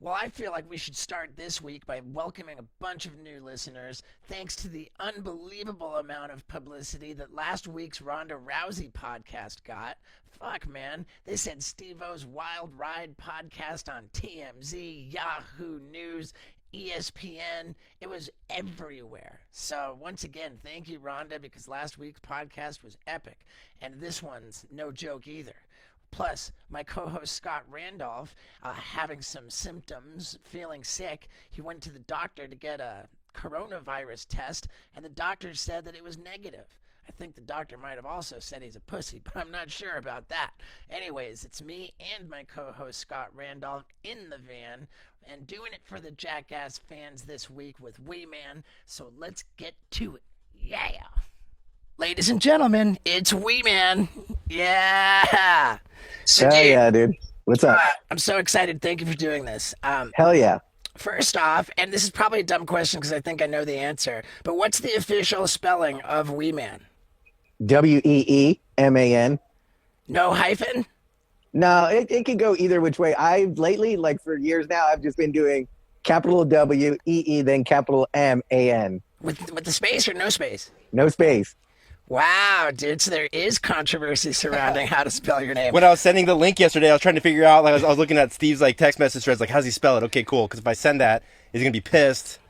Well, I feel like we should start this week by welcoming a bunch of new listeners thanks to the unbelievable amount of publicity that last week's Ronda Rousey podcast got. Fuck, man. They said Steve-O's Wild Ride podcast on TMZ, Yahoo News, ESPN. It was everywhere. So, once again, thank you, Rhonda, because last week's podcast was epic. And this one's no joke either. Plus, my co-host Scott Randolph, having some symptoms, feeling sick, he went to the doctor to get a coronavirus test, and the doctor said that it was negative. I think the doctor might have also said he's a pussy, but I'm not sure about that. Anyways, it's me and my co-host Scott Randolph in the van, and doing it for the Jackass fans this week with Wee Man, so let's get to it. Yeah! Ladies and gentlemen, it's Wee Man. Yeah. So, Hell yeah, dude. What's up? I'm so excited. Thank you for doing this. Hell yeah. First off, and this is probably a dumb question because I think I know the answer, but what's the official spelling of Wee Man? Weeman. No hyphen? No, it can go either which way. I've lately, like for years now, I've just been doing capital W, E, then capital M-A-N. With the space or no space? No space. Wow, dude. So there is controversy surrounding how to spell your name. When I was sending the link yesterday, I was trying to figure out, like, I was looking at Steve's like text message threads, like, how's he spell it? Okay, cool. Because if I send that, he's going to be pissed.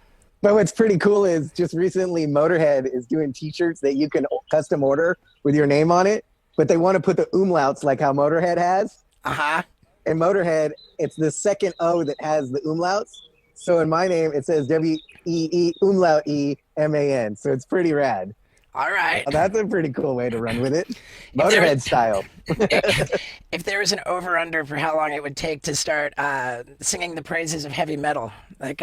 But what's pretty cool is just recently Motorhead is doing t-shirts that you can custom order with your name on it, but they want to put the umlauts like how Motorhead has. Uh-huh. And Motorhead, it's the second O that has the umlauts. So in my name, it says W-E-E umlaut E-M-A-N. So it's pretty rad. All right. Oh, that's a pretty cool way to run with it. Motorhead style. If there was an over-under for how long it would take to start singing the praises of heavy metal, like,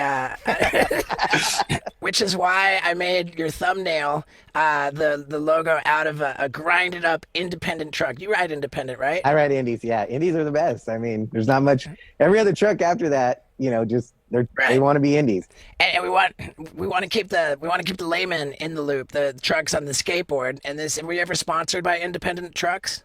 which is why I made your thumbnail the logo out of a grinded-up independent truck. You ride independent, right? I ride Indies, yeah. Indies are the best. I mean, there's not much. Every other truck after that, you know, just they want to be Indies. And we want to keep the layman in the loop, the trucks on the skateboard. And were you ever sponsored by independent trucks?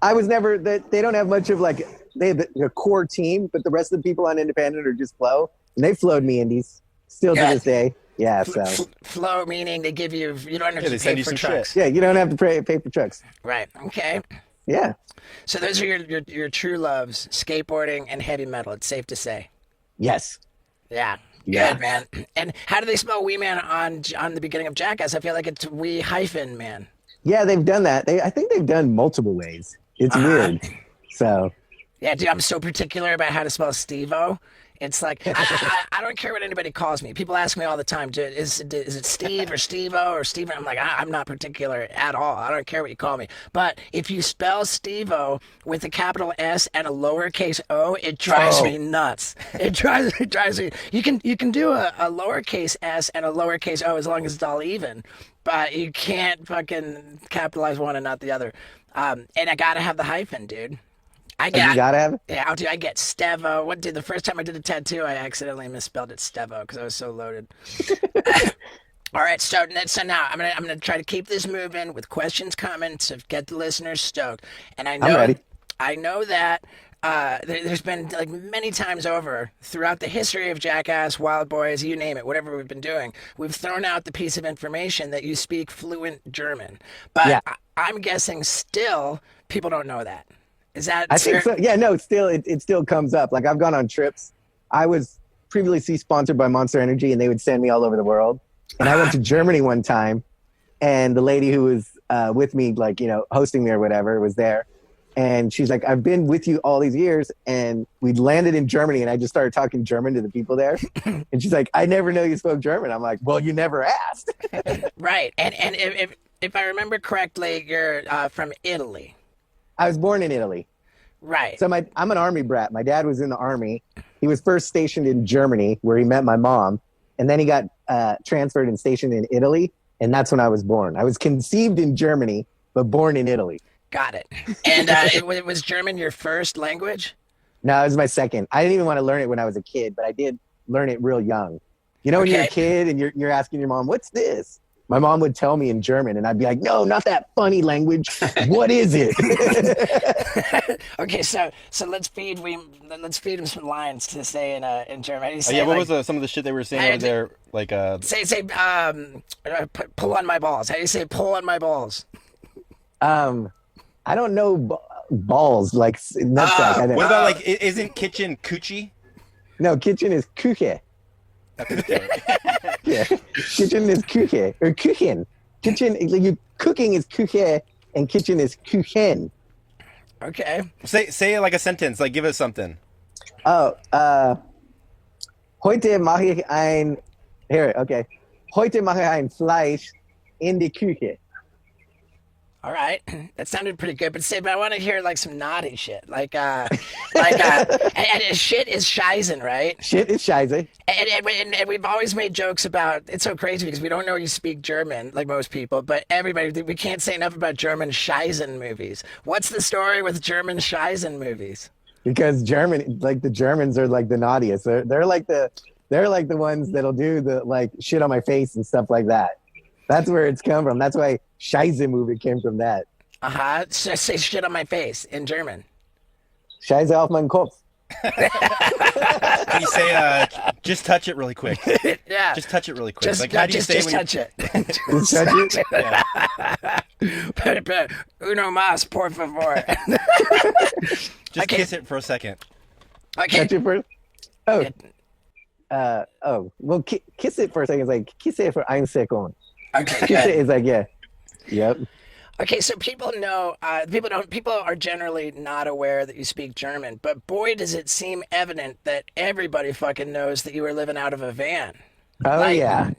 I was never. They don't have much of like they have a core team, but the rest of the people on independent are just flow, and they flowed me Indies still to this day. Yeah, so flow meaning they give you don't have to send pay you for some trucks. shit. yeah, you don't have to pay for trucks. Right. Okay. Yeah. So those are your true loves: skateboarding and heavy metal. It's safe to say. Yes. Yeah. Yeah. Good, man. And how do they spell Wee Man on the beginning of Jackass? I feel like it's Wee hyphen Man. Yeah, they've done that. I think they've done multiple ways. It's weird. So. Yeah, dude, I'm so particular about how to spell Steve-O. It's like, I don't care what anybody calls me. People ask me all the time, is it Steve or Steve-O or Steven? I'm like, I'm not particular at all. I don't care what you call me. But if you spell Steve-O with a capital S and a lowercase O, it drives me nuts. It drives me. You can do a lowercase S and a lowercase O as long as it's all even. But you can't fucking capitalize one and not the other. And I gotta have the hyphen, dude. You gotta have it? Yeah, I get Stevo. The first time I did a tattoo, I accidentally misspelled it Stevo because I was so loaded. All right, so now I'm gonna try to keep this moving with questions, comments, to get the listeners stoked. And I'm ready. I know that there's been like many times over throughout the history of Jackass, wildboyz, you name it, whatever we've been doing, we've thrown out the piece of information that you speak fluent German. But Yeah. I'm guessing still people don't know that. Is that I think so. Yeah, no, it still comes up. Like I've gone on trips. I was previously sponsored by Monster Energy, and they would send me all over the world. And I went to Germany one time, and the lady who was with me, like, you know, hosting me or whatever, was there. And she's like, I've been with you all these years. And we landed in Germany, and I just started talking German to the people there. And she's like, I never know you spoke German. I'm like, well, you never asked. Right. And if I remember correctly, you're from Italy. I was born in Italy. Right. So I'm an army brat. My dad was in the army. He was first stationed in Germany, where he met my mom. And then he got transferred and stationed in Italy. And that's when I was born. I was conceived in Germany, but born in Italy. Got it. And was German your first language? No, it was my second. I didn't even want to learn it when I was a kid, but I did learn it real young. You know, when you're a kid and you're asking your mom, what's this? my mom would tell me in German, and I'd be like, no, not that funny language. What is it? Okay, so let's feed him some lines to say in German. How do you Oh, say yeah, it, what like, was some of the shit they were saying over there? Like, say pull on my balls. How do you say pull on my balls? I don't know balls like nutsack. what about like isn't kitchen coochie? No, kitchen is Küche. Yeah, kitchen is Küche or Küchen. Kitchen, like cooking is Küche and kitchen is Küchen. Okay. Say it like a sentence. Like give us something. Oh, heute mache ich ein. Here, okay. Heute mache ich ein Fleisch in die Küche. All right, that sounded pretty good. But I want to hear like some naughty shit, like and shit is Scheißen, right? Shit is Scheiße. And we've always made jokes about it's so crazy because we don't know you speak German like most people, but we can't say enough about German Scheißen movies. What's the story with German Scheißen movies? Because the Germans are like the naughtiest. They're like the ones that'll do the like shit on my face and stuff like that. That's where it's come from. That's why Scheiße movie came from that. So say shit on my face in German. Scheiße auf meinen Kopf. Can you say just touch it really quick? Yeah. Just touch it really quick. Just, like how do you say just when touch it. Just touch it. Yeah. Uno más, por favor. Just kiss it for a second. Okay. Touch it first. Well, kiss it for a second. It's like kiss it for ein Sekund. Okay, Kiss it good. is like yep. Okay, so people know, people are generally not aware that you speak German, but boy, does it seem evident that everybody fucking knows that you were living out of a van. Oh yeah.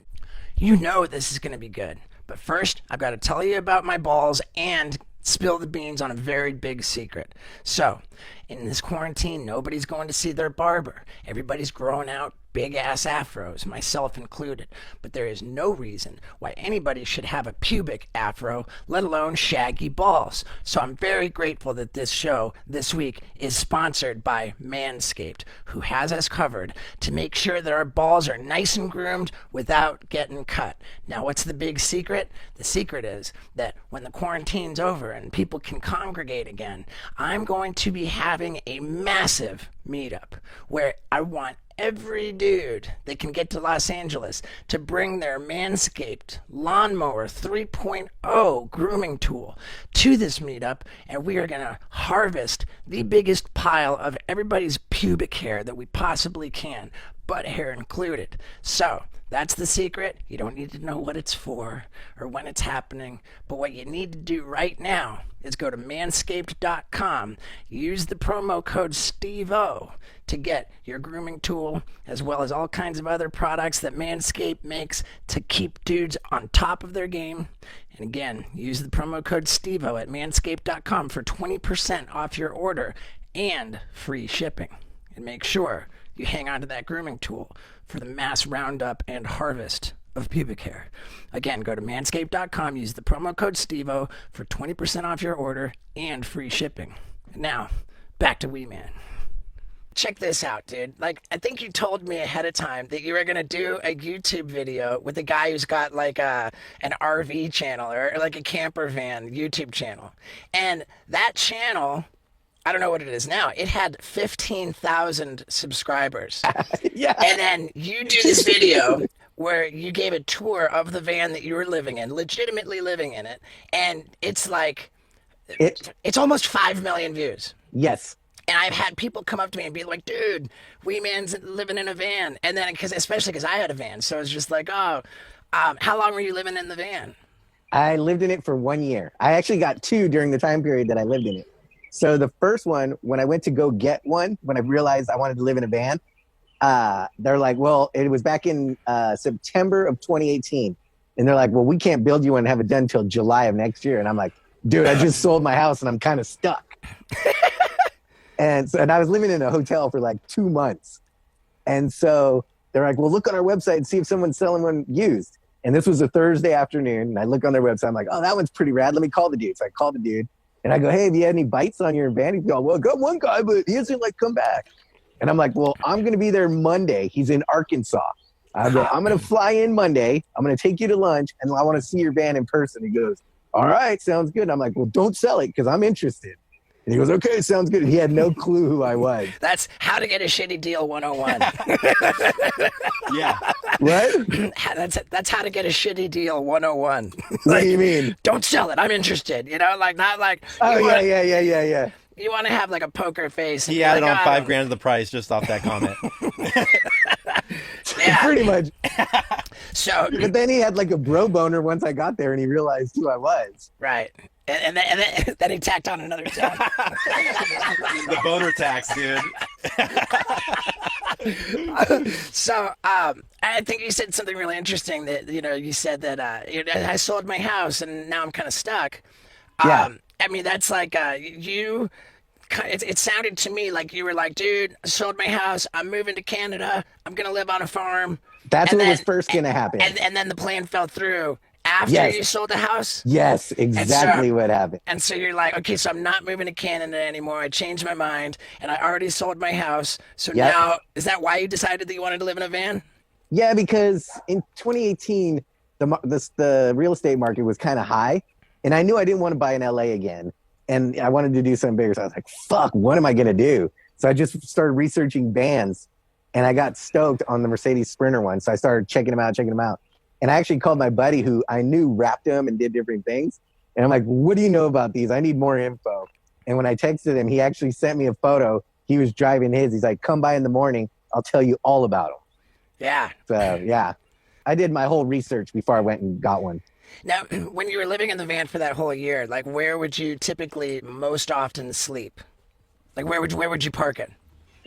You know this is going to be good. But first, I've got to tell you about my balls and spill the beans on a very big secret. So, in this quarantine, nobody's going to see their barber. Everybody's growing out big-ass afros, myself included. But there is no reason why anybody should have a pubic afro, let alone shaggy balls. So I'm very grateful that this show this week is sponsored by Manscaped, who has us covered to make sure that our balls are nice and groomed without getting cut. Now, what's the big secret? The secret is that when the quarantine's over and people can congregate again, I'm going to be having a massive meetup where I want every dude that can get to Los Angeles to bring their Manscaped Lawnmower 3.0 grooming tool to this meetup, and we are going to harvest the biggest pile of everybody's pubic hair that we possibly can, butt hair included. So that's the secret. You don't need to know what it's for or when it's happening, but what you need to do right now is go to manscaped.com, use the promo code STEVO to get your grooming tool, as well as all kinds of other products that Manscaped makes to keep dudes on top of their game. And again, use the promo code STEVO at manscaped.com for 20% off your order and free shipping. And make sure you hang on to that grooming tool for the mass roundup and harvest of pubic hair. Again, go to manscaped.com, use the promo code STEVO for 20% off your order and free shipping. And now, back to Wee Man. Check this out, dude. Like, I think you told me ahead of time that you were going to do a YouTube video with a guy who's got like an RV channel or like a camper van YouTube channel. And that channel, I don't know what it is now. It had 15,000 subscribers. Yeah. And then you do this video where you gave a tour of the van that you were living in, legitimately living in it. And it's like, it's almost 5 million views. Yes. And I've had people come up to me and be like, dude, Wee Man's living in a van. And then, especially because I had a van. So it's just like, how long were you living in the van? I lived in it for 1 year. I actually got 2 during the time period that I lived in it. So the first one, when I went to go get one, when I realized I wanted to live in a van, they're like, well, it was back in September of 2018. And they're like, well, we can't build you one and have it done until July of next year. And I'm like, dude, I just sold my house and I'm kind of stuck. And I was living in a hotel for like 2 months. And so they're like, well, look on our website and see if someone's selling one used. And this was a Thursday afternoon. And I look on their website. I'm like, oh, that one's pretty rad. Let me call the dude. So I called the dude. And I go, hey, have you had any bites on your van? He's going, well, I got one guy, but he hasn't like come back. And I'm like, well, I'm going to be there Monday. He's in Arkansas. I go, I'm going to fly in Monday. I'm going to take you to lunch, and I want to see your van in person. He goes, all right, sounds good. I'm like, well, don't sell it because I'm interested. And he goes, okay, sounds good. He had no clue who I was. That's how to get a shitty deal 101. Yeah. What? That's how to get a shitty deal 101. What do you mean? Don't sell it. I'm interested. Like not like. Oh, yeah. You want to have like a poker face. He added on $5,000 of the price just off that comment. Yeah. Pretty much. So, but then he had like a bro boner once I got there, and he realized who I was. Right. And then he tacked on another tone. The boner tax, dude. So, I think you said something really interesting that, you said that, I sold my house and now I'm kind of stuck. Yeah. I mean, that's like, it sounded to me like you were like, dude, I sold my house. I'm moving to Canada. I'm going to live on a farm. That's what was first going to happen. And then the plan fell through after you sold the house? Yes, exactly what happened. And so you're like, okay, so I'm not moving to Canada anymore. I changed my mind, and I already sold my house. So now, is that why you decided that you wanted to live in a van? Yeah, because in 2018, the real estate market was kind of high, and I knew I didn't want to buy in LA again, and I wanted to do something bigger. So I was like, fuck, what am I going to do? So I just started researching vans, and I got stoked on the Mercedes Sprinter one. So I started checking them out. And I actually called my buddy who I knew wrapped them and did different things. And I'm like, what do you know about these? I need more info. And when I texted him, he actually sent me a photo. He was driving his. He's like, come by in the morning. I'll tell you all about them. Yeah. So, yeah. I did my whole research before I went and got one. Now, when you were living in the van for that whole year, like where would you typically most often sleep? Like where would you park it?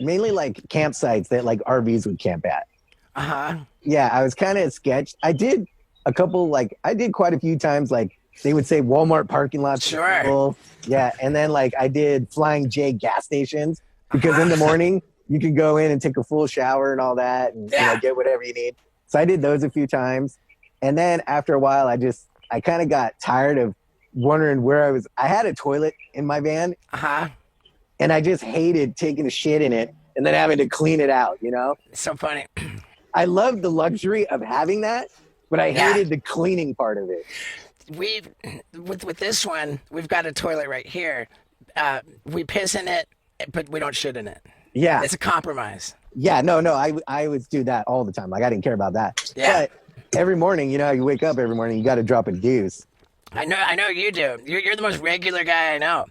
Mainly like campsites that like RVs would camp at. Uh-huh. Yeah, I was kind of sketched. I did quite a few times, like they would say Walmart parking lots. Sure. Yeah, and then like I did Flying J gas stations because in the morning you could go in and take a full shower and all that and get whatever you need. So I did those a few times. And then after a while, I kind of got tired of wondering where I was. I had a toilet in my van. Uh-huh. And I just hated taking a shit in it and then having to clean it out, It's so funny. I loved the luxury of having that, but I hated the cleaning part of it. With this one, we've got a toilet right here. We piss in it, but we don't shit in it. Yeah. It's a compromise. Yeah, no, I would do that all the time. Like I didn't care about that. Yeah. But every morning, you wake up every morning, you got to drop a deuce. I know you do. You're the most regular guy I know.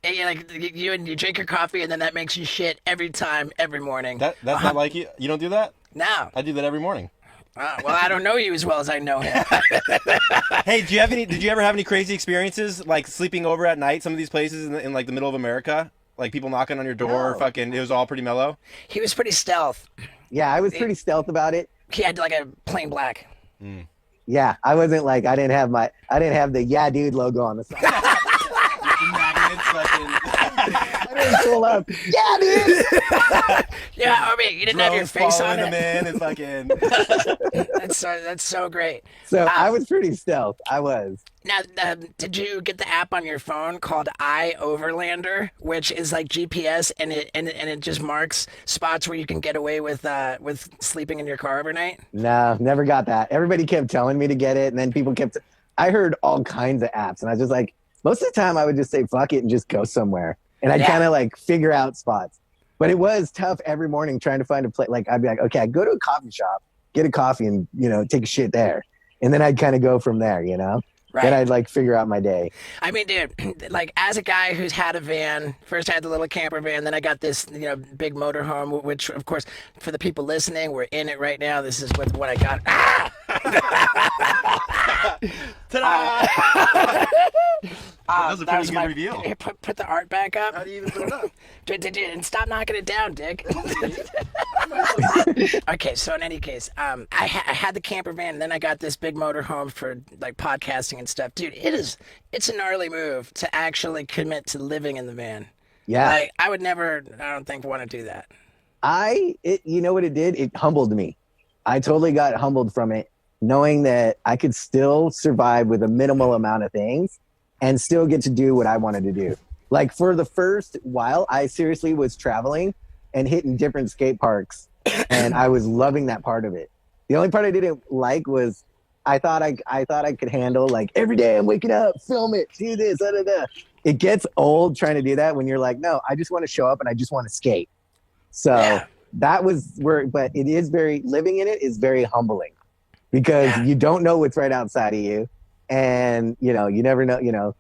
You drink your coffee and then that makes you shit every time, every morning. That's not like you. You don't do that? No. I do that every morning. Well, I don't know you as well as I know him. Hey, did you ever have any crazy experiences like sleeping over at night? Some of these places in like the middle of America, like people knocking on your door, fucking, it was all pretty mellow. He was pretty stealth. Yeah, I was pretty stealth about it. He had like a plain black. Mm. Yeah, I wasn't like I didn't have the yeah dude logo on the side. I didn't pull up. Yeah, dude. Yeah, I mean, you didn't have your face on it. Man, it's fucking. That's so great. So I was pretty stealth. I was. Now, did you get the app on your phone called iOverlander, which is like GPS, and it just marks spots where you can get away with sleeping in your car overnight? No, never got that. Everybody kept telling me to get it, and then people kept. I heard all kinds of apps, and I was just like, most of the time I would just say fuck it and just go somewhere, and I'd kind of like figure out spots. But it was tough every morning trying to find a place. Like I'd be like, okay, I'd go to a coffee shop, get a coffee, and take a shit there, and then I'd kind of go from there, Right. Then I'd like figure out my day. I mean, dude, like as a guy who's had a van, first I had the little camper van, then I got this, big motorhome, which of course, for the people listening, we're in it right now. This is what I got. Ta-da! That was a pretty good reveal. Here, put the art back up. How do you even put it up? And stop knocking it down, Dick. Okay, so in any case, I had the camper van, and then I got this big motorhome for like podcasting and stuff. Dude, it's a gnarly move to actually commit to living in the van. Yeah. Like, I would never, I don't think, want to do that. You know what it did? It humbled me. I totally got humbled from it, knowing that I could still survive with a minimal amount of things and still get to do what I wanted to do. Like for the first while, I seriously was traveling and hitting different skate parks and I was loving that part of it. The only part I didn't like was I thought I could handle like every day I'm waking up, film it, do this, da, da, da. It gets old trying to do that when you're like, no, I just want to show up and I just want to skate. So that was where, but it is very, living in it is very humbling because you don't know what's right outside of you. And, you know, you never know, you know.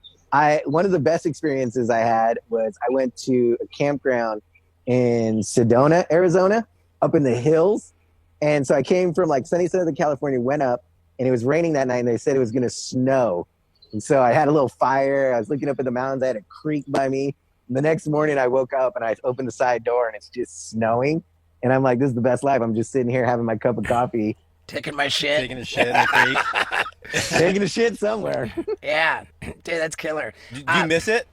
One of the best experiences I had was I went to a campground in Sedona, Arizona, up in the hills. And so I came from like sunny Southern California, went up, and it was raining that night, and they said it was going to snow. And so I had a little fire. I was looking up at the mountains. I had a creek by me. And the next morning, I woke up, and I opened the side door, and it's just snowing. And I'm like, this is the best life. I'm just sitting here having my cup of coffee. Taking my shit. Taking a shit in the creek. Taking a shit somewhere. Yeah. Dude, that's killer. Do you miss it?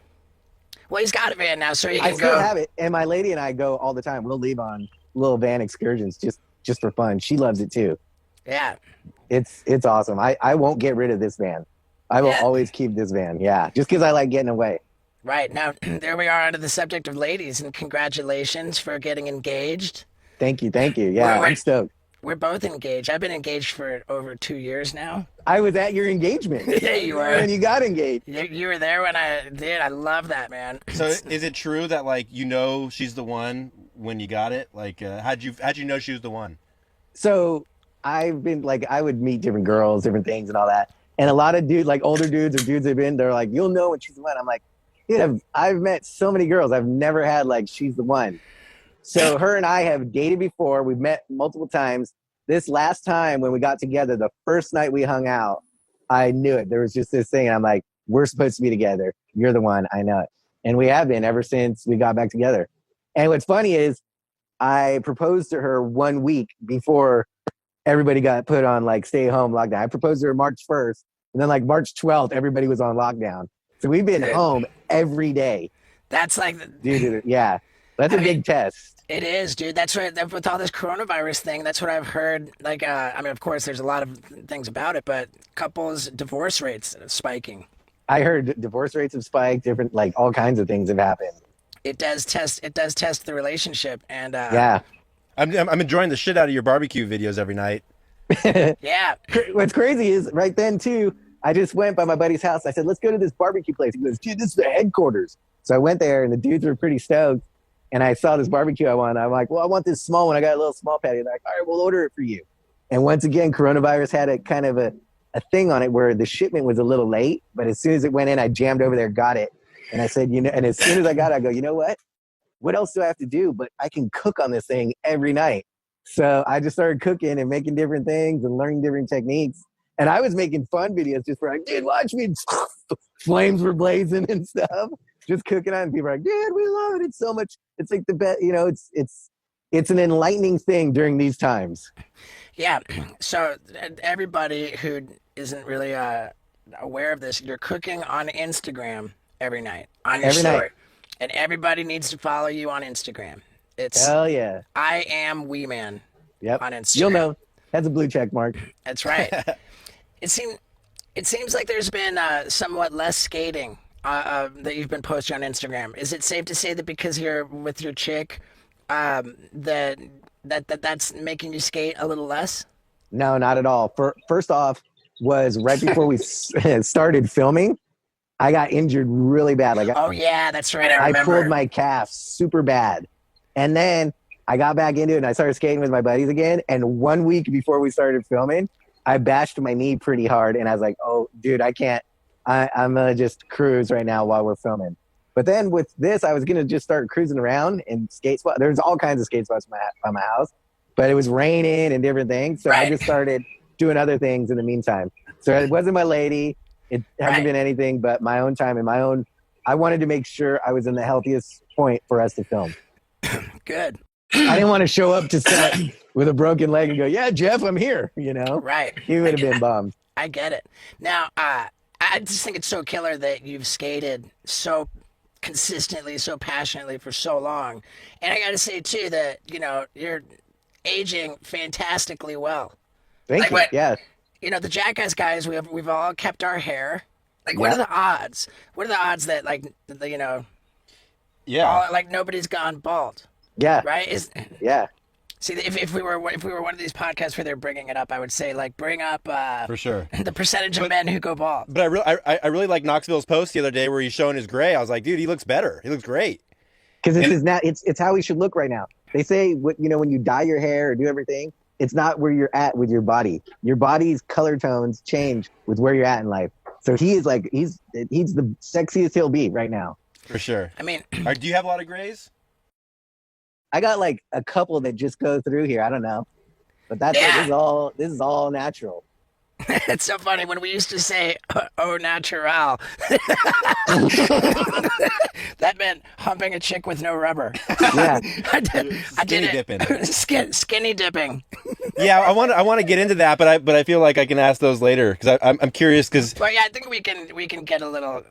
Well, he's got a van now, so he can I go. still have it. And my lady and I go all the time. We'll leave on little van excursions just for fun. She loves it too. Yeah. It's awesome. I won't get rid of this van. I will always keep this van. Yeah. Just because I like getting away. Right. Now, there we are onto the subject of ladies, and congratulations for getting engaged. Thank you. Yeah, I'm stoked. We're both engaged. I've been engaged for over 2 years now. I was at your engagement. Yeah, you were. And you got engaged. You were there when I did. I love that, man. So is it true that like you know she's the one when you got it? Like how'd you know she was the one? So I've been like, I would meet different girls, different things and all that. And a lot of dudes, like older dudes or dudes they're like, you'll know when she's the one. I'm like, dude, I've met so many girls. I've never had like, she's the one. So her and I have dated before. We've met multiple times. This last time when we got together, the first night we hung out, I knew it. There was just this thing. And I'm like, we're supposed to be together. You're the one. I know it. And we have been ever since we got back together. And what's funny is I proposed to her 1 week before everybody got put on like stay home lockdown. I proposed to her March 1st. And then like March 12th, everybody was on lockdown. So we've been home every day. That's like... Dude, yeah. That's a big test. It is, dude. That's right. With all this coronavirus thing, that's what I've heard. Like, I mean, of course, there's a lot of things about it, but couples' divorce rates are spiking. I heard divorce rates have spiked. Different, like all kinds of things have happened. It does test the relationship, and yeah. I'm enjoying the shit out of your barbecue videos every night. Yeah. What's crazy is right then too, I just went by my buddy's house. I said, let's go to this barbecue place. He goes, dude, this is the headquarters. So I went there and the dudes were pretty stoked. And I saw this barbecue I wanted. I'm like, well, I want this small one. I got a little small patio. They're like, all right, we'll order it for you. And once again, coronavirus had a kind of a thing on it where the shipment was a little late. But as soon as it went in, I jammed over there, got it. And I said, and as soon as I got it, I go, you know what? What else do I have to do? But I can cook on this thing every night. So I just started cooking and making different things and learning different techniques. And I was making fun videos just for like, dude, watch me. Flames were blazing and stuff. Just cooking on, and people are like, dude, we love it. It's so much. It's like the best, it's an enlightening thing during these times. Yeah. So everybody who isn't really aware of this, you're cooking on Instagram every night on your story. Night. And everybody needs to follow you on Instagram. It's hell yeah. I am Wee Man. Yep. On Instagram. You'll know. That's a blue check mark. That's right. It seems like there's been somewhat less skating that you've been posting on Instagram. Is it safe to say that because you're with your chick, that's making you skate a little less? No, not at all. First off, was right before we started filming, I got injured really bad. Like, oh yeah, that's right. I remember. I pulled my calf super bad, and then I got back into it and I started skating with my buddies again. And 1 week before we started filming, I bashed my knee pretty hard, and I was like, "Oh, dude, I can't. I'm gonna just cruise right now while we're filming." But then with this, I was gonna just start cruising around and skate spots. There's all kinds of skate spots by my house, but it was raining and different things, so I just started doing other things in the meantime. So it wasn't my lady. It hasn't been anything but my own time and my own. I wanted to make sure I was in the healthiest point for us to film. Good. I didn't want to show up to set with a broken leg and go, "Yeah, Jeff, I'm here." Right. He would have been bummed. I get it. Now, I just think it's so killer that you've skated so consistently, so passionately for so long. And I got to say too that you're aging fantastically well. Thank you. Yeah. The Jackass guys, we've all kept our hair. Like, what are the odds? What are the odds that yeah, like nobody's gone bald? Yeah. Right? Yeah. See, if we were one of these podcasts where they're bringing it up, I would say like bring up For sure. the percentage of men who go bald. But I really like Knoxville's post the other day where he's showing his gray. I was like, dude, he looks better. He looks great. Because it's how we should look right now. They say when you dye your hair or do everything, it's not where you're at with your body. Your body's color tones change with where you're at in life. So he's the sexiest he'll be right now. For sure. I mean, do you have a lot of grays? I got like a couple that just go through here. I don't know, but this is all natural. It's so funny when we used to say "oh natural." That meant humping a chick with no rubber. Yeah, I did Skinny it. dipping. Skinny dipping. Yeah, I want to get into that, but I feel like I can ask those later because I'm curious because. Well, yeah, I think we can get a little.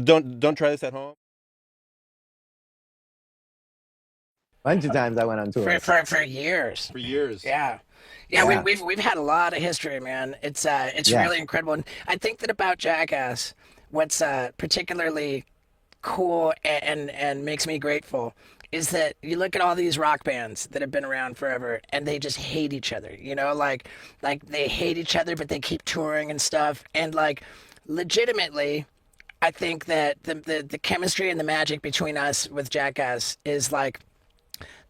Don't try this at home. bunch of times I went on tour. For years. For years. Yeah. Yeah. We've had a lot of history, man. It's really incredible. And I think that about Jackass, what's particularly cool and makes me grateful is that you look at all these rock bands that have been around forever and they just hate each other, you know, like they hate each other, but they keep touring and stuff. And like legitimately, I think that the chemistry and the magic between us with Jackass is like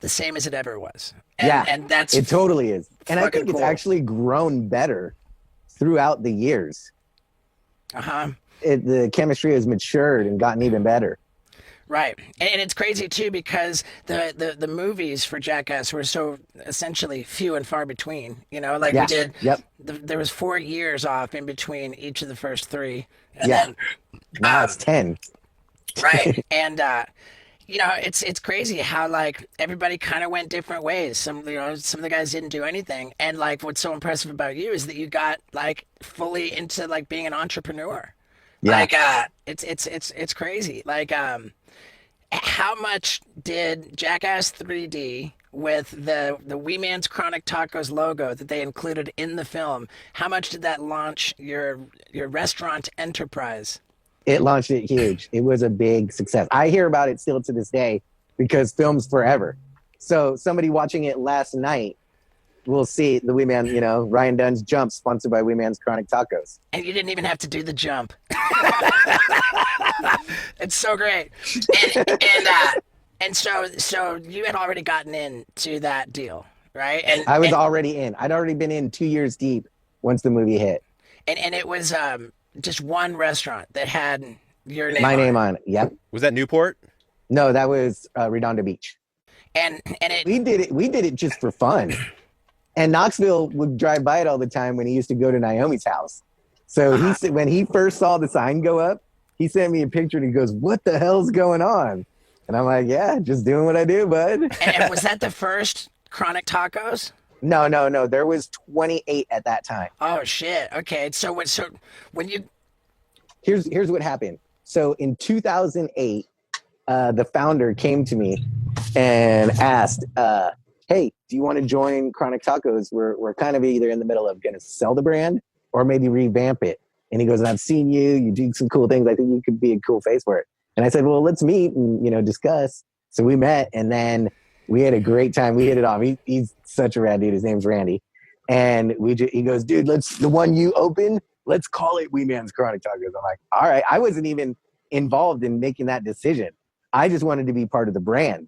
the same as it ever was. And that's it totally is. And I think cool. it's actually grown better throughout the years. Uh-huh. The chemistry has matured and gotten even better. Right. And it's crazy too because the movies for Jackass were so essentially few and far between, you know, like we did. Yep. There was 4 years off in between each of the first 3. And Yeah. then, Now it's 10. right. And you know, it's crazy how like everybody kind of went different ways. Some of the guys didn't do anything. And like what's so impressive about you is that you got like fully into like being an entrepreneur. Yeah. Like it's crazy. Like how much did Jackass 3D with the Wee Man's Chronic Tacos logo that they included in the film, how much did that launch your restaurant enterprise? It launched it huge. It was a big success. I hear about it still to this day because film's forever. So somebody watching it last night will see the Wee Man, you know, Ryan Dunn's Jump, sponsored by Wee Man's Chronic Tacos. And you didn't even have to do the jump. It's so great. And so you had already gotten into that deal, right? And I was already in. I'd already been in 2 years deep once the movie hit. And it was just one restaurant that had your name. My name on it. Yep. Was that Newport? No, that was Redondo Beach. And We did it just for fun. And Knoxville would drive by it all the time when he used to go to Naomi's house. So he said when he first saw the sign go up, he sent me a picture and he goes, "What the hell's going on?" And I'm like, "Yeah, just doing what I do, bud." And was that the first Chronic Tacos? No. There was 28 at that time. Oh shit. Okay. So when you Here's what happened. So in 2008, the founder came to me and asked, "Hey, do you want to join Chronic Tacos? We're kind of either in the middle of going to sell the brand or maybe revamp it." And he goes, "I've seen you do some cool things. I think you could be a cool face for it." And I said, "Well, let's meet and, you know, discuss." So we met and then we had a great time. We hit it off. He's such a rad dude. His name's Randy. And he goes, "Dude, the one you open, let's call it Wee Man's Chronic Tacos." I'm like, all right. I wasn't even involved in making that decision. I just wanted to be part of the brand.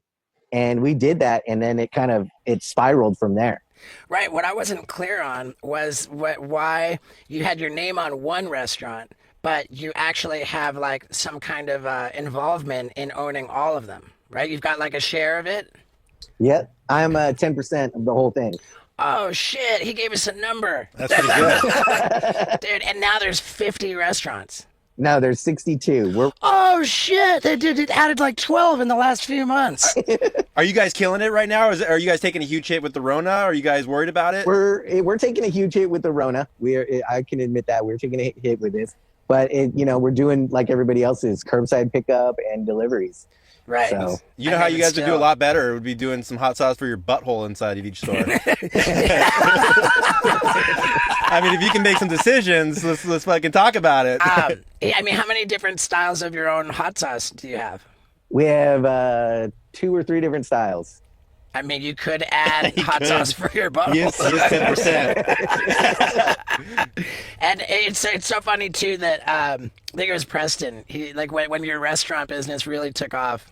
And we did that. And then it spiraled from there. Right. What I wasn't clear on was why you had your name on one restaurant, but you actually have like some kind of involvement in owning all of them, right? You've got like a share of it? Yep. I'm 10% of the whole thing. Oh, shit. He gave us a number. That's pretty good. Dude, and now there's 50 restaurants. No, there's 62. Oh, shit. They added like 12 in the last few months. Are you guys killing it right now? Are you guys taking a huge hit with the Rona? Are you guys worried about it? We're taking a huge hit with the Rona. I can admit that we're taking a hit with this, but we're doing like everybody else is, curbside pickup and deliveries. Right. So, you know how you guys would do a lot better? It would be doing some hot sauce for your butthole inside of each store. I mean, if you can make some decisions, let's fucking talk about it. I mean, how many different styles of your own hot sauce do you have? we have 2 or 3 different styles. I mean, you could add You hot could. sauce for your butthole. Yes, 10%. And it's so funny too that I think it was Preston. He like when your restaurant business really took off.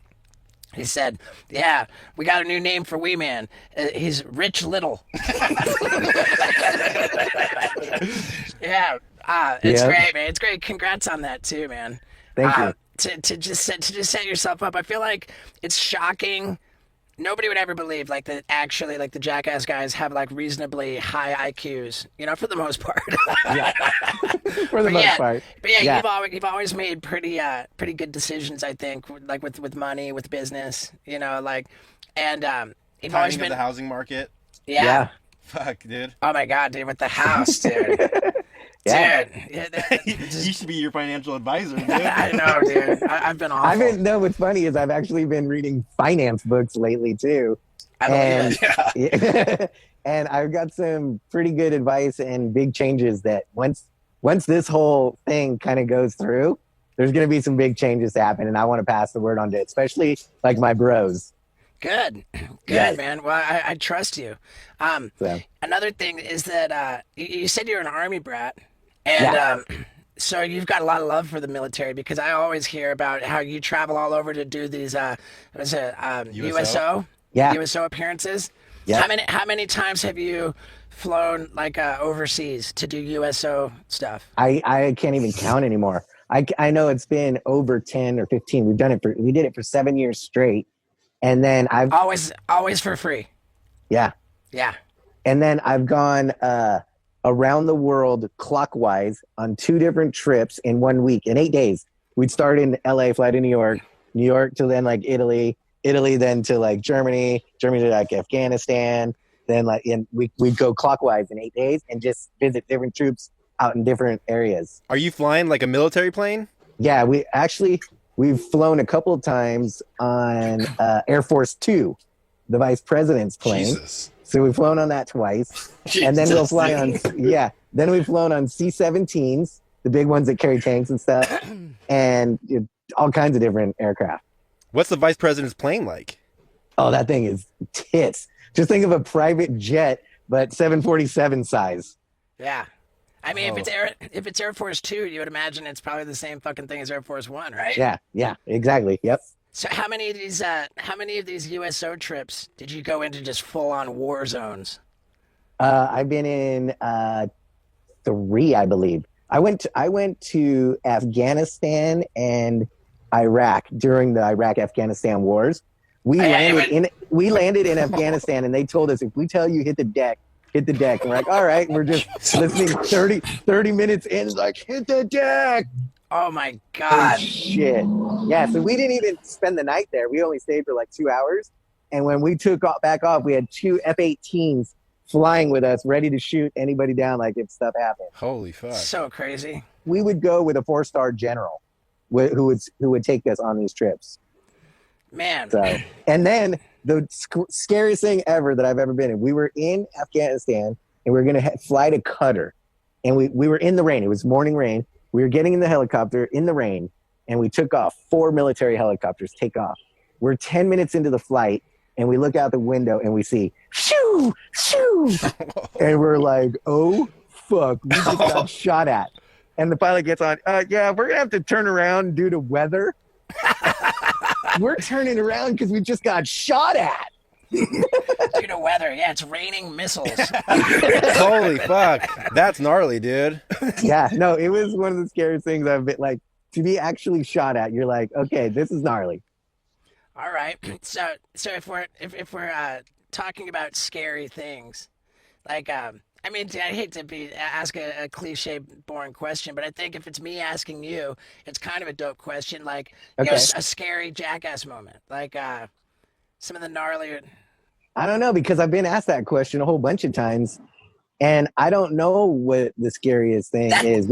He said, "Yeah, we got a new name for Wee Man. He's Rich Little." Yeah, it's great, man. It's great. Congrats on that too, man. Thank you. To just set yourself up. I feel like it's shocking. Nobody would ever believe like that actually like the Jackass guys have like reasonably high IQs, you know, for the most part. Yeah. For the most part. But yeah, you've always made pretty good decisions, I think, like with money, with business, you know, like, and you've always Timing been of the housing market. yeah. Fuck, dude. Oh my god, dude, with the house, dude. Yeah. Dude, You should be your financial advisor, dude. I know, dude. I've been awful. No, what's funny is I've actually been reading finance books lately too. I believe it. Yeah. And I've got some pretty good advice and big changes that once this whole thing kind of goes through, there's going to be some big changes to happen. And I want to pass the word on to especially like my bros. Good, Yes. man. Well, I trust you. So. Another thing is that you said you're an army brat, and so you've got a lot of love for the military because I always hear about how you travel all over to do these USO Yeah. USO appearances. Yeah. How many times have you flown like overseas to do USO stuff? I can't even count anymore. I know it's been over 10 or 15. We did it for 7 years straight. And then Always for free. yeah. Yeah. And then I've gone around the world clockwise on 2 different trips in 1 week, in 8 days. We'd start in LA, fly to New York to then like Italy then to like Germany to like Afghanistan. Then like we'd go clockwise in 8 days and just visit different troops out in different areas. Are you flying like a military plane? Yeah, we've flown a couple of times on Air Force Two, the vice president's plane. Jesus. So we've flown on that twice. And then we'll fly on, then we've flown on C-17s, the big ones that carry tanks and stuff, and all kinds of different aircraft. What's the vice president's plane like? Oh, that thing is tits. Just think of a private jet, but 747 size. Yeah. I mean, if it's Air Force 2, you would imagine it's probably the same fucking thing as Air Force 1, right? Yeah, exactly. Yep. So how many of these USO trips did you go into just full on war zones? I've been in 3, I believe. I went to Afghanistan and Iraq during the Iraq-Afghanistan wars. We landed in Afghanistan, and they told us if we tell you hit the deck. And we're like, all right. And we're just listening 30 minutes in. It's like, hit the deck. Oh my god. Oh, shit. Yeah. So we didn't even spend the night there. We only stayed for like 2 hours. And when we took back off, we had 2 F-18s flying with us, ready to shoot anybody down like if stuff happened. Holy fuck. So crazy. We would go with a 4-star general who would take us on these trips. Man. So, and then the scariest thing ever that I've ever been in, we were in Afghanistan and we were going to fly to Qatar. And we were in the rain. It was morning rain. We were getting in the helicopter in the rain, and we took off. 4 military helicopters take off. We're 10 minutes into the flight, and we look out the window and we see, shoo, shoo. And we're like, oh, fuck, we just got shot at. And the pilot gets on, yeah, we're going to have to turn around due to weather. We're turning around because we just got shot at. Due to weather, yeah, it's raining missiles. Holy fuck. That's gnarly, dude. Yeah, no, it was one of the scariest things I've been like to be actually shot at. You're like, okay, this is gnarly. All right. So if we're talking about scary things, like I mean, I hate to ask a cliche, boring question, but I think if it's me asking you, it's kind of a dope question. Like, you know, a scary jackass moment, like some of the gnarlier. I don't know, because I've been asked that question a whole bunch of times, and I don't know what the scariest thing is.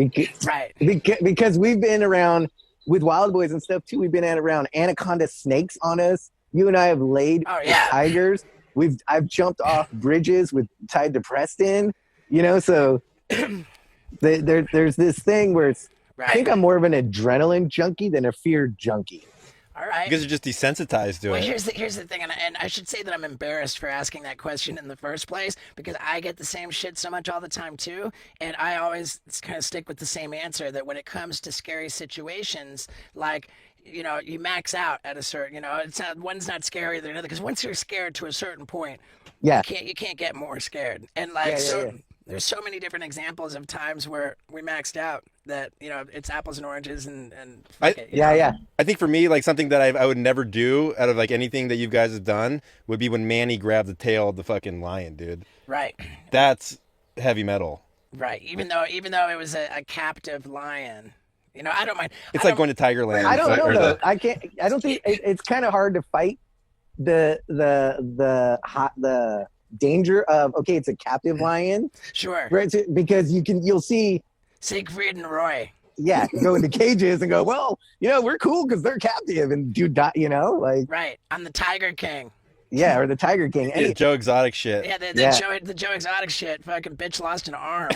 Right. Because we've been around with wildboyz and stuff too. We've been around anaconda snakes on us. You and I have laid with tigers. I've jumped off bridges tied to Preston, you know, so there's this thing where it's, I think I'm more of an adrenaline junkie than a fear junkie. All right. Because you're just desensitized to Well, it. here's the thing, and I should say that I'm embarrassed for asking that question in the first place because I get the same shit so much all the time too, and I always kind of stick with the same answer that when it comes to scary situations, like you max out at a certain, it's not, one's not scarier than another because once you're scared to a certain point, Yeah. you can't get more scared, and like Yeah. there's so many different examples of times where we maxed out that it's apples and oranges and fuck it, you know? Yeah. I think for me, like something that I would never do out of like anything that you guys have done would be when Manny grabbed the tail of the fucking lion, dude. Right. That's heavy metal. Right. Even though it was a captive lion, I don't mind. It's like going to Tigerland. I don't know or though. I don't think it's kind of hard to fight the danger of it's a captive lion, Sure. right? Because you'll see Siegfried and Roy. go into cages and go, well, we're cool because they're captive and do die, like Right. I'm the Tiger King. or the Tiger King. Yeah, Joe Exotic shit. Yeah, the Joe Exotic shit. Fucking bitch lost an arm.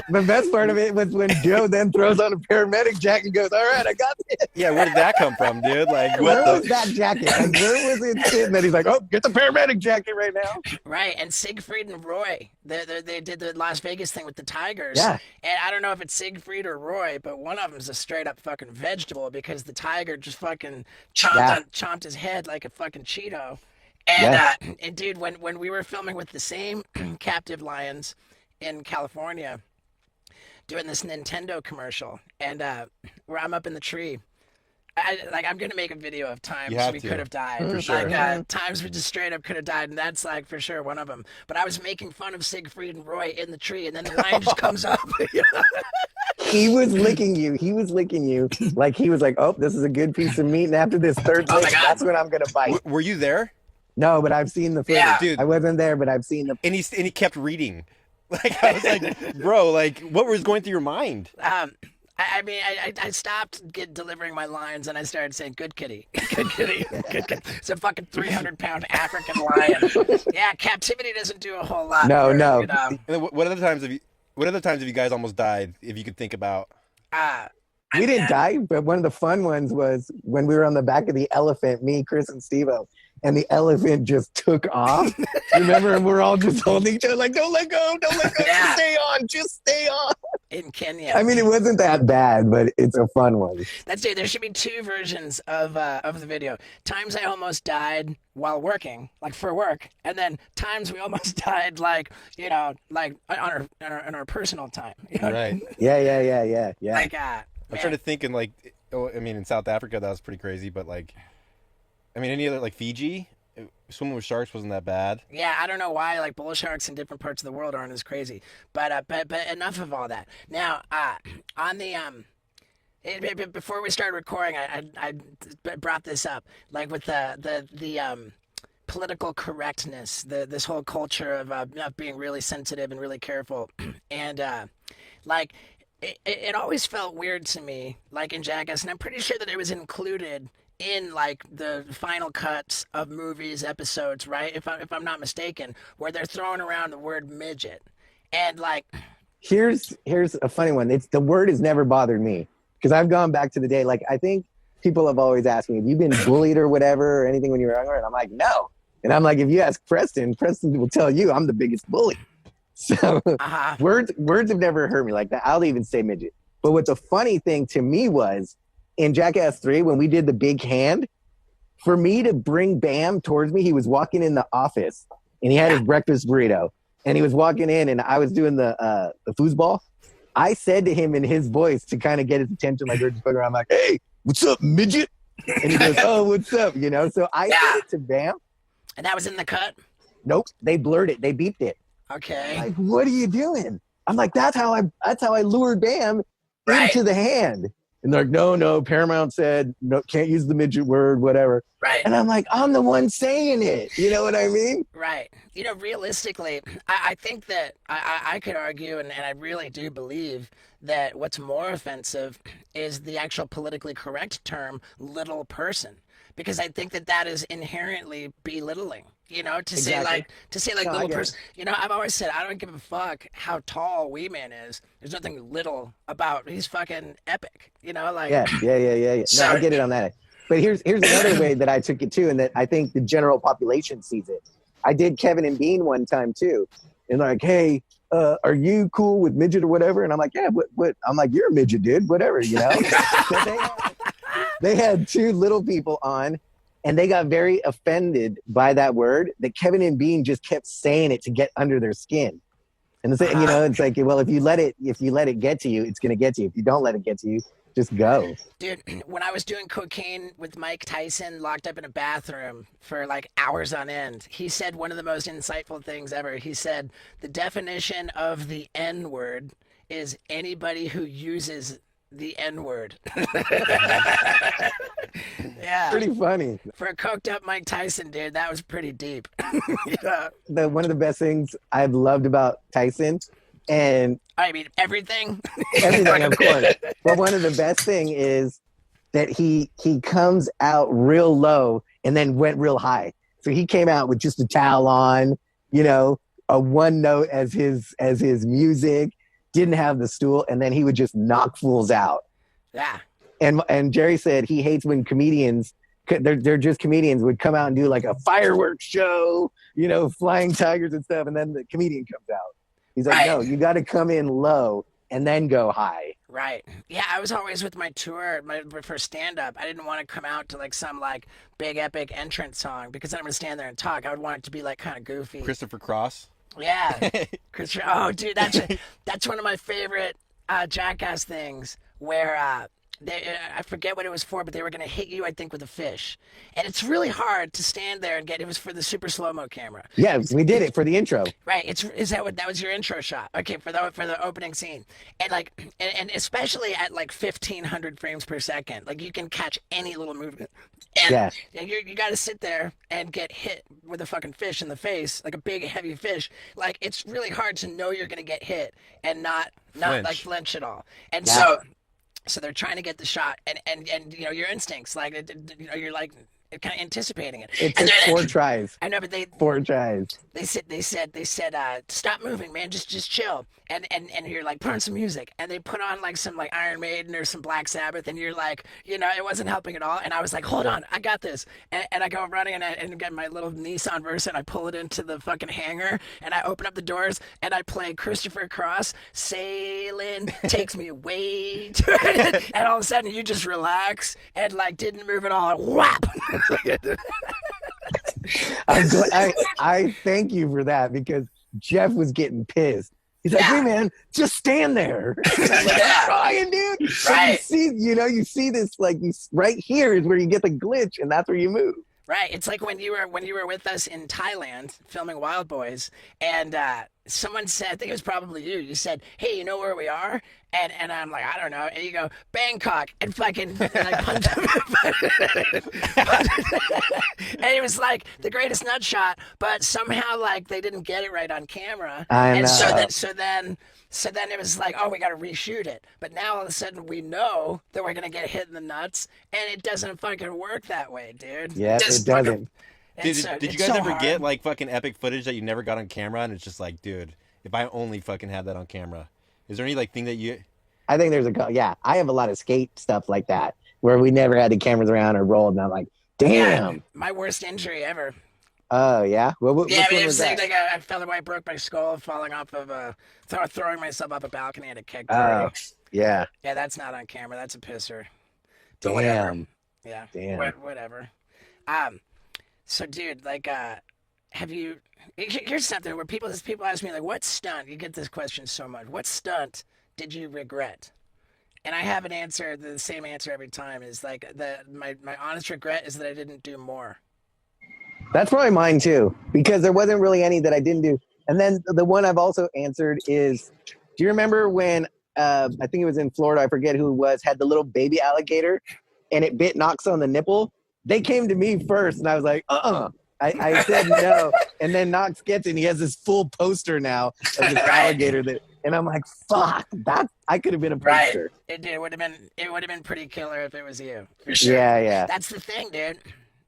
The best part of it was when Joe then throws on a paramedic jacket and goes, all right, I got this. Yeah, where did that come from, dude? Like, what Where was that jacket? Like, where was it sitting that he's like, oh, get the paramedic jacket right now? Right. And Siegfried and Roy, they did the Las Vegas thing with the tigers. Yeah. And I don't know if it's Siegfried or Roy, but one of them's a straight up fucking vegetable because the tiger just fucking chomped his head like a fucking Cheeto. And and dude, when we were filming with the same captive lions in California, doing this Nintendo commercial, and where I'm up in the tree. I'm gonna make a video of times we could have died. For sure. Times we just straight up could have died, and that's like for sure one of them. But I was making fun of Siegfried and Roy in the tree, and then the lion just comes up. He was licking you. Like he was like, oh, this is a good piece of meat. And after this third Oh my lick, God. that's when I'm going to bite. Were you there? No, but I've seen the footage. Yeah. Dude. I wasn't there, but I've seen the. And he kept reading. Like, I was like, bro, like, what was going through your mind? I stopped delivering my lines and I started saying, good kitty, good kitty, good kitty. It's a fucking 300-pound African lion. Yeah, captivity doesn't do a whole lot. No. And then what other times have you guys almost died, if you could think about? We didn't die, but one of the fun ones was when we were on the back of the elephant, me, Chris, and Steve-O, and the elephant just took off. Remember? And we're all just holding each other like, don't let go, Yeah. just stay on. In Kenya. I mean, it wasn't that bad, but it's a fun one. That's it. There should be two versions of the video. Times I almost died while working, like for work, and then times we almost died, like like on our personal time. Right. Yeah. Like, I'm trying to think in South Africa, that was pretty crazy, but like, any other, like Fiji? Swimming with sharks wasn't that bad. Yeah, I don't know why like bull sharks in different parts of the world aren't as crazy, but enough of all that. Now, on the before we started recording, I brought this up, like with the political correctness, this whole culture of not being really sensitive and really careful, and like it always felt weird to me, like in Jackass, and I'm pretty sure that it was included in like the final cuts of movies, episodes, right? If I'm not mistaken, where they're throwing around the word midget, and like, Here's a funny one. It's the word has never bothered me because I've gone back to the day. Like I think people have always asked me, have you been bullied or whatever or anything when you were younger? And I'm like, no. And I'm like, if you ask Preston will tell you I'm the biggest bully. So words have never hurt me like that. I'll even say midget. But what's a funny thing to me was in Jackass 3, when we did the big hand, for me to bring Bam towards me, he was walking in the office and he had his breakfast burrito and he was walking in and I was doing the foosball. I said to him in his voice to kind of get his attention, like we're just fucking around, I'm like, hey, what's up, midget? And he goes, oh, what's up? So I said it to Bam. and that was in the cut. Nope, they blurred it. They beeped it. Okay. Like, what are you doing? I'm like, that's how I lured Bam into the hand. And they're like, no, Paramount said, no, can't use the midget word, whatever. Right. And I'm like, I'm the one saying it. You know what I mean? Right. Realistically, I think that I could argue, and I really do believe that what's more offensive is the actual politically correct term, little person. because I think that is inherently belittling. You know, to say No, I little get person. You know, I've always said I don't give a fuck how tall Wee Man is. There's nothing little about. He's fucking epic. You know, like Yeah. No, So- I get it on that. But here's another way that I took it too, and that I think the general population sees it. I did Kevin and Bean one time too, and like, hey, are you cool with midget or whatever? And I'm like, yeah, what? I'm like, you're a midget, dude, whatever, you know. So they had two little people on, and they got very offended by that word. That Kevin and Bean just kept saying it to get under their skin. And it's, you know, it's like, well, if you let it get to you, it's gonna get to you. If you don't let it get to you, just go. Dude, when I was doing cocaine with Mike Tyson locked up in a bathroom for like hours on end, he said one of the most insightful things ever. He said, the definition of the N word is anybody who uses the N word. Yeah. Pretty funny. For a coked up Mike Tyson, dude, that was pretty deep. Yeah. One of the best things I've loved about Tyson, and I mean, everything. everything, of course. But one of the best thing is that he comes out real low and then went real high. So he came out with just a towel on, you know, a one note as his music, didn't have the stool, and then he would just knock fools out. Yeah. And Jerry said he hates when comedians, they're just comedians, would come out and do like a fireworks show, you know, flying tigers and stuff, and then the comedian comes out. He's like, no, you got to come in low and then go high. Right. Yeah, I was always with my tour, for stand-up. I didn't want to come out to like some like big epic entrance song because then I'm going to stand there and talk. I would want it to be like kind of goofy. Christopher Cross. Yeah. Oh, dude, that's one of my favorite Jackass things where I forget what it was for, but they were going to hit you, I think, with a fish. And it's really hard to stand there and get, it was for the super slow-mo camera. Yeah, we did it for the intro. Right. That was your intro shot? Okay, for the opening scene. And like, and especially at like 1,500 frames per second, like you can catch any little movement. And you got to sit there and get hit with a fucking fish in the face, like a big heavy fish. Like it's really hard to know you're going to get hit and not like flinch at all. And so they're trying to get the shot, and you know your instincts, like you know, you're like kind of anticipating it. It took 4 tries. I know, but 4 tries. They said, stop moving, man, just chill, and you're like, put on some music, and they put on like some like Iron Maiden or some Black Sabbath, and you're like, you know, it wasn't helping at all, and I was like, hold on, I got this, and I go running and get my little Nissan Versa, and I pull it into the fucking hangar, and I open up the doors, and I play Christopher Cross, Sailing Takes Me Away, and all of a sudden you just relax and like didn't move at all, whap. I thank you for that, because Jeff was getting pissed. He's like, hey man, just stand there. I'm like, I'm trying, dude. Right. You see this, like, right here is where you get the glitch, and that's where you move. Right. It's like when you were with us in Thailand filming Wildboyz, and someone said, I think it was probably you. You said, "Hey, you know where we are?" And I'm like, I don't know. And you go, Bangkok, and fucking like punch him. And it was like the greatest nut shot, but somehow like they didn't get it right on camera. I know. So then it was like, oh, we got to reshoot it. But now all of a sudden we know that we're gonna get hit in the nuts, and it doesn't fucking work that way, dude. Yeah, it doesn't. Did you guys ever get like fucking epic footage that you never got on camera, and it's just like, dude, if I only fucking had that on camera? Is there any like thing that you? I think there's I have a lot of skate stuff like that where we never had the cameras around or rolled, and I'm like, damn. Yeah, my worst injury ever. Oh yeah. Well, which one it was was that? like I fell away, broke my skull, falling off of throwing myself off a balcony at a kick. Oh yeah. Yeah, that's not on camera. That's a pisser. Damn. But whatever. Yeah. Damn. Whatever. So dude, like, have you? Here's something where people ask me like, what stunt? You get this question so much. What stunt did you regret? And I have an answer, the same answer every time. Is like my honest regret is that I didn't do more. That's probably mine too, because there wasn't really any that I didn't do. And then the one I've also answered is, do you remember when I think it was in Florida, I forget who it was, had the little baby alligator and it bit Knox on the nipple? They came to me first, and I was like, I said no. And then Knox gets it, and he has this full poster now of this alligator and I'm like, fuck, I could have been a poster. Right. It would have been pretty killer if it was you. For sure. Yeah. That's the thing, dude.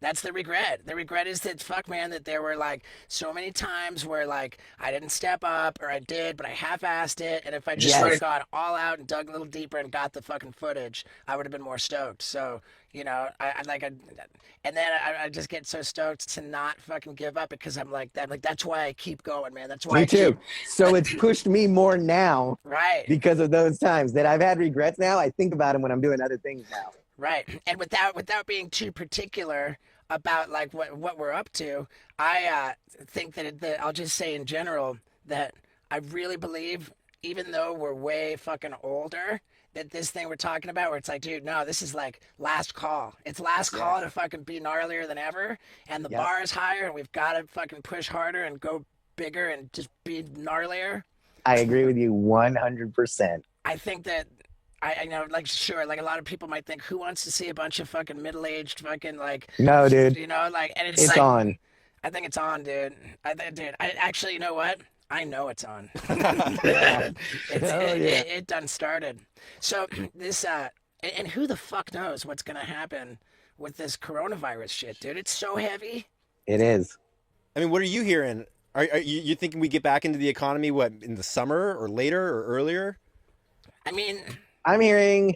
That's the regret. The regret is that, fuck, man, that there were like so many times where like I didn't step up, or I did, but I half-assed it. And if I just would have gone all out and dug a little deeper and got the fucking footage, I would have been more stoked. So, you know, and then I just get so stoked to not fucking give up, because I'm like that. Like, that's why I keep going, man. That's why Me too. So it's pushed me more now, right? Because of those times that I've had regrets. Now I think about them when I'm doing other things now. Right. And without being too particular about like what we're up to, I think that I'll just say in general that I really believe, even though we're way fucking older, that this thing we're talking about, where it's like, dude, no, this is like last call. It's last call to fucking be gnarlier than ever, and the bar is higher, and we've got to fucking push harder and go bigger and just be gnarlier. I agree with you 100%. I think that I know, like, sure, like a lot of people might think, who wants to see a bunch of fucking middle-aged fucking like, no, dude, you know, like, and it's like, on. I think it's on, dude. I actually, you know what? I know it's on. It done started. So this, and who the fuck knows what's gonna happen with this coronavirus shit, dude? It's so heavy. It is. I mean, what are you hearing? Are you thinking we get back into the economy, what, in the summer or later or earlier? I mean, I'm hearing,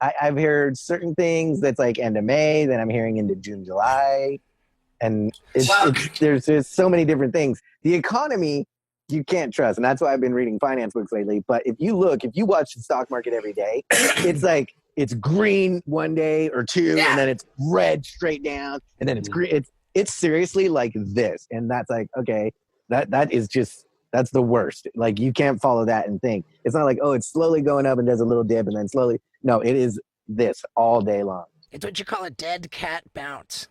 I've heard certain things that's like end of May, then I'm hearing into June, July. And there's so many different things. The economy, you can't trust. And that's why I've been reading finance books lately. But if you watch the stock market every day, it's like, it's green one day or two, and then it's red straight down, and then it's green. It's seriously like this. And that's like, okay, that is just, that's the worst. Like, you can't follow that and think. It's not like, oh, it's slowly going up and does a little dip and then slowly. No, it is this all day long. It's what you call a dead cat bounce.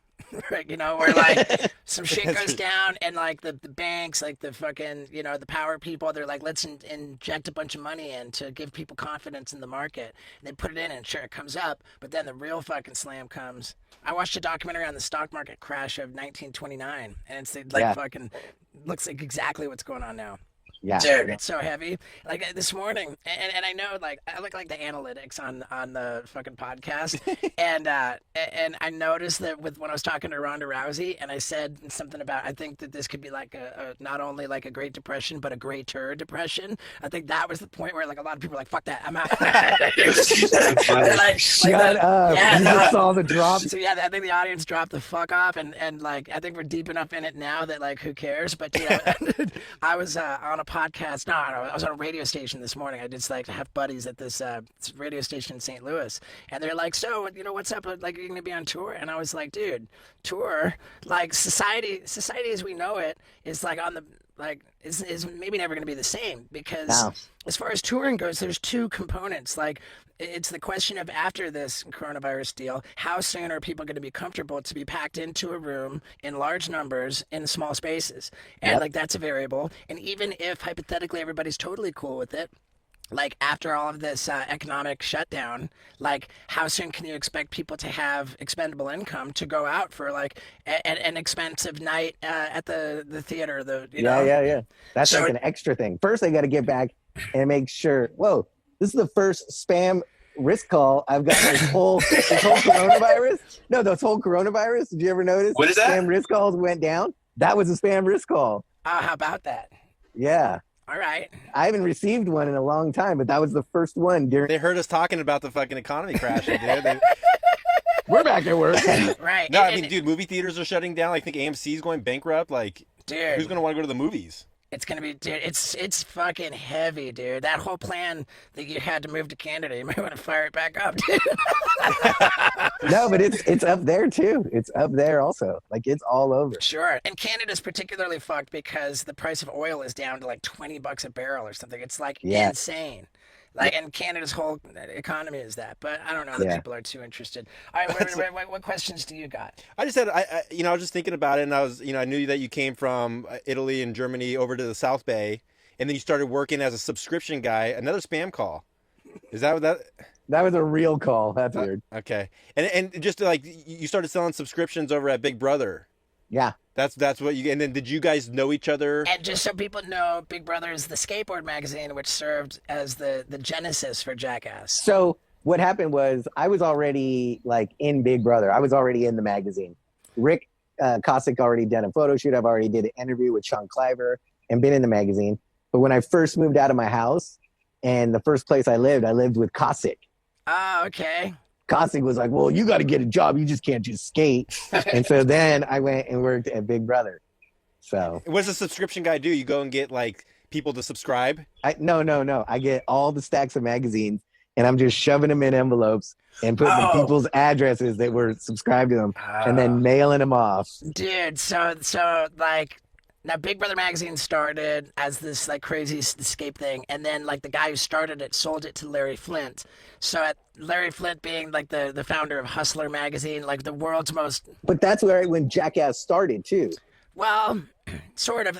Right, you know, where like some shit goes down, and like the banks, like the fucking, you know, the power people, they're like, let's inject a bunch of money in to give people confidence in the market. And they put it in, and sure, it comes up, but then the real fucking slam comes. I watched a documentary on the stock market crash of 1929, and it's like fucking looks like exactly what's going on now. Yeah, dude, it's so heavy. Like this morning, and I know, like, I look like the analytics on the fucking podcast, and I noticed that when I was talking to Ronda Rousey, and I said something about, I think that this could be like a not only like a Great Depression, but a greater depression. I think that was the point where like a lot of people were like, fuck that, I'm out. Shut up. Yeah, you just saw the drop. So yeah, I think the audience dropped the fuck off, and like I think we're deep enough in it now that like who cares? But you know, I was on a podcast. No, I was on a radio station this morning. I just like have buddies at this radio station in St. Louis, and they're like, so, you know, what's up? Like, you're gonna be on tour? And I was like, dude, tour, like society as we know it is like on the, like, is maybe never going to be the same, because as far as touring goes, there's two components. Like, it's the question of, after this coronavirus deal, how soon are people going to be comfortable to be packed into a room in large numbers in small spaces? And like, that's a variable. And even if hypothetically everybody's totally cool with it, like, after all of this economic shutdown, like, how soon can you expect people to have expendable income to go out for like an expensive night at the theater? You know? Yeah. That's like an extra thing. First, they got to get back and make sure. Whoa, this is the first spam risk call I've got this whole coronavirus. No, this whole coronavirus. Did you ever notice? What is that? Spam risk calls went down. That was a spam risk call. How about that? Yeah. All right. I haven't received one in a long time, but that was the first one during. They heard us talking about the fucking economy crashing, dude. We're back at work. Right. No, I mean, dude, movie theaters are shutting down. Like, I think AMC's going bankrupt. Like, dude, who's gonna want to go to the movies? It's gonna be, dude. It's fucking heavy, dude. That whole plan that you had to move to Canada, you might want to fire it back up, dude. No, but it's up there too. It's up there also. Like, it's all over. Sure. And Canada's particularly fucked because the price of oil is down to like $20 a barrel or something. It's like insane. Like, and Canada's whole economy is that. But I don't know that people are too interested. All right, what questions do you got? I just had, I was just thinking about it, and I knew that you came from Italy and Germany over to the South Bay, and then you started working as a subscription guy. Another spam call. Is that what that? That was a real call. That's weird. Okay. And just like, you started selling subscriptions over at Big Brother. Yeah. That's what you, and then did you guys know each other? And just so people know, Big Brother is the skateboard magazine, which served as the genesis for Jackass. So what happened was, I was already like in Big Brother. I was already in the magazine. Rick Cossack already done a photo shoot. I've already did an interview with Sean Cliver and been in the magazine. But when I first moved out of my house and the first place I lived with Cossack. Oh, okay. Cossack was like, well, you got to get a job. You just can't just skate. And so then I went and worked at Big Brother. So What does a subscription guy do? You go and get like people to subscribe? No. I get all the stacks of magazines and I'm just shoving them in envelopes and putting the people's addresses that were subscribed to them and then mailing them off. Dude, so like, now Big Brother magazine started as this like crazy escape thing, and then like the guy who started it sold it to Larry Flint. So Larry Flint being like the founder of Hustler magazine, like the world's most. But that's when Jackass started too. Well, sort of.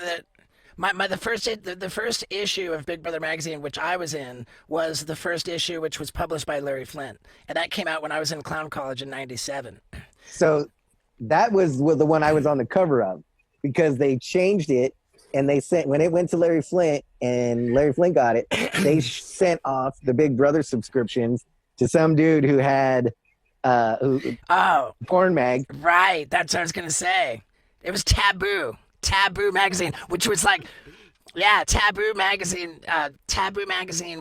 The first issue of Big Brother magazine, which I was in, was the first issue which was published by Larry Flint, and that came out when I was in clown college in '97. So that was the one I was on the cover of, because they changed it and they sent, when it went to Larry Flint and Larry Flint got it, they sent off the Big Brother subscriptions to some dude who had porn mag. Right, that's what I was gonna say. It was Taboo magazine, which was like, yeah, Taboo magazine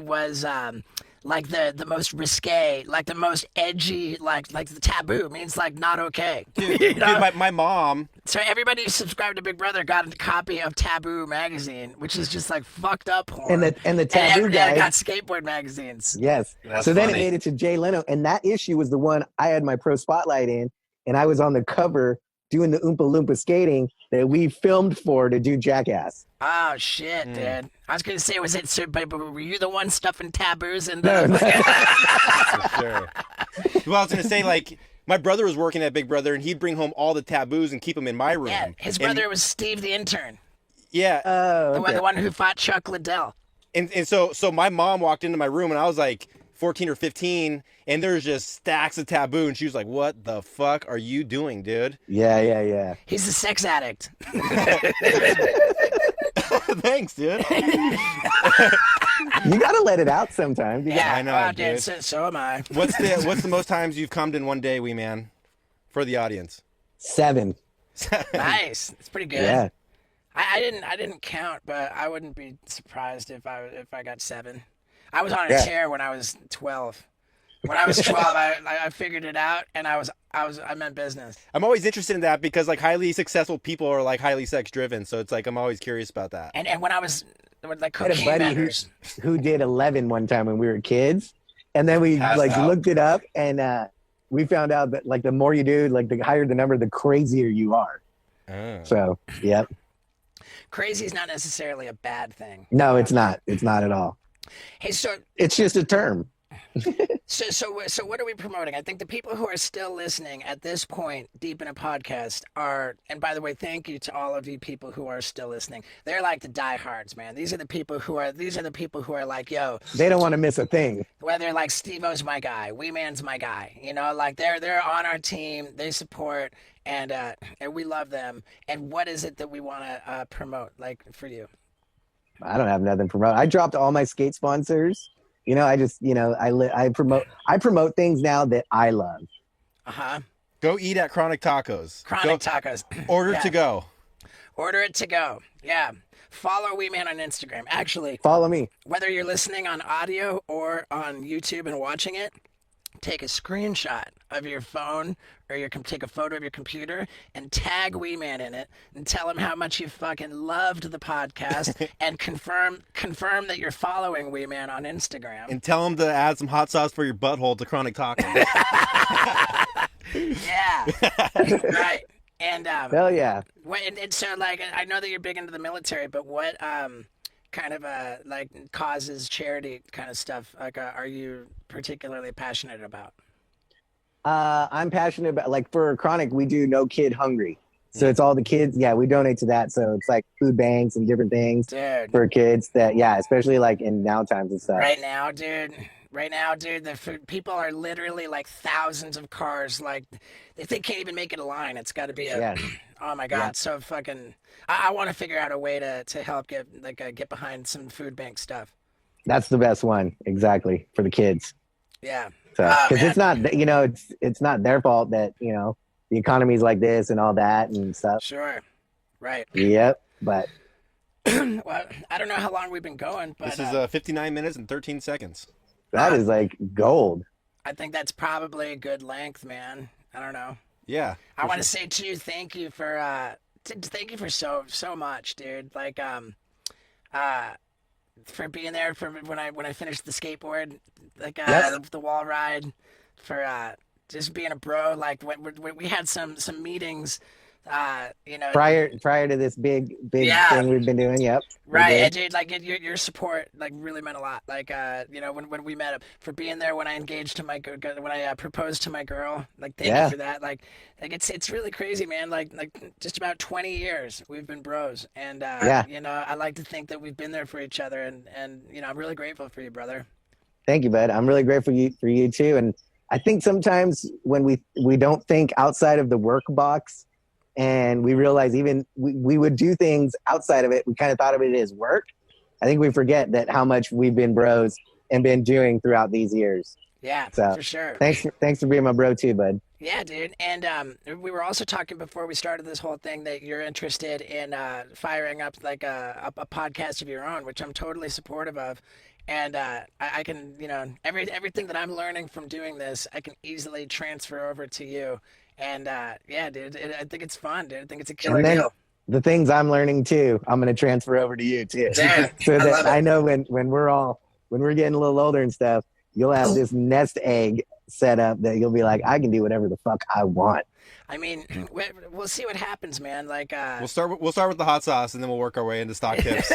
was like the most risque, like the most edgy, like the taboo means like not okay. Dude, my mom. So everybody who subscribed to Big Brother got a copy of Taboo magazine, which is just like fucked up porn. And the Taboo guy got skateboard magazines. Yes. That's so then funny. it made it to Jay Leno, and that issue was the one I had my pro spotlight in, and I was on the cover doing the Oompa Loompa skating that we filmed for to do Jackass. Oh shit, dude! I was gonna say, was it? But were you the one stuffing taboos in No, the? For sure. Well, I was gonna say, like, my brother was working at Big Brother, and he'd bring home all the taboos and keep them in my room. Yeah, his brother was Steve the intern, Yeah, the one who fought Chuck Liddell. and so my mom walked into my room, and I was like 14 or 15, and there's just stacks of taboo, and she was like, "What the fuck are you doing, dude?" Yeah. He's a sex addict. Thanks, dude. You gotta let it out sometimes. Yeah, I know, dude. dude. So am I. What's the most times you've cummed in one day, wee man, for the audience? 7. Nice. It's pretty good. Yeah. I didn't count, but I wouldn't be surprised if I got 7. I was on a Yeah. tear when I was 12. When I was 12, I figured it out, and I meant business. I'm always interested in that because like highly successful people are like highly sex driven, so it's like I'm always curious about that. And when I was like I had a cocaine buddy vendors. who did 11 one time when we were kids, and then we Passed out. looked it up, and we found out that like the more you do, like the higher the number, the crazier you are. Oh. So yep. Crazy is not necessarily a bad thing. No, it's not. It's not at all. Hey, so It's just a term. So what are we promoting? I think the people who are still listening at this point, deep in a podcast, are, and by the way, thank you to all of you people who are still listening. They're like the diehards, man. These are the people who are like, yo, They don't want to miss a thing. whether like Steve-O's my guy, Wee Man's my guy, you know, like they're on our team, they support, and we love them. And what is it that we want to promote, like for you? I don't have nothing to promote. I dropped all my skate sponsors. You know, I just, you know, I promote things now that I love. Go eat at Chronic Tacos. Chronic Tacos. Order Yeah. to go. Order it to go. Yeah. Follow Wee Man on Instagram. Actually, Follow me. whether you're listening on audio or on YouTube and watching it, take a screenshot of your phone or take a photo of your computer and tag Wee Man in it and tell him how much you fucking loved the podcast and confirm that you're following Wee Man on Instagram. And tell them to add some hot sauce for your butthole to Chronic Tacos. Yeah. Right. And Hell yeah. and so like I know that you're big into the military, but what kind of like causes, charity kind of stuff like are you particularly passionate about? I'm passionate about, like, for Chronic, we do No Kid Hungry. So it's all the kids. Yeah, we donate to that. So it's like food banks and different things Dude. for kids that, yeah, especially like in now times and stuff. Right now, dude, the food, people are literally like thousands of cars. Like, if they can't even make it a line, it's got to be a. Yeah. Oh my god! Yeah. So fucking. I want to figure out a way to help get behind some food bank stuff. That's the best one. Exactly. For the kids. Yeah. So, Oh, because man. it's not, you know, it's not their fault that, you know, the economy's like this and all that and stuff. Sure. Right. Yep. But Well, I don't know how long we've been going, but This is 59 minutes and 13 seconds. that is like gold. I think that's probably a good length, man. I don't know. Yeah. I want to say too, thank you for so much, dude. Like for being there for when I finished the skateboard, like the wall ride, for just being a bro. Like when we had some meetings, you know, Prior to this big Yeah. thing we've been doing. Yep. we right, did. and dude, like your support like really meant a lot. Like you know, when we met up, for being there when I engaged to when I proposed to my girl. Like thank Yeah. you for that. Like it's really crazy, man. Like just about 20 years we've been bros, and Yeah. you know, I like to think that we've been there for each other, and you know, I'm really grateful for you, brother. Thank you, bud. I'm really grateful for you too. And I think sometimes when we don't think outside of the work box, and we realize even we would do things outside of it, we kind of thought of it as work. I think we forget that how much we've been bros and been doing throughout these years. Yeah, So, for sure. Thanks for being my bro too, bud. Yeah, dude. And we were also talking before we started this whole thing that you're interested in firing up like a podcast of your own, which I'm totally supportive of. And I can, you know, everything that I'm learning from doing this, I can easily transfer over to you. And yeah, dude, I think it's fun, dude. I think it's a killer And then deal. the things I'm learning too, I'm going to transfer over to you too. Dude, So I that love it. I know when we're getting a little older and stuff, you'll have this nest egg set up that you'll be like, I can do whatever the fuck I want. I mean, we'll see what happens, man. Like, We'll start with the hot sauce, and then we'll work our way into stock tips.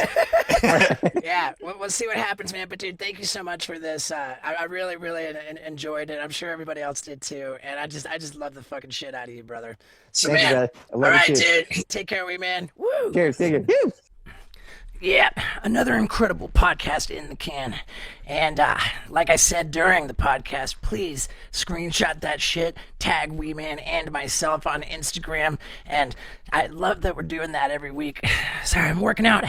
yeah, we'll see what happens, man. But dude, thank you so much for this. I really, really enjoyed it. I'm sure everybody else did too. And I just love the fucking shit out of you, brother. So Thank you, man, brother. I all love right, you too. dude, take care of me, man. Woo. Cheers, take it. Woo! Yep, another incredible podcast in the can. And like I said during the podcast, please screenshot that shit, tag Wee Man and myself on Instagram. And I love that we're doing that every week. Sorry, I'm working out.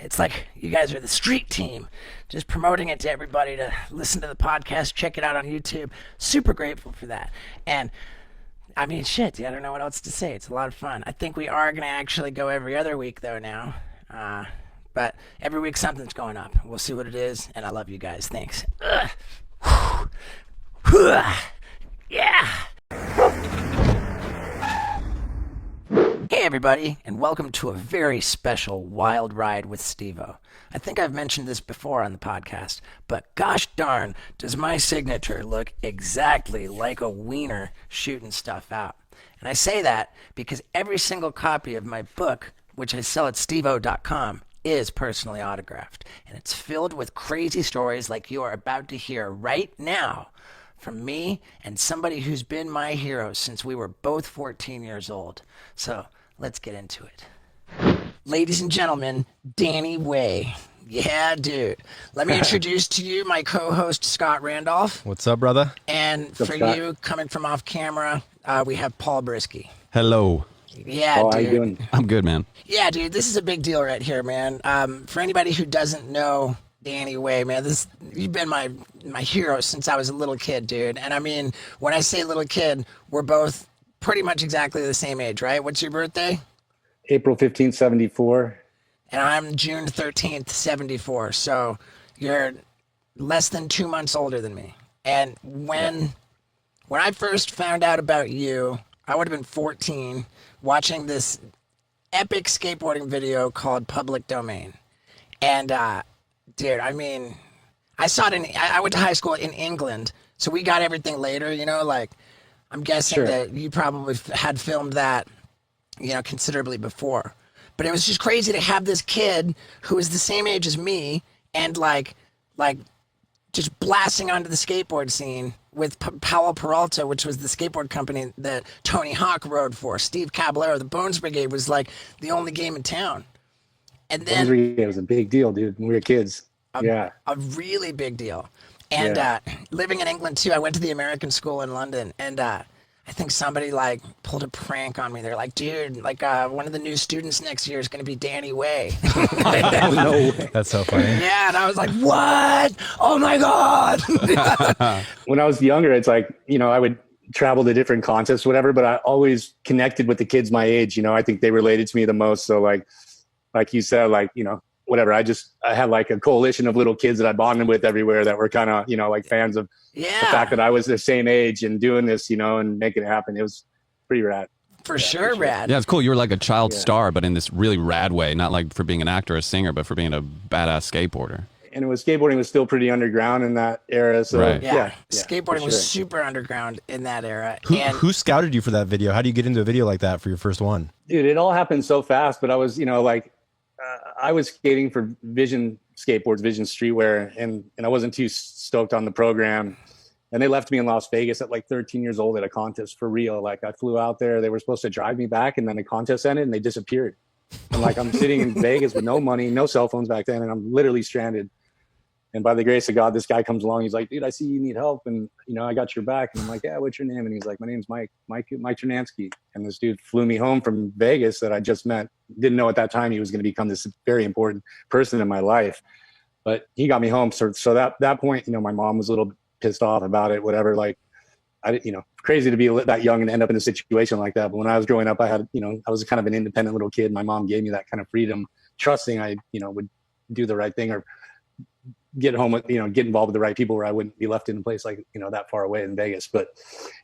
It's like you guys are the street team, just promoting it to everybody to listen to the podcast, check it out on YouTube. Super grateful for that. And I mean, shit, I don't know what else to say. It's a lot of fun. I think we are going to actually go every other week, though, now. But every week something's going up. We'll see what it is, and I love you guys. Thanks. Yeah. Hey, everybody, and welcome to a very special Wild Ride with Steveo. I think I've mentioned this before on the podcast, but gosh darn, does my signature look exactly like a wiener shooting stuff out. And I say that because every single copy of my book, which I sell at steveo.com, is personally autographed. And it's filled with crazy stories like you are about to hear right now from me and somebody who's been my hero since we were both 14 years old. So let's get into it. Ladies and gentlemen, Danny Way. Yeah, dude. Let me introduce to you my co-host, Scott Randolph. What's up, brother? And What's up, for Scott? you, coming from off camera, we have Paul Brisske. Hello. Yeah, Oh, dude. how you doing? I'm good, man. Yeah, dude, this is a big deal right here, man. For anybody who doesn't know Danny Way, man, you've been my hero since I was a little kid, dude. And I mean, when I say little kid, we're both pretty much exactly the same age, right? What's your birthday? April 15th, 74. And I'm June 13th, 74. So you're less than 2 months older than me. And when I first found out about you, I would have been 14, watching this epic skateboarding video called Public Domain. And, dude, I mean, I saw it I went to high school in England, so we got everything later, you know, like, I'm guessing Sure. that you probably had filmed that, you know, considerably before. But it was just crazy to have this kid who was the same age as me and, like, just blasting onto the skateboard scene with Powell Peralta, which was the skateboard company that Tony Hawk rode for. Steve Caballero, the Bones Brigade, was like the only game in town. And then It was a big deal, dude, when we were kids. Yeah. a really big deal. And Yeah. living in England too, I went to the American school in London, and I think somebody like pulled a prank on me. They're like, dude, like one of the new students next year is going to be Danny Way. Oh, no way. That's so funny. Yeah, and I was like, what? Oh my God. When I was younger, it's like, you know, I would travel to different contests, whatever, but I always connected with the kids my age. I think they related to me the most. So like you said, like, whatever. I had like a coalition of little kids that I bonded with everywhere that were kind of, like fans of the fact that I was the same age and doing this, and making it happen. It was pretty rad. For sure, rad. Yeah, it's cool. You were like a child star, but in this really rad way, not like for being an actor or a singer, but for being a badass skateboarder. And skateboarding was still pretty underground in that era. So Right. Yeah. Skateboarding was super underground in that era. Who scouted you for that video? How do you get into a video like that for your first one? Dude, it all happened so fast, but I was, I was skating for Vision skateboards, Vision streetwear, and I wasn't too stoked on the program. And they left me in Las Vegas at like 13 years old at a contest for real. Like I flew out there, they were supposed to drive me back, and then the contest ended and they disappeared. And like I'm sitting in Vegas with no money, no cell phones back then, and I'm literally stranded. And by the grace of God, this guy comes along. He's like, dude, I see you need help. And, I got your back. And I'm like, yeah, what's your name? And he's like, my name's Mike Ternansky. And this dude flew me home from Vegas that I just met. Didn't know at that time he was going to become this very important person in my life. But he got me home. So that point, my mom was a little pissed off about it, whatever. Like, crazy to be that young and end up in a situation like that. But when I was growing up, I had, I was kind of an independent little kid. My mom gave me that kind of freedom, trusting I, would do the right thing or get home with, get involved with the right people where I wouldn't be left in a place like, that far away in Vegas. But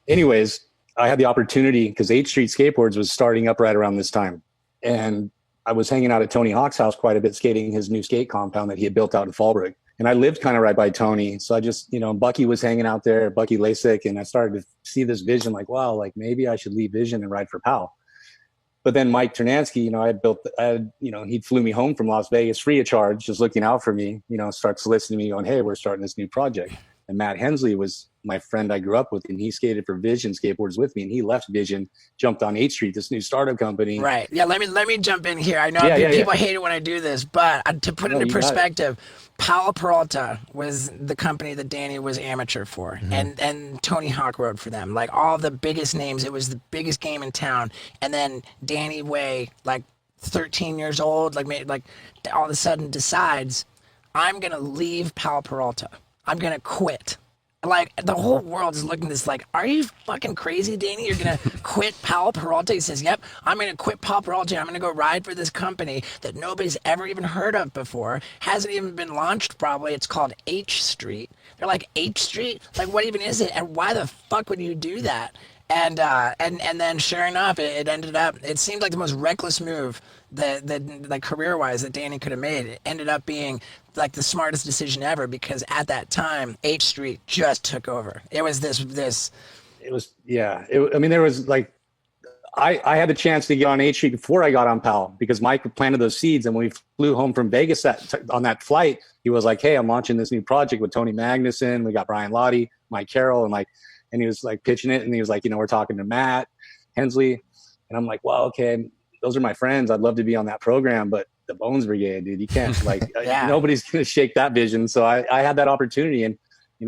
anyways, I had the opportunity because 8th Street Skateboards was starting up right around this time. And I was hanging out at Tony Hawk's house quite a bit, skating his new skate compound that he had built out in Fallbrook. And I lived kind of right by Tony. So I just, Bucky was hanging out there, Bucky Lasik. And I started to see this vision like, wow, like maybe I should leave Vision and ride for Powell. But then Mike Ternansky, he flew me home from Las Vegas free of charge, just looking out for me, starts listening to me going, hey, we're starting this new project. And Matt Hensley was my friend I grew up with, and he skated for Vision skateboards with me, and he left Vision, jumped on 8th Street, this new startup company. Right. Yeah, let me jump in here. I know people hate it when I do this, but to put it into perspective, Powell Peralta was the company that Danny was amateur for, and Tony Hawk rode for them. Like all the biggest names, it was the biggest game in town. And then Danny Way, like 13 years old, like all of a sudden decides, I'm gonna leave Powell Peralta. I'm gonna quit. Like the whole world is looking at this like, are you fucking crazy, Danny? You're gonna quit Powell Peralta? He says, yep, I'm gonna quit Powell Peralta. I'm gonna go ride for this company that nobody's ever even heard of before. Hasn't even been launched probably. It's called H Street. They're like, H Street? Like what even is it? And why the fuck would you do that? And then sure enough, it ended up, it seemed like the most reckless move that like career-wise that Danny could have made. It ended up being like the smartest decision ever because at that time, H Street just took over. It was this. It was, yeah. There was like, I had the chance to get on H Street before I got on Powell because Mike planted those seeds. And when we flew home from Vegas on that flight, he was like, hey, I'm launching this new project with Tony Magnuson. We got Brian Lottie, Mike Carroll, and he was like pitching it. And he was like, we're talking to Matt Hensley. And I'm like, well, okay, those are my friends. I'd love to be on that program, but the Bones Brigade, dude, you can't nobody's going to shake that vision. So I had that opportunity and,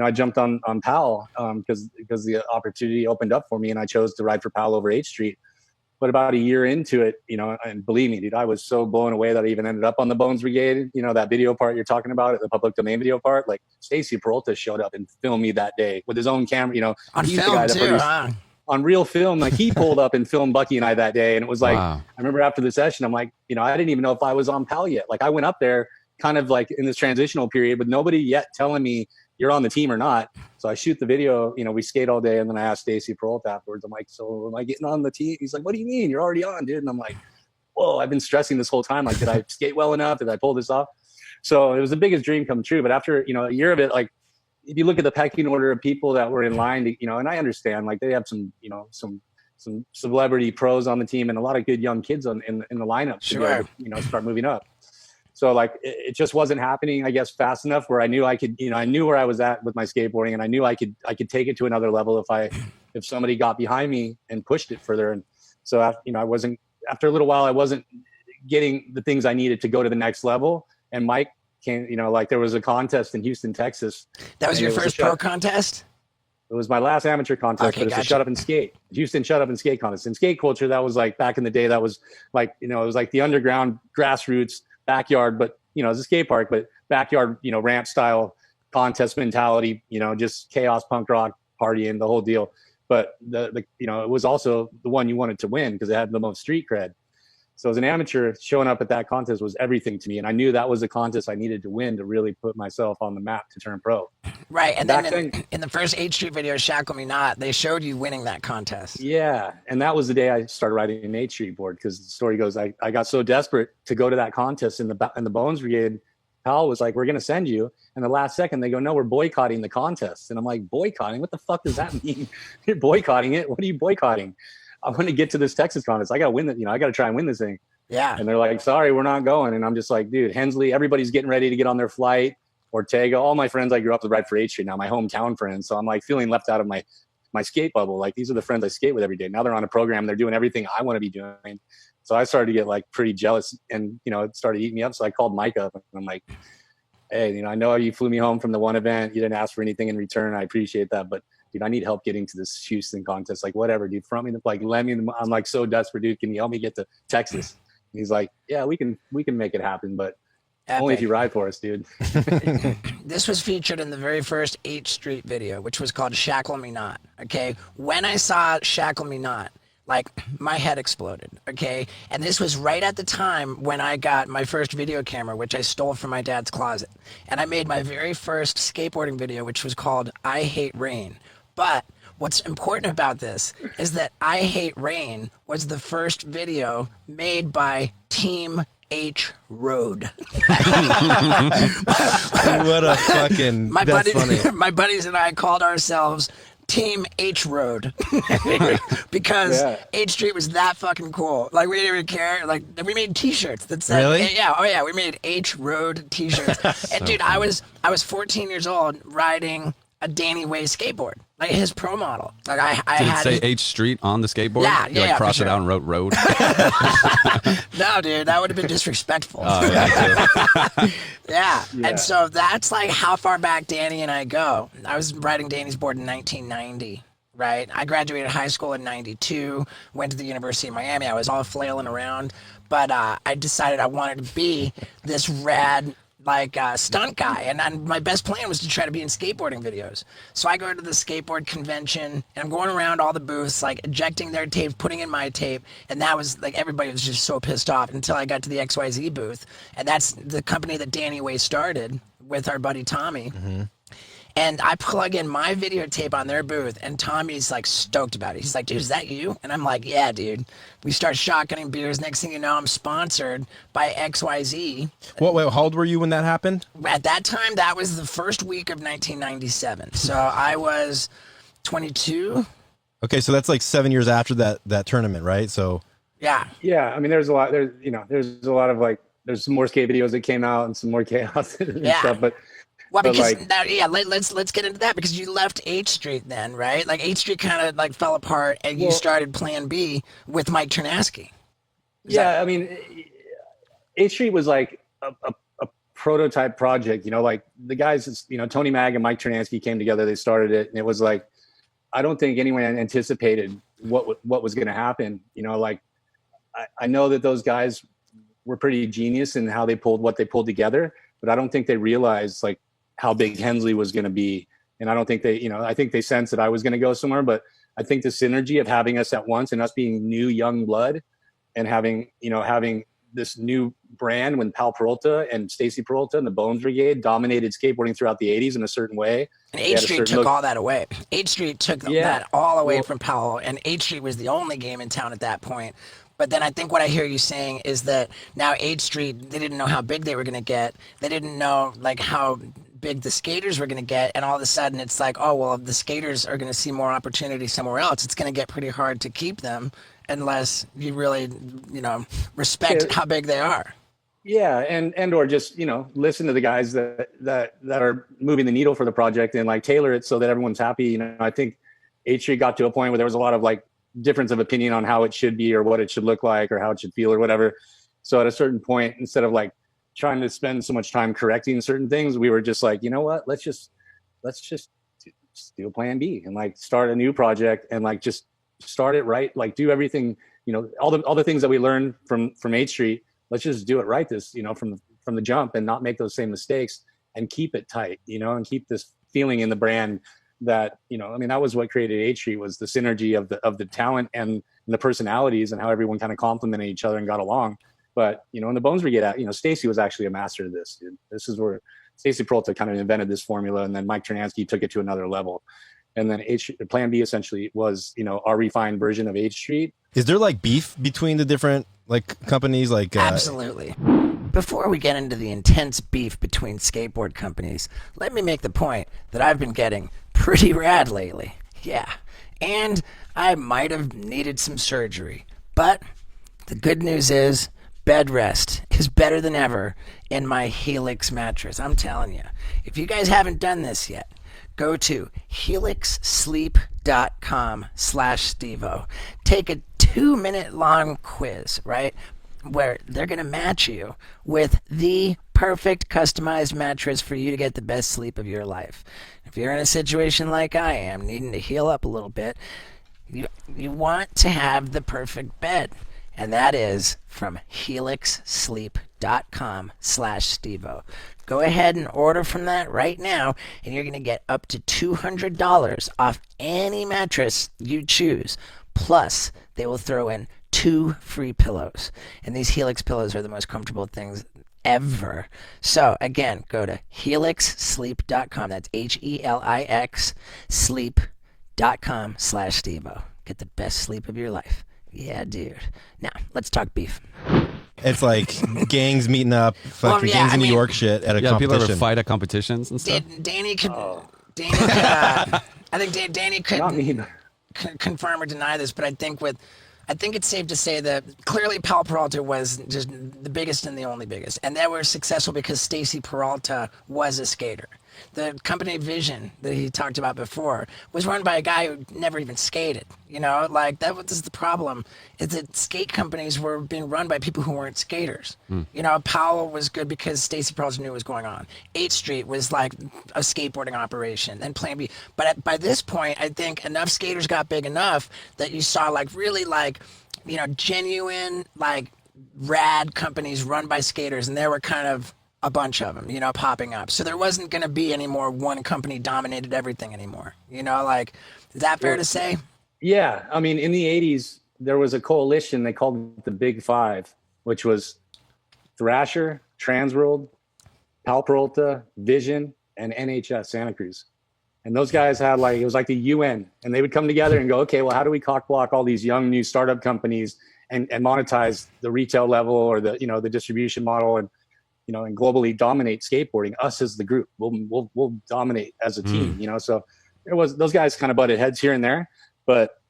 I jumped on Powell because the opportunity opened up for me and I chose to ride for Powell over 8th Street. But about a year into it, and believe me, dude, I was so blown away that I even ended up on the Bones Brigade. That video part you're talking about, the public domain video part, like Stacy Peralta showed up and filmed me that day with his own camera, on he's film the guy that too, produced, huh? On real film, like he pulled up and filmed Bucky and I that day. And it was like, Wow. I remember after the session, I'm like, I didn't even know if I was on Pal yet. Like I went up there kind of like in this transitional period with nobody yet telling me you're on the team or not. So I shoot the video, we skate all day. And then I asked Stacy Peralta afterwards, I'm like, so am I getting on the team? He's like, what do you mean? You're already on, dude. And I'm like, whoa, I've been stressing this whole time. Like, did I skate well enough? Did I pull this off? So it was the biggest dream come true. But after, a year of it, like, if you look at the pecking order of people that were in line to, and I understand, like they have some, some celebrity pros on the team and a lot of good young kids in the lineup to go, start moving up. So like it just wasn't happening, I guess, fast enough where I knew I could, I knew where I was at with my skateboarding and I knew I could take it to another level if somebody got behind me and pushed it further. And so after a little while, I wasn't getting the things I needed to go to the next level. And Mike came, like there was a contest in Houston, Texas. That was your first pro contest? It was my last amateur contest, okay, but it's gotcha. a shut up and skate. Houston shut up and skate contest. In skate culture, that was like back in the day, that was like, it was like the underground grassroots backyard, but it was a skate park, but backyard, ramp style contest mentality, just chaos, punk rock, partying, the whole deal. but the you know, it was also the one you wanted to win because it had the most street cred. So as an amateur, showing up at that contest was everything to me. And I knew that was the contest I needed to win to really put myself on the map to turn pro. Right. And Back then then, in the first 8th Street video, Shackle Me Not, they showed you winning that contest. yeah. And that was the day I started riding an 8th Street board, because the story goes, I got so desperate to go to that contest in the Bones Brigade. Pal was like, we're going to send you. And the last second they go, no, we're boycotting the contest. And I'm like, boycotting? What the fuck does that mean? You're boycotting it? What are you boycotting? I'm going to get to this Texas contest. I got to win it. You know, I got to try and win this thing. Yeah. And they're like, sorry, we're not going. And I'm just like, dude, Hensley, everybody's getting ready to get on their flight. Ortega, all my friends I grew up with ride for 8th Street now, my hometown friends. So I'm like feeling left out of my skate bubble. Like, these are the friends I skate with every day. Now they're on a program. They're doing everything I want to be doing. So I started to get like pretty jealous, and, you know, it started eating me up. So I called Mike up and I'm like, hey, you know, I know you flew me home from the one event. You didn't ask for anything in return. I appreciate that. But dude, I need help getting to this Houston contest. Like, whatever, dude, front me, like, let me, I'm like so desperate, dude. Can you help me get to Texas? And he's like, yeah, we can make it happen, but only if you ride for us, dude. This was featured in the very first 8th Street video, which was called Shackle Me Not. Okay. When I saw Shackle Me Not, like, my head exploded. Okay. And this was right at the time when I got my first video camera, which I stole from my dad's closet. And I made my very first skateboarding video, which was called I Hate Rain. But what's important about this is that I Hate Rain was the first video made by Team H Road. What a fucking, that's funny. My buddies and I called ourselves Team H Road because 8th Street was that fucking cool. Like, we didn't even care. Like, we made T-shirts that said, really? Yeah, oh yeah, we made H Road T-shirts. And dude, I was 14 years old riding a Danny Way skateboard, like his pro model. Like, I Did had it say H Street on the skateboard? Yeah, You yeah, crossed for it sure. out and wrote road. No, dude, that would have been disrespectful. Oh, yeah, Yeah. And so that's like how far back Danny and I go. I was riding Danny's board in 1990, right? I graduated high school in 92, went to the University of Miami. I was all flailing around, but I decided I wanted to be this rad, like, stunt guy, and my best plan was to try to be in skateboarding videos. So I go to the skateboard convention, and I'm going around all the booths, like, ejecting their tape, putting in my tape, and that was like, everybody was just so pissed off until I got to the XYZ booth, and that's the company that Danny Way started with our buddy Tommy. Mm-hmm. And I plug in my videotape on their booth, and Tommy's like stoked about it. He's like, dude, is that you? And I'm like, yeah, dude. We start shotgunning beers. Next thing you know, I'm sponsored by XYZ. Wait, how old were you when that happened? At that time, that was the first week of 1997. So I was 22. Okay, so that's like 7 years after that tournament, right? So Yeah. Yeah, I mean, there's a lot of like, there's some more skate videos that came out and some more chaos and stuff, but well, because like, let's get into that, because you left 8th Street then, right? Like, 8th Street kind of like fell apart, and you started Plan B with Mike Ternasky. I mean, 8th Street was like a prototype project, you know, like the guys, you know, Tony Mag and Mike Ternasky came together, they started it, and it was like, I don't think anyone anticipated what was going to happen. You know, like, I know that those guys were pretty genius in how they pulled together, but I don't think they realized like how big Hensley was going to be. And I don't think they, you know, I think they sensed that I was going to go somewhere, but I think the synergy of having us at once and us being new young blood and having this new brand when Pal Peralta and Stacy Peralta and the Bones Brigade dominated skateboarding throughout the 80s in a certain way. And 8th Street took all that away. 8th Street took that all away from Powell, and 8th Street was the only game in town at that point. But then I think what I hear you saying is that now 8th Street, they didn't know how big they were going to get. They didn't know like how big the skaters were going to get. And all of a sudden it's like, oh, well, if the skaters are going to see more opportunity somewhere else, it's going to get pretty hard to keep them unless you really, you know, respect how big they are. Yeah. And or just, you know, listen to the guys that are moving the needle for the project and like tailor it so that everyone's happy. You know, I think 8th Street got to a point where there was a lot of like difference of opinion on how it should be or what it should look like or how it should feel or whatever. So at a certain point, instead of like trying to spend so much time correcting certain things, we were just like, you know what, let's just do Plan B and like start a new project and like just start it right, like do everything, you know, all the things that we learned from 8th Street, let's just do it right this, you know, from the jump and not make those same mistakes and keep it tight, you know, and keep this feeling in the brand that, I mean, that was what created H Street, was the synergy of the talent and the personalities and how everyone kind of complimented each other and got along. But, in the Bones Brigade, Stacy was actually a master of this, dude. This is where Stacy Peralta kind of invented this formula, and then Mike Ternansky took it to another level. And then Plan B essentially was, our refined version of H Street. Is there like beef between the different like companies? Like Absolutely. Before we get into the intense beef between skateboard companies, let me make the point that I've been getting pretty rad lately. Yeah. And I might have needed some surgery. But the good news is bed rest is better than ever in my Helix mattress. I'm telling you. If you guys haven't done this yet, go to helixsleep.com/Stevo. Take a 2-minute long quiz, right? Where they're going to match you with the perfect customized mattress for you to get the best sleep of your life. If you're in a situation like I am, needing to heal up a little bit, you want to have the perfect bed. And that is from helixsleep.com/Stevo. Go ahead and order from that right now, and you're going to get up to $200 off any mattress you choose. Plus, they will throw in 2 free pillows. And these Helix pillows are the most comfortable things ever. So, again, go to helixsleep.com. That's HELIX sleep.com/Stevo. Get the best sleep of your life. Yeah, dude. Now, let's talk beef. it's like gangs meeting up, fucking gangs in New York shit at a competition. People ever fight at competitions and stuff. Danny could. I think Danny could confirm or deny this, but I think it's safe to say that clearly Pal Peralta was just the biggest and the only biggest, and they were successful because Stacy Peralta was a skater. The company Vision that he talked about before was run by a guy who never even skated. Like that was the problem, is that skate companies were being run by people who weren't skaters. Powell was good because Stacy Peralta knew what was going on. 8th Street was like a skateboarding operation, and Plan B. But by this point, I think enough skaters got big enough that you saw genuine, rad companies run by skaters, and there were kind of a bunch of them, popping up. So there wasn't going to be any more one company dominated everything anymore. Is that fair to say? Yeah. I mean, in the 80s, there was a coalition, they called it the Big Five, which was Thrasher, Transworld, Pal Peralta, Vision, and NHS, Santa Cruz. And those guys had it was like the UN, and they would come together and go, okay, well, how do we cock block all these young new startup companies and monetize the retail level or the distribution model and globally dominate skateboarding? Us as the group, we'll dominate as a team. So there was those guys kind of butted heads here and there, but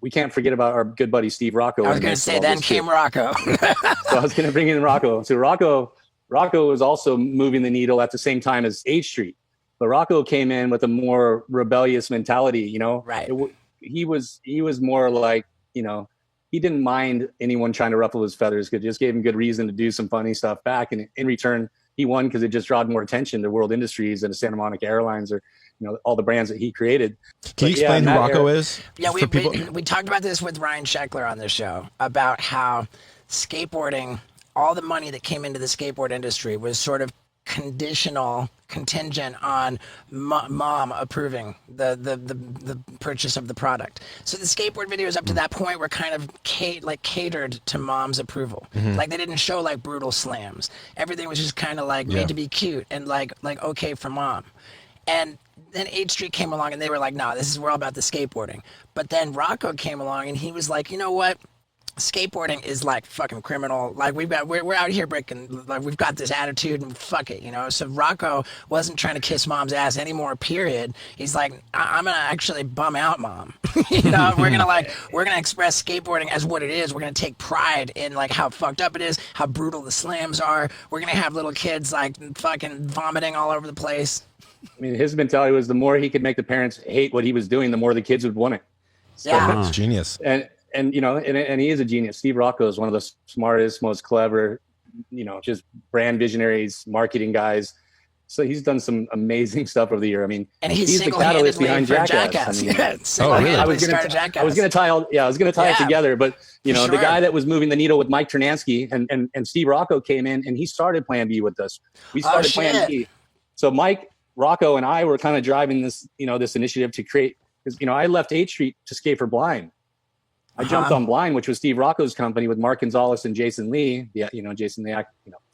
we can't forget about our good buddy Steve Rocco. I was going to say then came Rocco. So I was going to bring in Rocco. So Rocco was also moving the needle at the same time as H Street, but Rocco came in with a more rebellious mentality. Right? He was more like he didn't mind anyone trying to ruffle his feathers, because it just gave him good reason to do some funny stuff back. And in return, he won because it just drawed more attention to World Industries and to Santa Monica Airlines, or all the brands that he created. Can you explain who Rocco is? Yeah, we talked about this with Ryan Scheckler on this show, about how skateboarding, all the money that came into the skateboard industry was sort of contingent on mom approving the purchase of the product. So the skateboard videos up to that point were kind of catered to mom's approval. Like they didn't show brutal slams. Everything was just kind of made to be cute and like okay for mom. And then 8th Street came along and they were like, no, we're all about the skateboarding. But then Rocco came along and he was like, you know what? Skateboarding is fucking criminal. We're out here breaking, we've got this attitude and fuck it, So Rocco wasn't trying to kiss mom's ass anymore, period. He's like, I'm gonna actually bum out mom. We're gonna express skateboarding as what it is. We're gonna take pride in how fucked up it is, how brutal the slams are. We're gonna have little kids fucking vomiting all over the place. I mean, his mentality was the more he could make the parents hate what he was doing, the more the kids would want it. So, yeah, it's genius. And he is a genius. Steve Rocco is one of the smartest, most clever, just brand visionaries, marketing guys. So he's done some amazing stuff over the year. I mean, and he's the catalyst behind Jackass. I was going to tie it together, but the guy that was moving the needle with Mike Ternansky and Steve Rocco came in and he started Plan B with us. We started Plan B. So Mike Rocco and I were kind of driving this, this initiative to create, because, I left 8th Street to skate for Blind. I jumped on Blind, which was Steve Rocco's company with Mark Gonzalez and Jason Lee. Yeah, Jason Lee,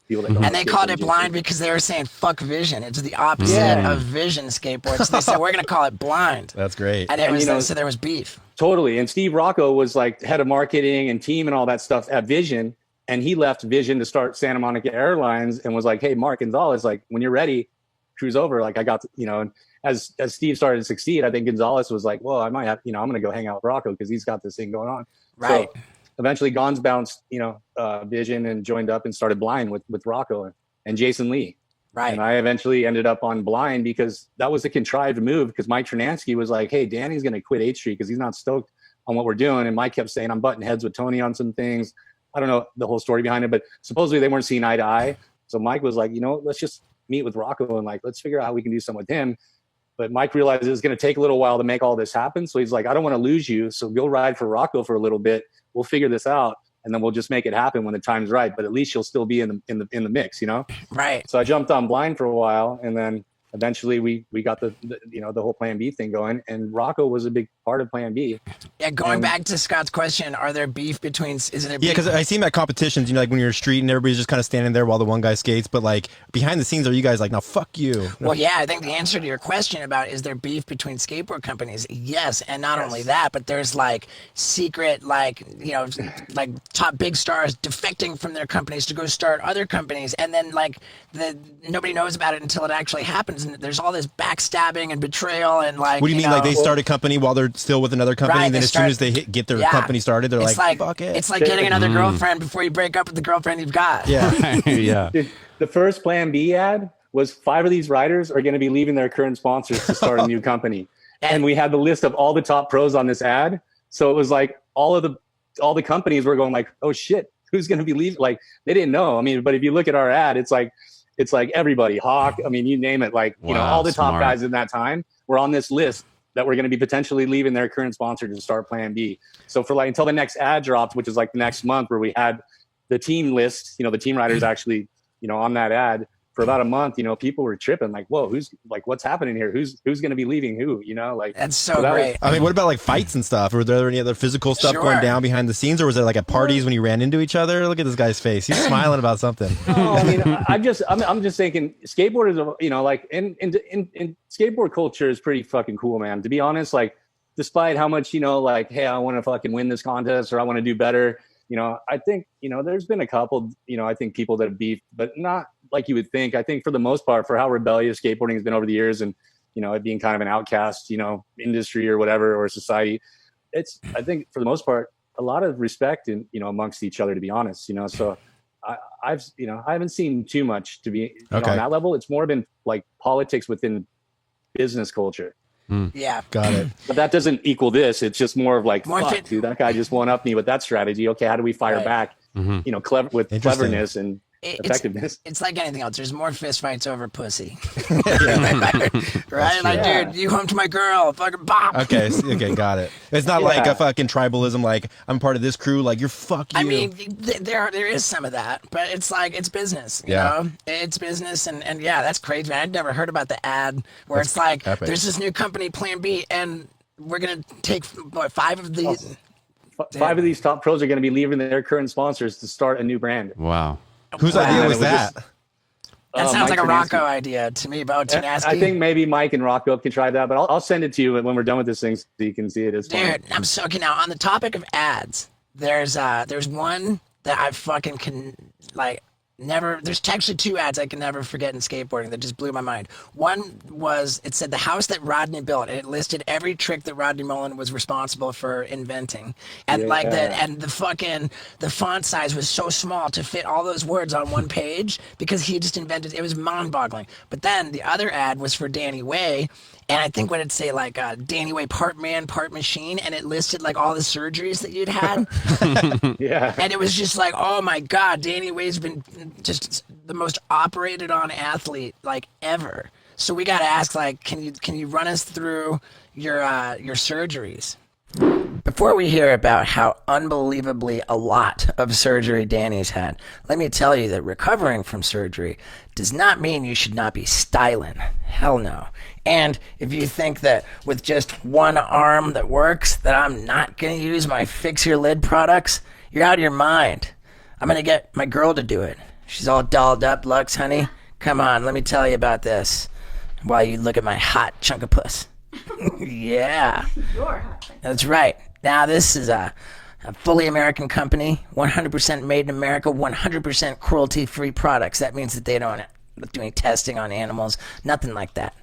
people that and they called it Blind because they were saying fuck Vision. It's the opposite of Vision skateboards. So they said we're gonna call it Blind. That's great. And it was so there was beef. Totally. And Steve Rocco was like head of marketing and team and all that stuff at Vision. And he left Vision to start Santa Monica Airlines and was like, hey, Mark Gonzalez, like when you're ready, cruise over. Like I got, and as Steve started to succeed, I think Gonzalez was like, well, I might have, I'm going to go hang out with Rocco because he's got this thing going on. Right. So eventually Gons bounced, Vision and joined up and started Blind with Rocco and Jason Lee. Right. And I eventually ended up on Blind because that was a contrived move because Mike Tronansky was like, hey, Danny's going to quit 8th Street because he's not stoked on what we're doing. And Mike kept saying, I'm butting heads with Tony on some things. I don't know the whole story behind it, but supposedly they weren't seeing eye to eye. So Mike was like, let's just meet with Rocco and like, let's figure out how we can do something with him. But Mike realized it was going to take a little while to make all this happen. So he's like, I don't want to lose you. So go ride for Rocco for a little bit. We'll figure this out. And then we'll just make it happen when the time's right. But at least you'll still be in the mix, Right. So I jumped on Blind for a while. And then eventually we got the whole Plan B thing going. And Rocco was a big part of Plan B. Yeah, going back to Scott's question, are there beef between? Yeah, because I see him at competitions. Like when you're street and everybody's just kind of standing there while the one guy skates. But like behind the scenes, are you guys like, no, fuck you? Well, yeah, I think the answer to your question about is there beef between skateboard companies? Yes, and not only that, but there's like secret, like top big stars defecting from their companies to go start other companies, and then like nobody knows about it until it actually happens, and there's all this backstabbing and betrayal and like. What do you mean? Like they start a company while they're still with another company, Right, and then soon as they get their company started, they're like, fuck it. It's like getting another girlfriend before you break up with the girlfriend you've got. Yeah. Yeah. Dude, the first Plan B ad was 5 of these riders are going to be leaving their current sponsors to start a new company. And we had the list of all the top pros on this ad. So it was like all the companies were going like, oh shit, who's going to be leaving? Like they didn't know. I mean, but if you look at our ad, it's like everybody, Hawk. I mean, you name it. Like, all the top guys in that time were on this list that were going to be potentially leaving their current sponsor to start Plan B. So for like until the next ad dropped, which is like the next month, where we had the team list, the team riders actually, on that ad for about a month, people were tripping like, whoa, what's happening here? Who's going to be leaving who? Like that's so great. I mean, what about like fights and stuff? Were there any other physical stuff going down behind the scenes, or was it like at parties when you ran into each other? Look at this guy's face; he's smiling about something. No, I mean, I'm just thinking, skateboarders, like in skateboard culture is pretty fucking cool, man. To be honest, like, despite how much like, hey, I want to fucking win this contest or I want to do better. I think there's been a couple, I think people that have beefed, but not like you would think. I think for the most part, for how rebellious skateboarding has been over the years, and it being kind of an outcast, industry or whatever, or society, I think for the most part, a lot of respect in amongst each other, to be honest. So I haven't seen too much to be on that level. It's more been like politics within business culture. Yeah, got it. But that doesn't equal this. It's just more of like, fuck, dude, that guy just won up me with that strategy. Okay, how do we fire back? Cleverness and effectiveness. It's like anything else. There's more fistfights over pussy. Right? Like, dude, you home to my girl. Fucking bop. Okay, got it. It's not like a fucking tribalism, like, I'm part of this crew, like, you're fuck you. I mean, there is some of that, but it's like, it's business, you know? It's business, and yeah, that's crazy, man. I'd never heard about the ad where it's like, epic. There's this new company, Plan B, and we're going to take, 5 of these. 5 of these top pros are going to be leaving their current sponsors to start a new brand. Wow. Whose idea was that? That sounds Mike like a Tronansky. Rocco idea to me, about Tronansky. I think maybe Mike and Rocco can try that, but I'll send it to you when we're done with this thing so you can see it. It's fun. Dude, I'm so, okay, now on the topic of ads, there's one that I fucking can, like, never, there's actually 2 ads I can never forget in skateboarding that just blew my mind. One was, it said the house that Rodney built, and it listed every trick that Rodney Mullen was responsible for inventing. And like that, and the font size was so small to fit all those words on one page because he just invented, it was mind-boggling. But then the other ad was for Danny Way, and I think what it'd say, like, Danny Way, part man, part machine, and it listed, like, all the surgeries that you'd had. Yeah. And it was just like, oh my God, Danny Way's been just the most operated on athlete, like, ever. So we got to ask, like, can you run us through your surgeries? Before we hear about how unbelievably a lot of surgery Danny's had, let me tell you that recovering from surgery does not mean you should not be styling. Hell no. And if you think that with just one arm that works, that I'm not going to use my Fix Your Lid products, you're out of your mind. I'm going to get my girl to do it. She's all dolled up, Lux, honey. Come on, let me tell you about this while you look at my hot chunk of puss. Yeah. That's right. Now, this is a fully American company, 100% made in America, 100% cruelty-free products. That means that they don't do any testing on animals, nothing like that.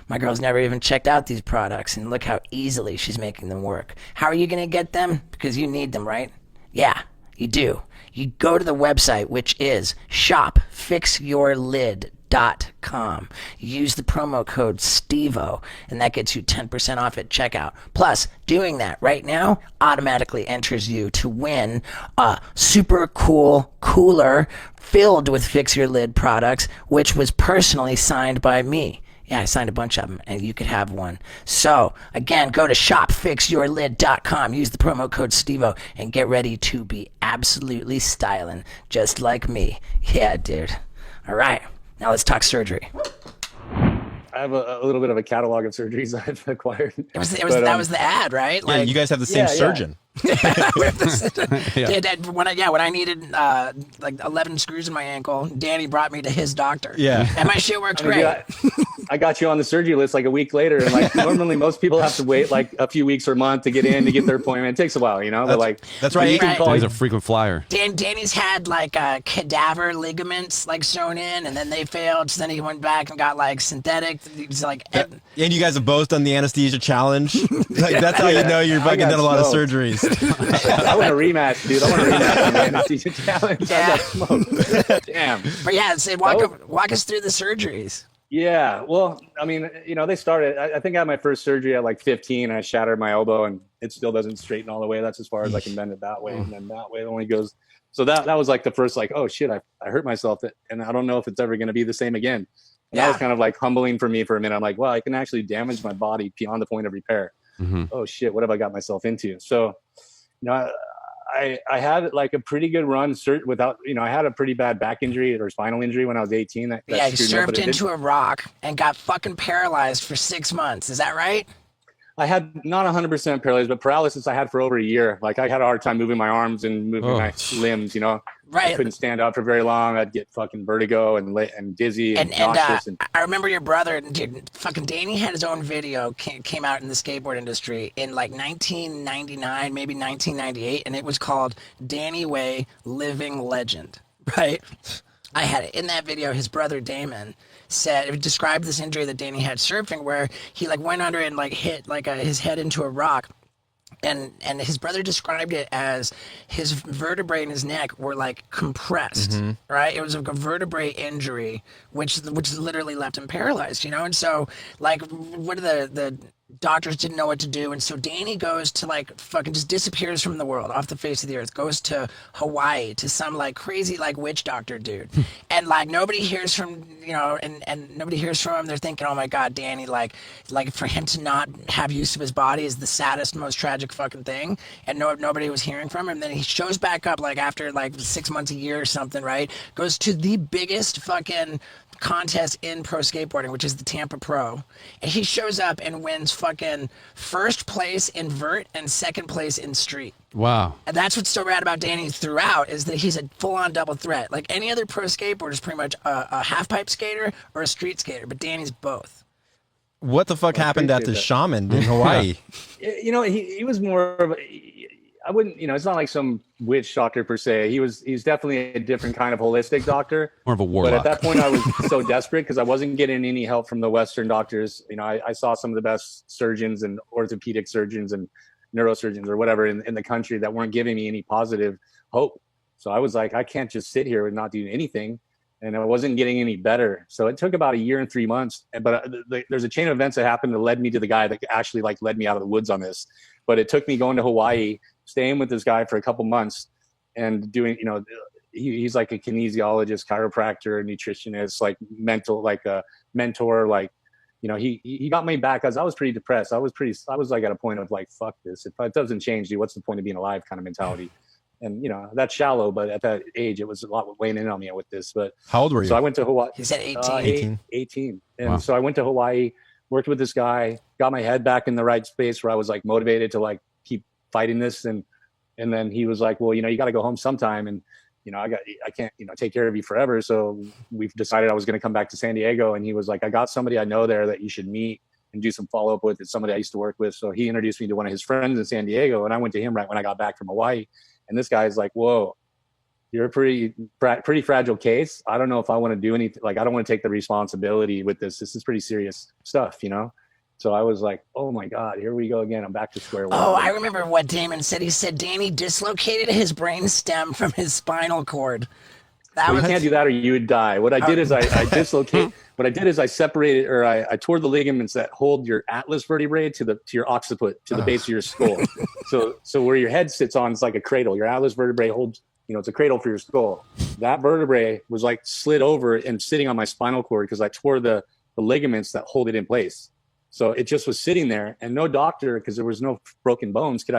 My girl's never even checked out these products, and look how easily she's making them work. How are you going to get them? Because you need them, right? Yeah, you do. You go to the website, which is shopfixyourlid.com. Use the promo code STEVO, and that gets you 10% off at checkout. Plus, doing that right now automatically enters you to win a super cool cooler filled with Fix Your Lid products, which was personally signed by me. Yeah, I signed a bunch of them, and you could have one. So, again, go to shopfixyourlid.com, use the promo code STEVO, and get ready to be absolutely styling, just like me. Yeah, dude. All right, now let's talk surgery. I have a little bit of a catalog of surgeries I've acquired. That was the ad, right? Yeah, you guys have the same surgeon. When I needed like 11 screws in my ankle, Danny brought me to his doctor. Yeah. And my shit worked great. I got you on the surgery list like a week later, and like normally most people have to wait like a few weeks or a month to get in to get their appointment. It takes a while, you know. But like that's right. You can call. He's a frequent flyer. Danny's had like cadaver ligaments like sewn in, and then they failed. So then he went back and got like synthetic. He's like, and you guys have both done the anesthesia challenge. Like that's how you know you're fucking done a lot of surgeries. I want a rematch, dude. I want a rematch on the anesthesia challenge. Yeah. I got smoked. Damn. But yeah, say walk us through the surgeries. Yeah, well, I mean, you know, they started. I think I had my first surgery at like 15. And I shattered my elbow, and it still doesn't straighten all the way. That's as far as I can bend it that way, and then that way it only goes. So that was like the first, like, oh shit, I hurt myself, and I don't know if it's ever going to be the same again. And that was kind of like humbling for me for a minute. I'm like, well, I can actually damage my body beyond the point of repair. Mm-hmm. Oh shit, what have I got myself into? So, you know, I had like a pretty good run without, you know, I had a pretty bad back injury or spinal injury when I was 18. That you surfed into a rock and got fucking paralyzed for 6 months. Is that right? I had not 100% paralysis, but paralysis I had for over a year. Like I had a hard time moving my arms and moving my limbs, you know. Right. I couldn't stand up for very long. I'd get fucking vertigo and dizzy and nauseous. I remember your brother, dude, fucking Danny had his own video, came out in the skateboard industry in like 1999, maybe 1998, and it was called Danny Way Living Legend, right? I had it in that video. His brother Damon described this injury that Danny had surfing, where he like went under and like hit like his head into a rock. And his brother described it as his vertebrae in his neck were like compressed, right? It was like a vertebrae injury, which literally left him paralyzed, you know? And so like what are the doctors didn't know what to do, and so Danny goes to like fucking just disappears from the world, off the face of the earth, goes to Hawaii to some like crazy like witch doctor dude, and like nobody hears from, you know, and nobody hears from him. They're thinking, oh my god, Danny, like for him to not have use of his body is the saddest, most tragic fucking thing, and nobody was hearing from him. And then he shows back up like after like 6 months, a year or something, right? Goes to the biggest fucking contest in pro skateboarding, which is the Tampa Pro, and he shows up and wins fucking first place in vert and second place in street. Wow. And that's what's so rad about Danny throughout, is that he's a full-on double threat. Like any other pro skateboarder is pretty much a half-pipe skater or a street skater, but Danny's both. What the fuck happened at the shaman in Hawaii? You know, he was more of a, I wouldn't, you know, it's not like some witch doctor per se. He's definitely a different kind of holistic doctor. More of a warlock. But at that point I was so desperate because I wasn't getting any help from the Western doctors. You know, I saw some of the best surgeons and orthopedic surgeons and neurosurgeons or whatever in the country that weren't giving me any positive hope. So I was like, I can't just sit here and not do anything. And I wasn't getting any better. So it took about a year and 3 months. But there's a chain of events that happened that led me to the guy that actually like led me out of the woods on this. But it took me going to Hawaii, staying with this guy for a couple months and doing, you know, he's like a kinesiologist, chiropractor, nutritionist, like mental, like a mentor, like, he got me back because I was pretty depressed. I was like at a point of like, fuck this. If it doesn't change, dude, what's the point of being alive kind of mentality. And that's shallow, but at that age, it was a lot weighing in on me with this. But How old were you? so I went to Hawaii. He said 18. 18. And Wow. so I went to Hawaii, worked with this guy, got my head back in the right space where I was like motivated to like keep fighting this. And then he was like, well, you got to go home sometime. And, I can't, take care of you forever. So we've decided I was going to come back to San Diego. And he was like, I got somebody I know there that you should meet and do some follow up with. It's somebody I used to work with. So he introduced me to one of his friends in San Diego. And I went to him right when I got back from Hawaii. And this guy's like, whoa, you're a pretty fragile case. I don't know if I want to do anything. Like, I don't want to take the responsibility with this. This is pretty serious stuff, So I was like, oh my God, here we go again. I'm back to square one. Oh, I remember what Damon said. He said Danny dislocated his brain stem from his spinal cord. You can't do that or you would die. What I did is I dislocate. What I did is I separated, or I tore the ligaments that hold your atlas vertebrae to your occiput, to the base of your skull. So where your head sits on, it's like a cradle. Your atlas vertebrae holds, it's a cradle for your skull. That vertebrae was like slid over and sitting on my spinal cord because I tore the ligaments that hold it in place. So it just was sitting there, and no doctor, because there was no broken bones, could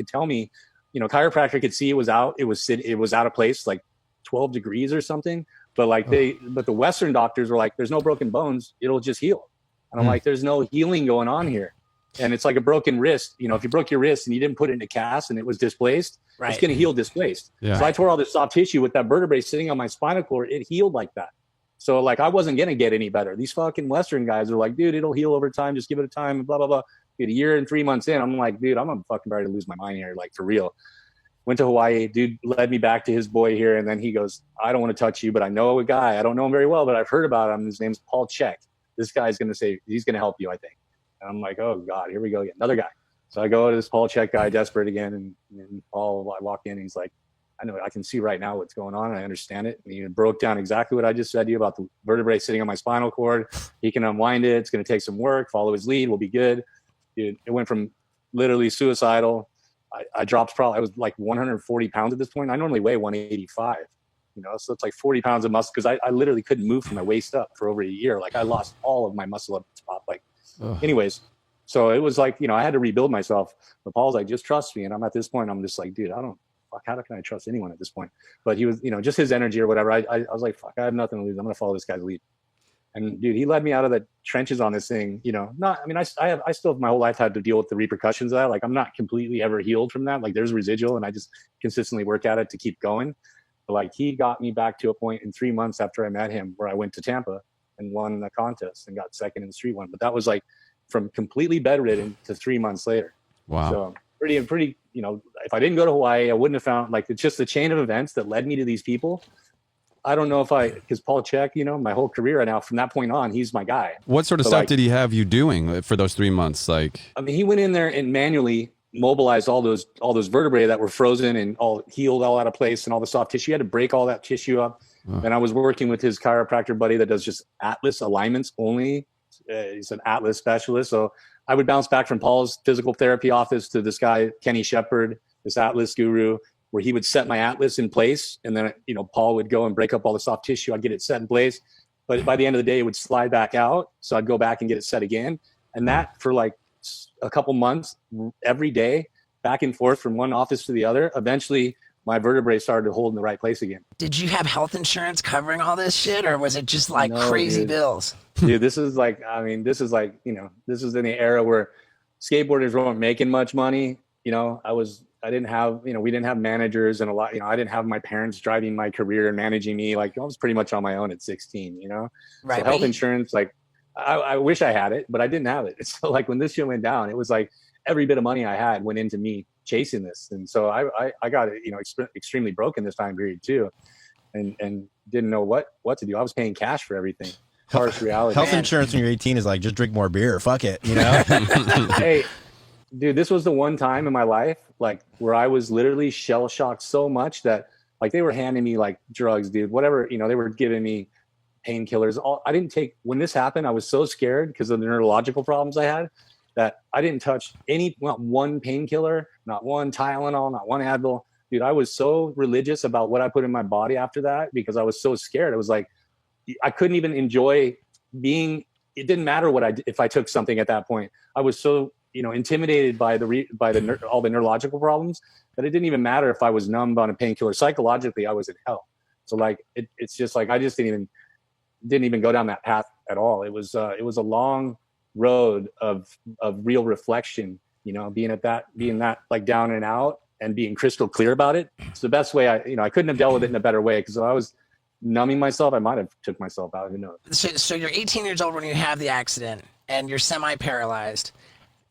tell me, chiropractor could see it was out. It was out of place, like 12 degrees or something. But but the Western doctors were like, there's no broken bones. It'll just heal. And I'm like, there's no healing going on here. And it's like a broken wrist. If you broke your wrist and you didn't put it in a cast and it was displaced, it's going to heal displaced. Yeah. So I tore all this soft tissue with that vertebrae sitting on my spinal cord. It healed like that. So like, I wasn't going to get any better. These fucking Western guys are like, dude, it'll heal over time. Just give it a time, blah, blah, blah. Dude, a year and 3 months in, I'm like, dude, I'm fucking ready to lose my mind here. Like, for real. Went to Hawaii, dude led me back to his boy here. And then he goes, I don't want to touch you, but I know a guy. I don't know him very well, but I've heard about him. His name's Paul Check. This guy's going to say, he's going to help you, I think. And I'm like, oh God, here we go again. Another guy. So I go to this Paul Check guy, desperate again. And Paul, I walk in, and he's like, I know, I can see right now what's going on. And I understand it. And he broke down exactly what I just said to you about the vertebrae sitting on my spinal cord. He can unwind it. It's going to take some work. Follow his lead. We'll be good. Dude, it went from literally suicidal. I dropped I was like 140 pounds at this point. I normally weigh 185, so it's like 40 pounds of muscle because I literally couldn't move from my waist up for over a year. Like, I lost all of my muscle up top. Anyways, so it was like, I had to rebuild myself. But Paul's like, just trust me. And I'm at this point, I'm just like, dude, how can I trust anyone at this point? But he was, just his energy or whatever. I was like, fuck, I have nothing to lose. I'm going to follow this guy's lead. And dude, he led me out of the trenches on this thing, I still have my whole life had to deal with the repercussions of that. Like, I'm not completely ever healed from that. Like, there's residual and I just consistently work at it to keep going. But like, he got me back to a point in 3 months after I met him where I went to Tampa and won the contest and got second in the street one. But that was like from completely bedridden to 3 months later. Wow. So pretty, if I didn't go to Hawaii, I wouldn't have found, like, it's just the chain of events that led me to these people. I don't know because Paul Check, my whole career right now, from that point on, he's my guy. What sort of stuff did he have you doing for those 3 months? Like, I mean, he went in there and manually mobilized all those vertebrae that were frozen and all healed all out of place and all the soft tissue. He had to break all that tissue up. And I was working with his chiropractor buddy that does just atlas alignments only. He's an atlas specialist. So I would bounce back from Paul's physical therapy office to this guy, Kenny Shepard, this atlas guru, where he would set my atlas in place. And then, Paul would go and break up all the soft tissue. I'd get it set in place. But by the end of the day, it would slide back out. So I'd go back and get it set again. And that for like a couple months, every day, back and forth from one office to the other. Eventually, my vertebrae started to hold in the right place again. Did you have health insurance covering all this shit, or was it just like crazy bills? Dude, this is like, this is in the era where skateboarders weren't making much money. I didn't have, we didn't have managers and a lot, I didn't have my parents driving my career and managing me. Like, I was pretty much on my own at 16, Right. So health insurance, like, I wish I had it, but I didn't have it. So like when this shit went down, it was like every bit of money I had went into me chasing this. And so I got it, extremely broken this time period too. And didn't know what to do. I was paying cash for everything. Harsh reality. Health insurance when you're 18 is like, just drink more beer. Fuck it. Hey, dude, this was the one time in my life, like, where I was literally shell shocked so much that, like, they were handing me like drugs, dude, whatever, they were giving me painkillers. I didn't take, when this happened, I was so scared because of the neurological problems I had that I didn't touch not one painkiller, not one Tylenol, not one Advil. Dude, I was so religious about what I put in my body after that because I was so scared. It was like, I couldn't even enjoy being it didn't matter if I took something at that point. I was so, intimidated by all the neurological problems that it didn't even matter if I was numbed on a painkiller. Psychologically, I was in hell. So like, it's just like, I just didn't even go down that path at all. It was a long road of real reflection, being that like down and out and being crystal clear about it. It's the best way I couldn't have dealt with it in a better way, because if I was numbing myself, I might have took myself out. Who knows? So you're 18 years old when you have the accident and you're semi-paralyzed.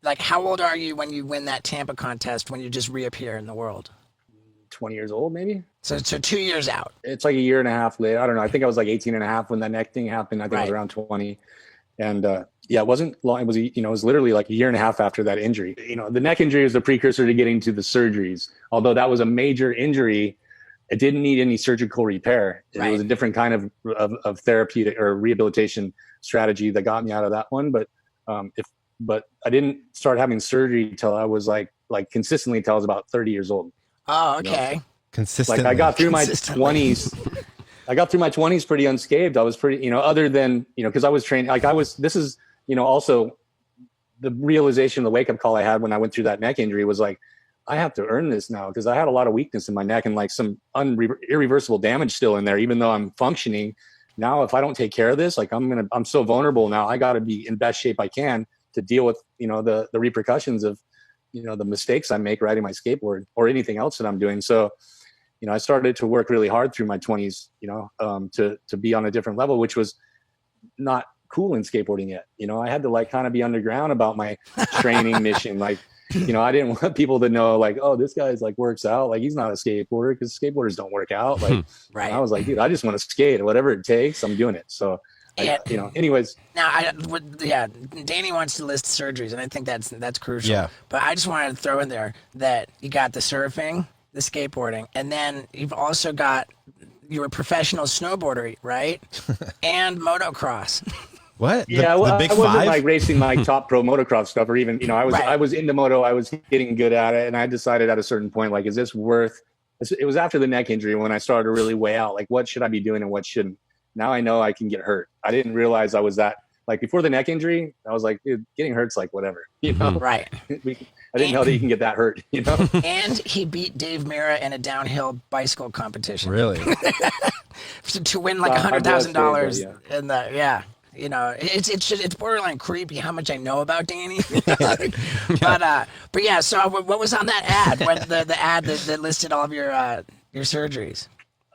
Like, how old are you when you win that Tampa contest, when you just reappear in the world? 20 years old, maybe. So 2 years out. It's like a year and a half later. I don't know. I think I was like 18 and a half when that neck thing happened. I think I was around 20. And it wasn't long. It was, it was literally like a year and a half after that injury. The neck injury was the precursor to getting to the surgeries. Although that was a major injury, it didn't need any surgical repair. It was a different kind of therapeutic or rehabilitation strategy that got me out of that one. But but I didn't start having surgery till I was like consistently till I was about 30 years old. Oh, okay. Consistently. Like I got through my 20s. I got through my 20s pretty unscathed. I was pretty, other than, because I was trained, this is, also the realization, the wake up call I had when I went through that neck injury was like, I have to earn this now, because I had a lot of weakness in my neck and like some irreversible damage still in there, even though I'm functioning. Now, if I don't take care of this, like I'm so vulnerable now. I got to be in best shape I can to deal with, the repercussions of, the mistakes I make riding my skateboard or anything else that I'm doing. So, I started to work really hard through my 20s, to be on a different level, which was not cool in skateboarding yet. I had to like kind of be underground about my training mission. Like, I didn't want people to know like, oh, this guy's like works out. Like he's not a skateboarder, because skateboarders don't work out. Like, I was like, dude, I just want to skate, whatever it takes, I'm doing it. So, anyways. Now, Danny wants to list surgeries, and I think that's crucial. Yeah. But I just wanted to throw in there that you got the surfing, the skateboarding, and then you've also you're a professional snowboarder, right? And motocross. What? Yeah, the big I wasn't five? like racing like top pro motocross stuff, or even, I was into moto. I was getting good at it, and I decided at a certain point, like, is this worth? It was after the neck injury when I started to really weigh out, like, what should I be doing and what shouldn't. Now I know I can get hurt. I didn't realize I was that. Like before the neck injury, I was like, dude, getting hurt's like whatever, Right. I didn't know that you can get that hurt, And he beat Dave Mira in a downhill bicycle competition. Really? to win like $100,000 in the it's borderline creepy how much I know about Danny. but yeah, so what was on that ad? When the ad that listed all of your surgeries?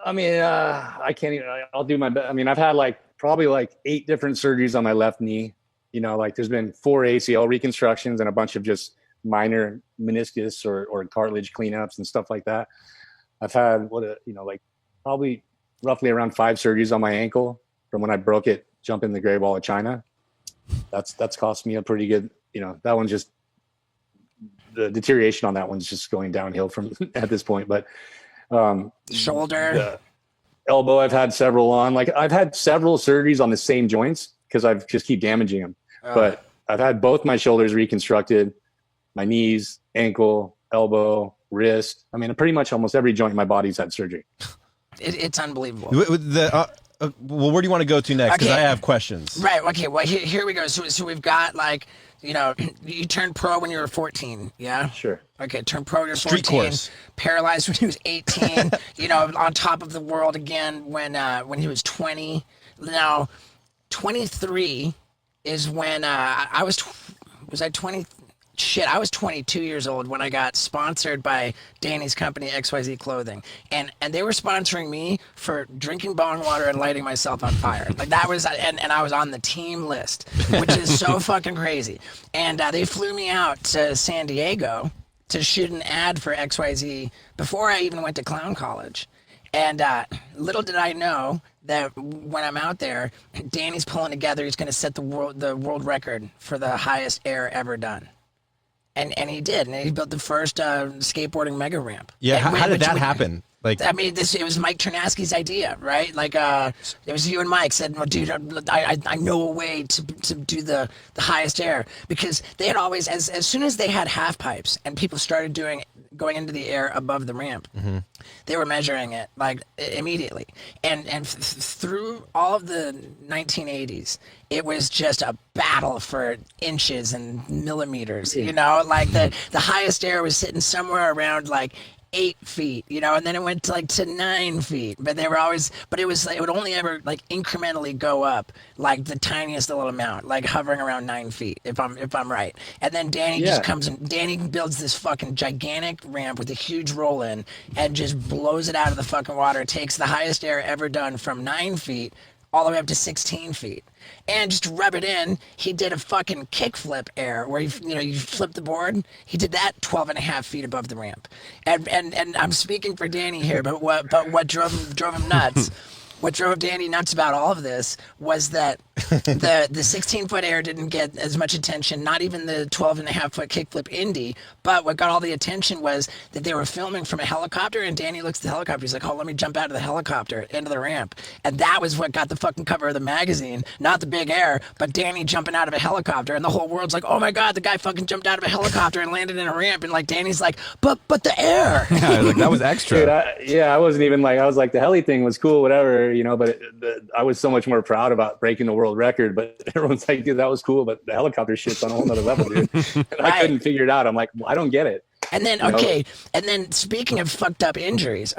I mean, I can't even. I'll do my best. I mean, I've had probably 8 different surgeries on my left knee. There's been 4 ACL reconstructions and a bunch of just minor meniscus or cartilage cleanups and stuff like that. I've had probably roughly around 5 surgeries on my ankle from when I broke it jumping the Great Wall of China. That's cost me a pretty good. That one's just the deterioration on that one's just going downhill from at this point, but. Shoulder, the elbow, I've had several on. Like I've had several surgeries on the same joints because I've just keep damaging them. But I've had both my shoulders reconstructed, my knees, ankle, elbow, wrist. I mean, pretty much almost every joint in my body's had surgery. It's unbelievable. Well, where do you want to go to next? Because I have questions. Right. Okay. Well, here we go. So we've got you turned pro when you were 14. Yeah. Sure. Okay. Turned pro when you were 14. Street course. Paralyzed when he was 18. On top of the world again when he was 20. Now, 23 is when I was 20. Shit, I was 22 years old when I got sponsored by Danny's company, XYZ Clothing. And they were sponsoring me for drinking bong water and lighting myself on fire. Like that was, and I was on the team list, which is so fucking crazy. And they flew me out to San Diego to shoot an ad for XYZ before I even went to clown college. And little did I know that when I'm out there, Danny's pulling together, he's going to set the world record for the highest air ever done. And he did, and he built the first skateboarding mega ramp. Yeah, how did that happen? Like, I mean, it was Mike Chernasky's idea, right? Like, it was you and Mike said, well, dude, I know a way to do the highest air, because they had always, as soon as they had half pipes and people started doing going into the air above the ramp. They were measuring it like immediately, and through all of the 1980s, it was just a battle for inches and millimeters. You know, like the highest air was sitting somewhere around like 8 feet, you know, and then it went to 9 feet, but they were always, but it would only ever like incrementally go up like the tiniest little amount, like hovering around 9 feet, if I'm right. And then Danny just comes and Danny builds this fucking gigantic ramp with a huge roll in and just blows it out of the fucking water. It takes the highest air ever done from 9 feet all the way up to 16 feet. And just to rub it in, he did a fucking kickflip air where you flip the board. He did that 12 and a half feet above the ramp. And I'm speaking for Danny here, but what drove him nuts? What drove Danny nuts about all of this was that the 16-foot air didn't get as much attention, not even the 12-and-a-half-foot kickflip indie, but what got all the attention was that they were filming from a helicopter, and Danny looks at the helicopter, he's like, oh, let me jump out of the helicopter into the ramp. And that was what got the fucking cover of the magazine, not the big air, but Danny jumping out of a helicopter, and the whole world's like, oh my God, the guy fucking jumped out of a helicopter and landed in a ramp, and like Danny's like, but the air. Yeah, like, that was extra. Dude, I wasn't even like, I was like, the heli thing was cool, whatever, you know, but I was so much more proud about breaking the world record, but everyone's like, dude, that was cool, but the helicopter shit's on a whole nother level, dude. And I couldn't figure it out. I'm like, well, I don't get it. And then, and then speaking of fucked up injuries,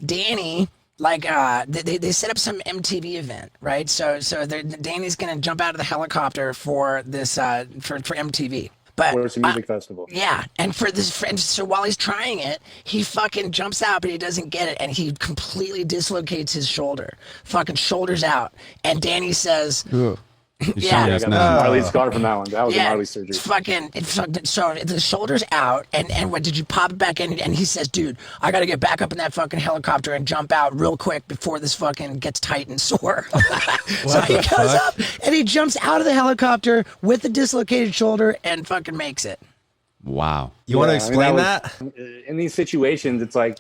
Danny, like, they set up some MTV event, right? So Danny's gonna jump out of the helicopter for this, for MTV. But or it's a music festival. Yeah, and for this, so while he's trying it, he fucking jumps out, but he doesn't get it, and he completely dislocates his shoulder. Fucking shoulders out, and Danny says, Ugh. Yeah, I got a gnarly scar from that one. That was a gnarly surgery. So the shoulder's out, and what did you pop it back in? And he says, dude, I got to get back up in that fucking helicopter and jump out real quick before this fucking gets tight and sore. So he goes up, and he jumps out of the helicopter with the dislocated shoulder and fucking makes it. Wow. You want to explain that? In these situations, it's like,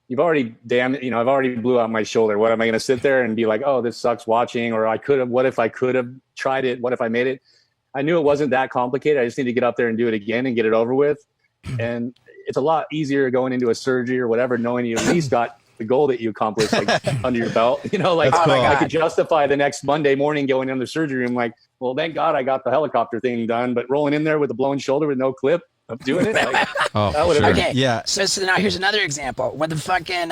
you've already I've already blew out my shoulder. What am I going to sit there and be like, oh, this sucks watching? Or what if I could have tried it? What if I made it? I knew it wasn't that complicated. I just need to get up there and do it again and get it over with. And it's a lot easier going into a surgery or whatever, knowing you at least got the goal that you accomplished under your belt. I could justify the next Monday morning going in the surgery room like, well, thank God I got the helicopter thing done, but rolling in there with a blown shoulder with no clip, of doing it. Okay. Yeah. So now here's another example. When the fucking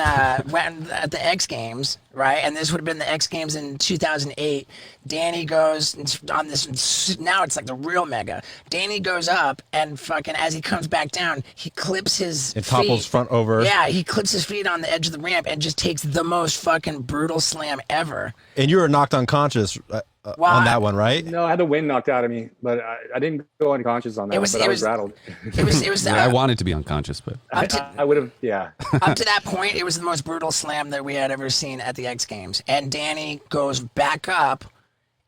when at the X Games, right? And this would have been the X Games in 2008. Danny goes on this. Now it's like the real mega. Danny goes up and fucking as he comes back down, he clips his. It topples front over. Yeah, he clips his feet on the edge of the ramp and just takes the most fucking brutal slam ever. And you were knocked unconscious on that one, right? No, I had the wind knocked out of me, but I didn't go unconscious on that. I was rattled. It was. I wanted to be unconscious, but I would have. Yeah. Up to that point, it was the most brutal slam that we had ever seen at the X Games. And Danny goes back up,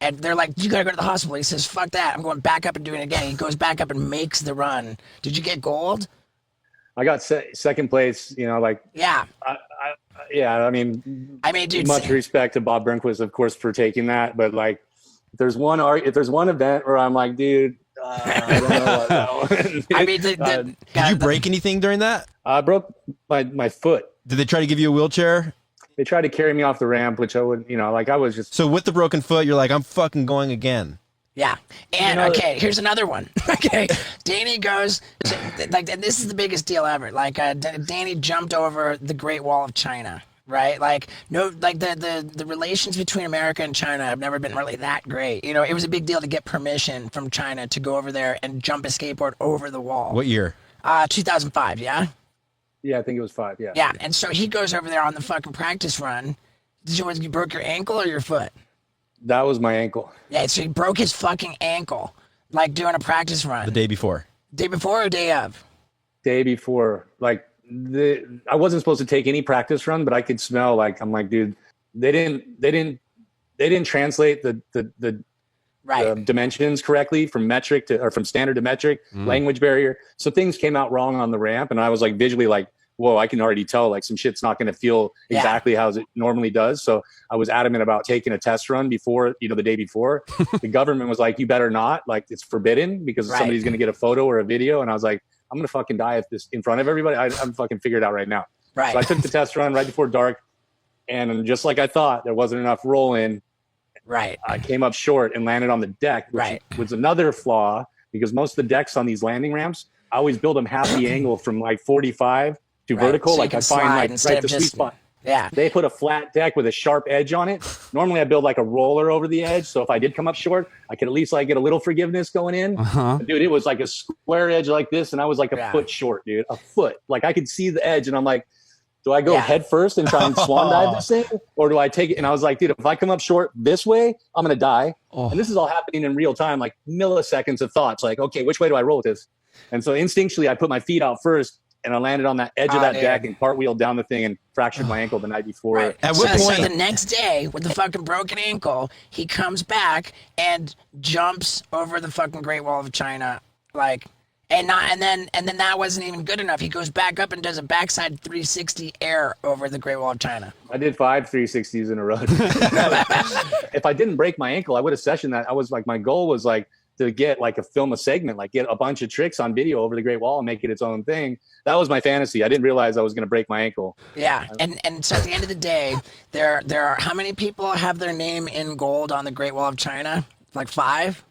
and they're like, "You gotta go to the hospital." He says, "Fuck that! I'm going back up and doing it again." He goes back up and makes the run. Did you get gold? I got second place. Yeah. I mean, dude, much respect to Bob Burnquist, of course, for taking that. But like, if there's one event where I'm like, dude, I don't know what that one. Did you break anything during that? I broke my foot. Did they try to give you a wheelchair? They tried to carry me off the ramp, which I would, I was just. So with the broken foot, you're like, I'm fucking going again. Yeah. And here's another one. Danny goes and this is the biggest deal ever. Danny jumped over the Great Wall of China, right? The relations between America and China have never been really that great. It was a big deal to get permission from China to go over there and jump a skateboard over the wall. What year? 2005, yeah? Yeah, I think it was 5, yeah. Yeah, and so he goes over there on the fucking practice run. You broke your ankle or your foot? That was my ankle. Yeah, so he broke his fucking ankle, doing a practice run. The day before? Day before or day of? Day before. I wasn't supposed to take any practice run, but I could smell, I'm like, dude, they didn't translate the dimensions correctly from metric from standard to metric, language barrier. So things came out wrong on the ramp, and I was visually whoa, I can already tell some shit's not going to feel exactly how it normally does. So I was adamant about taking a test run before, the day before. The government was like, you better not, it's forbidden because somebody's going to get a photo or a video. And I was like, I'm gonna fucking die if this in front of everybody. I'm fucking figured it out right now. Right. So I took the test run right before dark, and just like I thought, there wasn't enough roll in. Right. I came up short and landed on the deck, which was another flaw because most of the decks on these landing ramps, I always build them half the angle from like 45 to vertical. So like I find like right the sweet spot. Yeah. They put a flat deck with a sharp edge on it. Normally I build like a roller over the edge. So if I did come up short, I could at least like get a little forgiveness going in. Dude, it was like a square edge like this. And I was like a foot short, dude, a foot. Like I could see the edge and I'm like, do I go head first and try and swan dive this thing? Or do I take it? And I was like, dude, if I come up short this way, I'm going to die. And this is all happening in real time, like milliseconds of thoughts. Like, okay, which way do I roll with this? And so instinctually I put my feet out first and I landed on that edge of that deck and cartwheeled down the thing and fractured my ankle the night before. Right. At what point? So the next day, with the fucking broken ankle, he comes back and jumps over the fucking Great Wall of China, like, and then that wasn't even good enough. He goes back up and does a backside 360 air over the Great Wall of China. I did 5 360s in a row. If I didn't break my ankle, I would have sessioned that. I was like, my goal was like to get like film a segment, like get a bunch of tricks on video over the Great Wall and make it its own thing. That was my fantasy. I didn't realize I was going to break my ankle. Yeah, and so at the end of the day, there are how many people have their name in gold on the Great Wall of China? Like 5?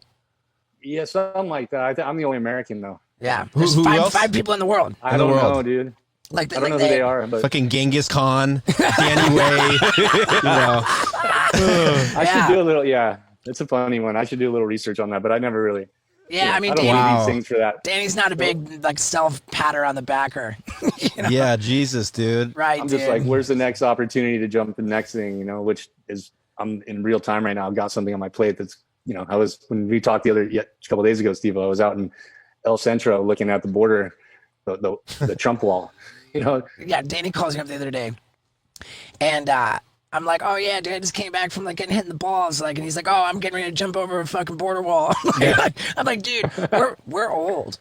Yeah, something like that. I'm the only American though. Yeah, there's five people in the world. I don't know, dude. Like I don't know who they are, but fucking Genghis Khan, Danny Way. You know. I should do a little. Yeah, it's a funny one. I should do a little research on that, but I never really. Yeah, I mean, I don't need these things for that. Danny's not a big like self patter on the backer. You know? Yeah, Jesus, dude. Right. I'm just like, where's the next opportunity to jump the next thing? You know, which is I'm in real time right now. I've got something on my plate that's I was when we talked a couple of days ago, Steve. I was out in El Centro looking at the border, the Trump wall. Yeah, Danny calls me up the other day, and I'm like, oh yeah, dude, I just came back from like getting hit in the balls, like, and he's like, oh, I'm getting ready to jump over a fucking border wall. I'm like, dude, we're old,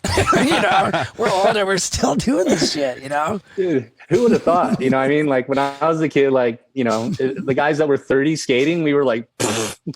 we're old and we're still doing this shit, Dude, who would have thought? I mean, like when I was a kid, like the guys that were 30 skating, we were like,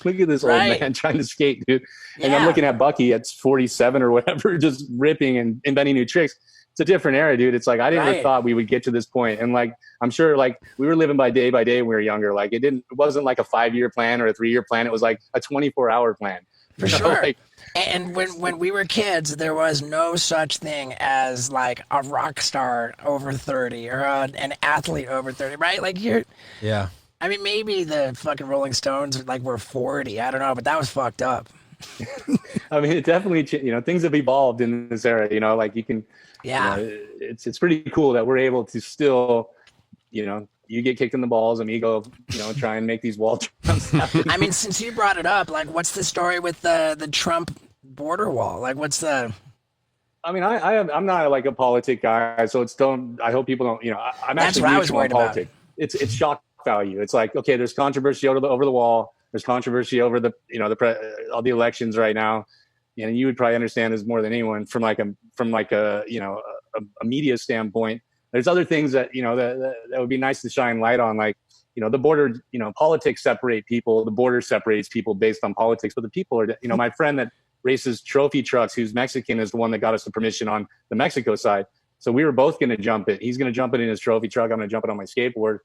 look at this old man trying to skate, dude. And I'm looking at Bucky at 47 or whatever, just ripping and inventing new tricks. It's a different era, dude. It's like I never thought we would get to this point. And like I'm sure like we were living by day when we were younger. Like it wasn't like a 5-year plan or a 3-year plan. It was like a 24-hour plan. For sure. Like, and when we were kids, there was no such thing as like a rock star over 30 or an athlete over 30, right? Like yeah. I mean, maybe the fucking Rolling Stones like were 40. I don't know, but that was fucked up. I mean, it definitely, things have evolved in this era, like you can, it's pretty cool that we're able to still, you get kicked in the balls and me go, try and make these wall jumps happen. I mean, since you brought it up, like what's the story with the Trump border wall? Like what's the... I mean, I'm not like a politic guy, so I hope people don't, I'm That's actually what I was worried about. It's shock value. It's like, okay, there's controversy over the wall. There's controversy over all the elections right now, and you would probably understand this more than anyone from a media standpoint. There's other things that that would be nice to shine light on, like the border. Politics separate people. The border separates people based on politics, but the people are. My friend that races trophy trucks, who's Mexican, is the one that got us the permission on the Mexico side. So we were both going to jump it. He's going to jump it in his trophy truck. I'm going to jump it on my skateboard.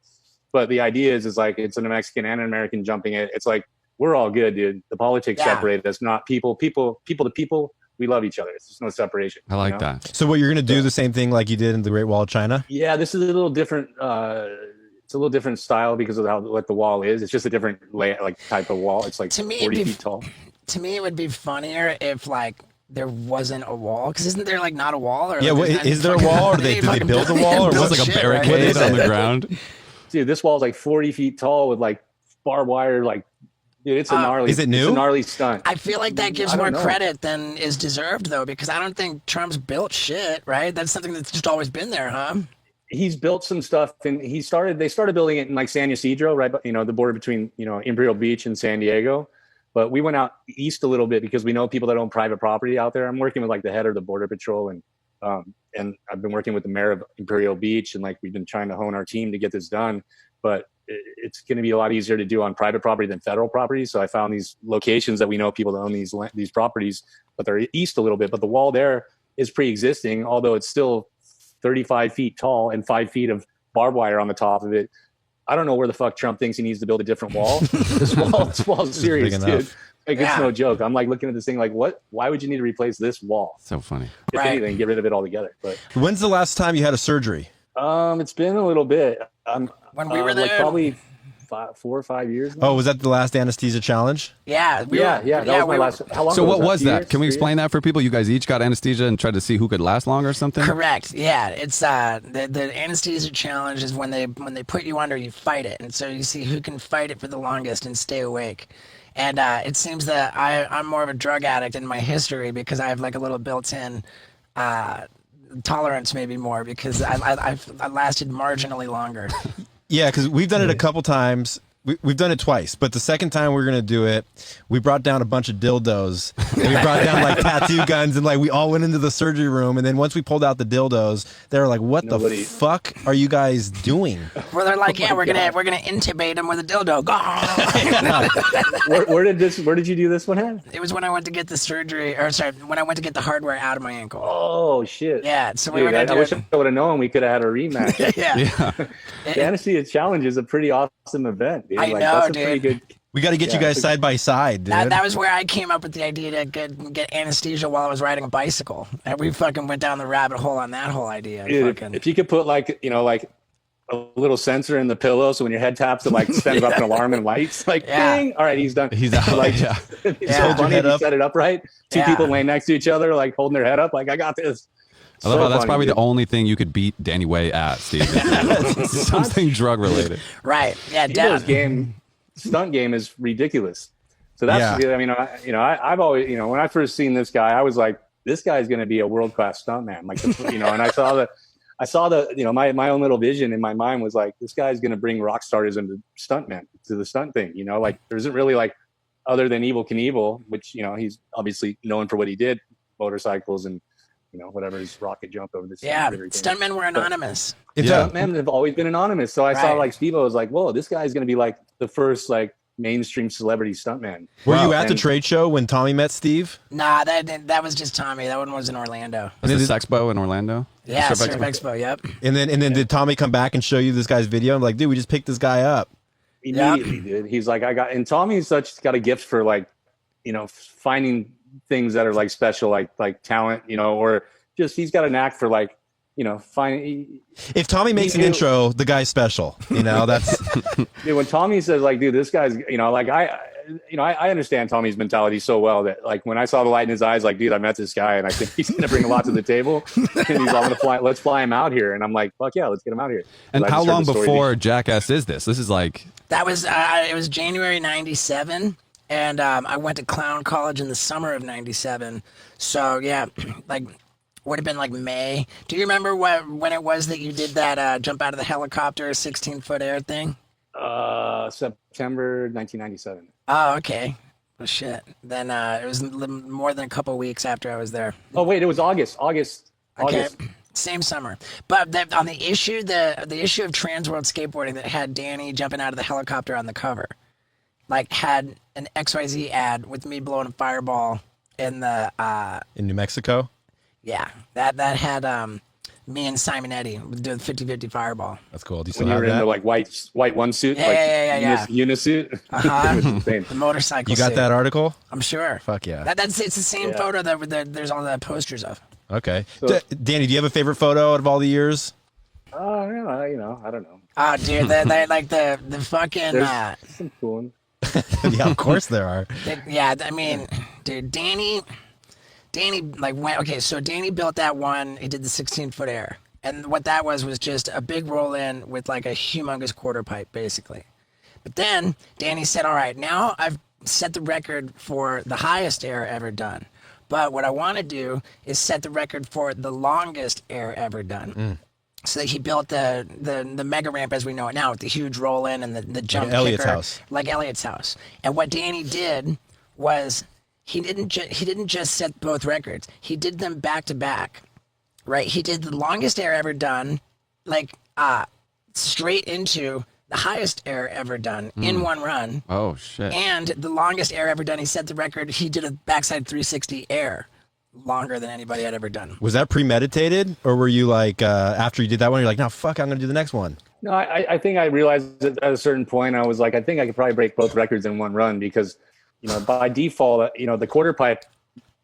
But the idea is like it's a Mexican and an American jumping it. It's like we're all good, dude. The politics separate us, not people to people. We love each other. It's just no separation. I like that. So what you're going to do the same thing like you did in the Great Wall of China? Yeah, this is a little different. It's a little different style because of what the wall is. It's just a different type of wall. It's like 40 feet tall. To me, it would be funnier if like there wasn't a wall, because isn't there like not a wall? Or yeah, is there a wall, or did they build a wall, or was it like a barricade on the ground? Dude, this wall is like 40 feet tall with like barbed wire. Like, dude, it's a gnarly. Is it new? It's a gnarly stunt. I feel like that gives more credit than is deserved, though, because I don't think Trump's built shit. Right? That's something that's just always been there, huh? He's built some stuff, and they started building it in like San Ysidro, right? The border between Imperial Beach and San Diego. But we went out east a little bit because we know people that own private property out there. I'm working with like the head of the Border Patrol, and I've been working with the mayor of Imperial Beach, and like we've been trying to hone our team to get this done. But it's going to be a lot easier to do on private property than federal property. So I found these locations that we know people that own these properties, but they're east a little bit. But the wall there is pre-existing, although it's still 35 feet tall and 5 feet of barbed wire on the top of it. I don't know where the fuck Trump thinks he needs to build a different wall. This wall's serious, dude. Like, it's no joke. I'm like looking at this thing like, what? Why would you need to replace this wall? So funny. If anything, get rid of it altogether. But When's the last time you had a surgery? it's been a little bit. When we were there, like probably 4 or 5 years now. Oh, was that the last anesthesia challenge? Yeah, That was my last. How long So what was 2 that? years? Can we 3 explain that for people? You guys each got anesthesia and tried to see who could last longer or something? Correct. Yeah, it's the anesthesia challenge is when they put you under, you fight it, and so you see who can fight it for the longest and stay awake. And it seems that I'm more of a drug addict in my history because I have like a little built-in tolerance, maybe more, because I lasted marginally longer. Yeah, because we've done it a couple times. We've done it twice, but the second time we're gonna do it, we brought down a bunch of dildos. And we brought down like tattoo guns, and like we all went into the surgery room. And then once we pulled out the dildos, they were like, "What the fuck are you guys doing?" Well, they're like, "Yeah, we're gonna intubate him with a dildo." Where did you do this one at? It was when I went to get the surgery, when I went to get the hardware out of my ankle. Oh shit! Yeah, so Dude, I wish I would have known. We could have had a rematch. Yeah. The anesthesia challenge is a pretty awesome event, dude. I Like, know, that's a dude. pretty good. We got to get you guys side by side, dude. That was where I came up with the idea to get anesthesia while I was riding a bicycle. And we fucking went down the rabbit hole on that whole idea. Dude, if you could put like a little sensor in the pillow, so when your head taps, it like sends up an alarm and lights. Like, ding! All right, he's done. He's out. Like, Yeah. It's so funny if you set it up right. Two people laying next to each other, like holding their head up, like I got this. I love how that's probably the only thing you could beat Danny Way at, Steve. Something drug related. Right. Yeah. His stunt game is ridiculous. So that's I mean, I've always, when I first seen this guy, I was like, this guy's going to be a world class stuntman. Like, and I saw the my own little vision in my mind was like, this guy's going to bring rock stars into stuntmen to the stunt thing. Like there isn't really like, other than Evel Knievel, which he's obviously known for what he did, motorcycles and whatever his rocket jump over the Yeah, stuntmen were anonymous. Stuntmen have always been anonymous. So I saw like Steve, I was like, whoa, this guy's going to be like the first like mainstream celebrity stuntman. Were you at the trade show when Tommy met Steve? Nah, that was just Tommy. That one was in Orlando. Was it Sexpo in Orlando? Yeah, Surf Expo. Yep. And then did Tommy come back and show you this guy's video? I'm like, dude, we just picked this guy up. Immediately, dude. He's like, and Tommy's got a gift for like, finding things that are like special, like talent, or just he's got a knack for like, finding. If Tommy makes an intro, the guy's special. That's dude, when Tommy says like, dude, this guy's, like I understand Tommy's mentality so well that like when I saw the light in his eyes, like, dude, I met this guy and I think he's gonna bring a lot to the table, and he's all gonna fly. Let's fly him out here, and I'm like, fuck yeah, let's get him out here. And how long before Jackass is this? This is like that was it was January '97. And I went to clown college in the summer of '97. So yeah, like would have been like May. Do you remember when it was that you did that jump out of the helicopter 16-foot air thing? September 1997. Oh, okay. Well, shit. Then it was more than a couple weeks after I was there. Oh wait, it was August. Okay. Same summer. But on the issue of Trans World Skateboarding that had Danny jumping out of the helicopter on the cover, like had an XYZ ad with me blowing a fireball in the in New Mexico. Yeah, that had me and Simonetti doing 50-50 fireball. That's cool. Do you still when you have were that? in the like white one suit, yeah. Unisuit. The motorcycle. You got suit. that article? I'm sure. Fuck yeah. It's the same photo that there's all the posters of. Okay. So, Danny, do you have a favorite photo out of all the years? I don't know. Oh, dude, they like the fucking. There's some cool ones. Yeah, of course there are. I mean, dude, Danny like went, okay, so Danny built that one, he did the 16-foot air. And what that was just a big roll in with like a humongous quarter pipe, basically. But then Danny said, all right, now I've set the record for the highest air ever done. But what I want to do is set the record for the longest air ever done. So he built the mega ramp as we know it now with the huge roll in and the jump like Elliot's kicker, house. like Elliot's house. And what Danny did was he didn't just set both records. He did them back to back, right? He did the longest air ever done, like straight into the highest air ever done in one run. Oh shit! And the longest air ever done, he set the record. He did a backside 360 air longer than anybody had ever done. Was that premeditated, or were you like after you did that one, you're like, no, fuck, I'm gonna do the next one? No, I think I realized that at a certain point, I was like, I think I could probably break both records in one run because, by default, the quarter pipe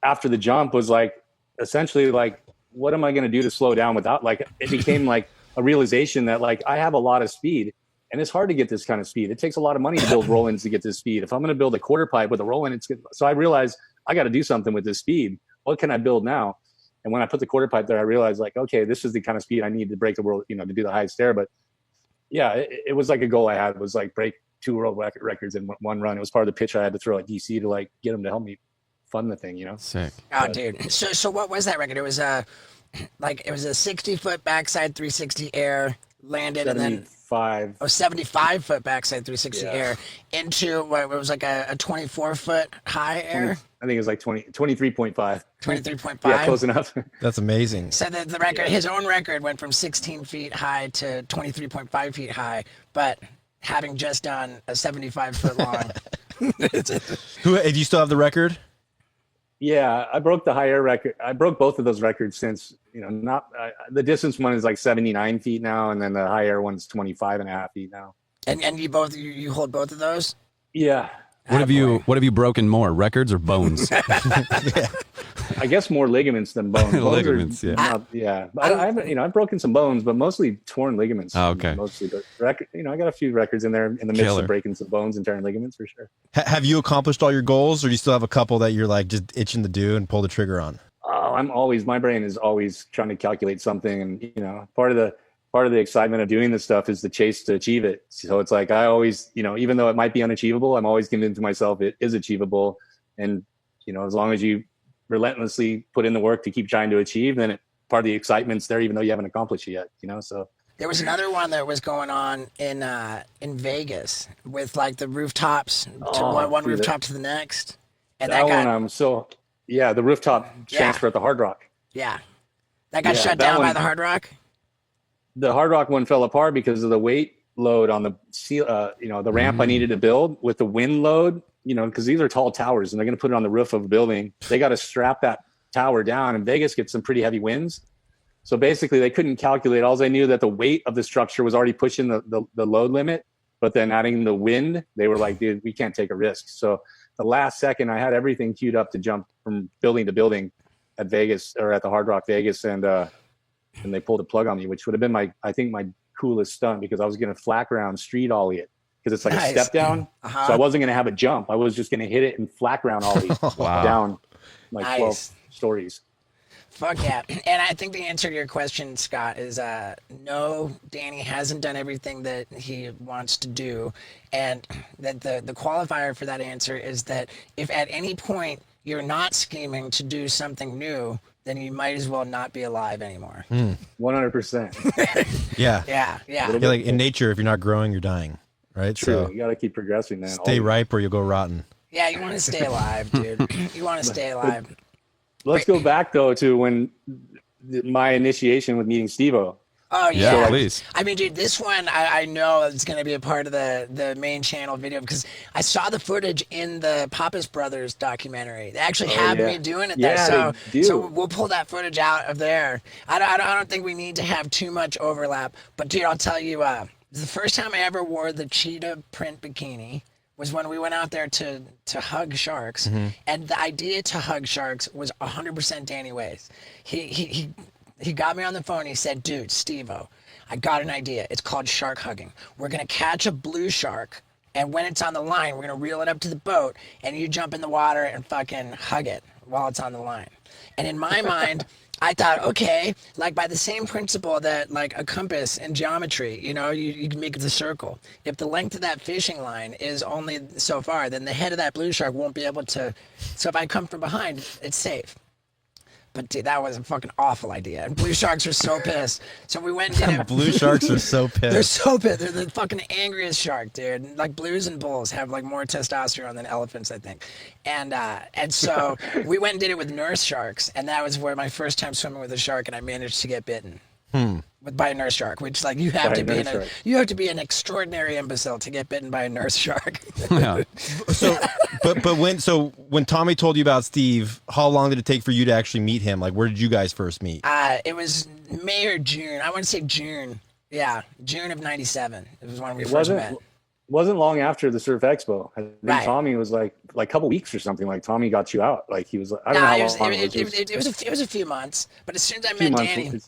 after the jump was like, essentially like, what am I going to do to slow down without, like, it became like a realization that like, I have a lot of speed and it's hard to get this kind of speed. It takes a lot of money to build roll-ins to get this speed. If I'm going to build a quarter pipe with a roll-in, it's good. So I realized I got to do something with this speed. What can I build now? And when I put the quarter pipe there, I realized like, okay, this is the kind of speed I need to break the world, to do the highest air. But yeah, it was like a goal I had was like break 2 world records in one run. It was part of the pitch I had to throw at DC to like get them to help me fund the thing, Sick. Oh, dude. So what was that record? It was a 60-foot backside 360 air landed 75. and then 75-foot backside 360 air into what was like a 24-foot high air. I think it was like 23.5. 23.5. Yeah, close enough. That's amazing. So the record, his own record, went from 16 feet high to 23.5 feet high, but having just done a 75-foot long. Do you still have the record? Yeah, I broke the high air record. I broke both of those records since, the distance one is like 79 feet now, and then the high air one's 25 and a half feet now. And you hold both of those? Yeah. What have you broken more, records or bones? I guess more ligaments than bones. Ligaments, yeah. I've broken some bones, but mostly torn ligaments. Oh, okay. Mostly, but I got a few records in there in the midst of breaking some bones and tearing ligaments for sure. Have you accomplished all your goals, or do you still have a couple that you're like just itching to do and pull the trigger on? Oh, my brain is always trying to calculate something, and part of the excitement of doing this stuff is the chase to achieve it. So it's like I always, even though it might be unachievable, I'm always convinced myself it is achievable. And as long as you relentlessly put in the work to keep trying to achieve, then part of the excitement's there, even though you haven't accomplished it yet. So there was another one that was going on in Vegas with like the rooftops to one rooftop to the next, and that got the rooftop transfer at the Hard Rock. Yeah, that got shut down by the Hard Rock. The Hard Rock one fell apart because of the weight load on the the ramp I needed to build with the wind load. Because these are tall towers and they're going to put it on the roof of a building. They got to strap that tower down, and Vegas gets some pretty heavy winds. So basically they couldn't calculate. All they knew that the weight of the structure was already pushing the load limit, but then adding the wind, they were like, dude, we can't take a risk. So the last second I had everything queued up to jump from building to building at Vegas or at the Hard Rock Vegas. And they pulled the plug on me, which would have been my coolest stunt because I was going to flat ground street ollie it. Because it's like a step down, so I wasn't going to have a jump. I was just going to hit it and flat ground ollie down like 12 stories. Fuck yeah. And I think the answer to your question, Scott, is no, Danny hasn't done everything that he wants to do. And that the qualifier for that answer is that if at any point you're not scheming to do something new, then you might as well not be alive anymore. 100%. Yeah. Yeah. You're like in nature, if you're not growing, you're dying. Right. True. So you got to keep progressing, man. Stay ripe or you'll go rotten. Yeah, you want to stay alive, dude. You want to stay alive. Let's go back though to when my initiation with meeting Steve-O. Oh yeah, please. I mean, dude, this one I know it's going to be a part of the main channel video because I saw the footage in the Pappas Brothers documentary. They actually have me doing it there, so we'll pull that footage out of there. I don't think we need to have too much overlap, but dude, I'll tell you, the first time I ever wore the cheetah print bikini was when we went out there to hug sharks, and the idea to hug sharks was 100% Danny Ways. He got me on the phone. He said, dude, Steve-O, I got an idea. It's called shark hugging. We're going to catch a blue shark, and when it's on the line, we're going to reel it up to the boat, and you jump in the water and fucking hug it while it's on the line. And in my mind, I thought, okay, like by the same principle that like a compass in geometry, you can make the circle. If the length of that fishing line is only so far, then the head of that blue shark won't be able to. So if I come from behind, it's safe. But dude, that was a fucking awful idea. And blue sharks are so pissed. So we went and did it. Blue sharks are so pissed. They're so pissed. They're the fucking angriest shark, dude. Like blues and bulls have like more testosterone than elephants, I think. And so we went and did it with nurse sharks, and that was where my first time swimming with a shark, and I managed to get bitten. by a nurse shark, which like you have By to a be nurse shark. you have to be an extraordinary imbecile to get bitten by a nurse shark. Yeah. So, when Tommy told you about Steve, how long did it take for you to actually meet him? Like, where did you guys first meet? It was May or June. I want to say June. Yeah, June of '97. It was when we first met. Wasn't long after the Surf Expo. I think Right. Tommy was like a couple weeks or something. Like Tommy got you out. Like he was. I don't Nah, know it how long it was. it was a few months, but as soon as I A few met months. Danny,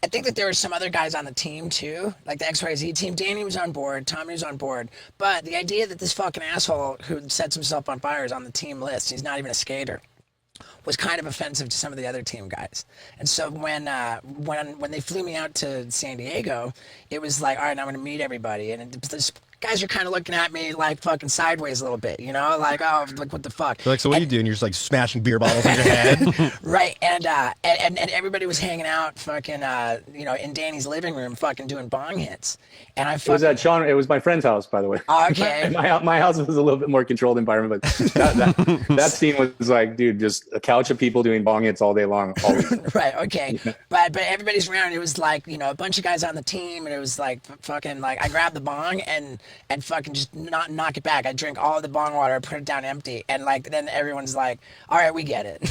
I think that there were some other guys on the team too, like the XYZ team. Danny was on board, Tommy was on board, but the idea that this fucking asshole who sets himself on fire is on the team list, he's not even a skater, was kind of offensive to some of the other team guys. And so when they flew me out to San Diego, it was like, all right, I'm going to meet everybody, and this guys are kind of looking at me like fucking sideways a little bit, you know, like, oh, like what the fuck. They're like, so what are you doing? You're just like smashing beer bottles on your head. Right, and everybody was hanging out, fucking, in Danny's living room, fucking doing bong hits, and I It was fucking. at Sean. It was my friend's house, by the way. Oh, okay. my house was a little bit more controlled environment, but that scene was like, dude, just a couch of people doing bong hits all day long. Always. Right, okay, but everybody's around. It was like, a bunch of guys on the team, and it was like fucking like I grabbed the bong and fucking just not knock it back. I drink all of the bong water, I put it down empty, and like then everyone's like, all right, we get it.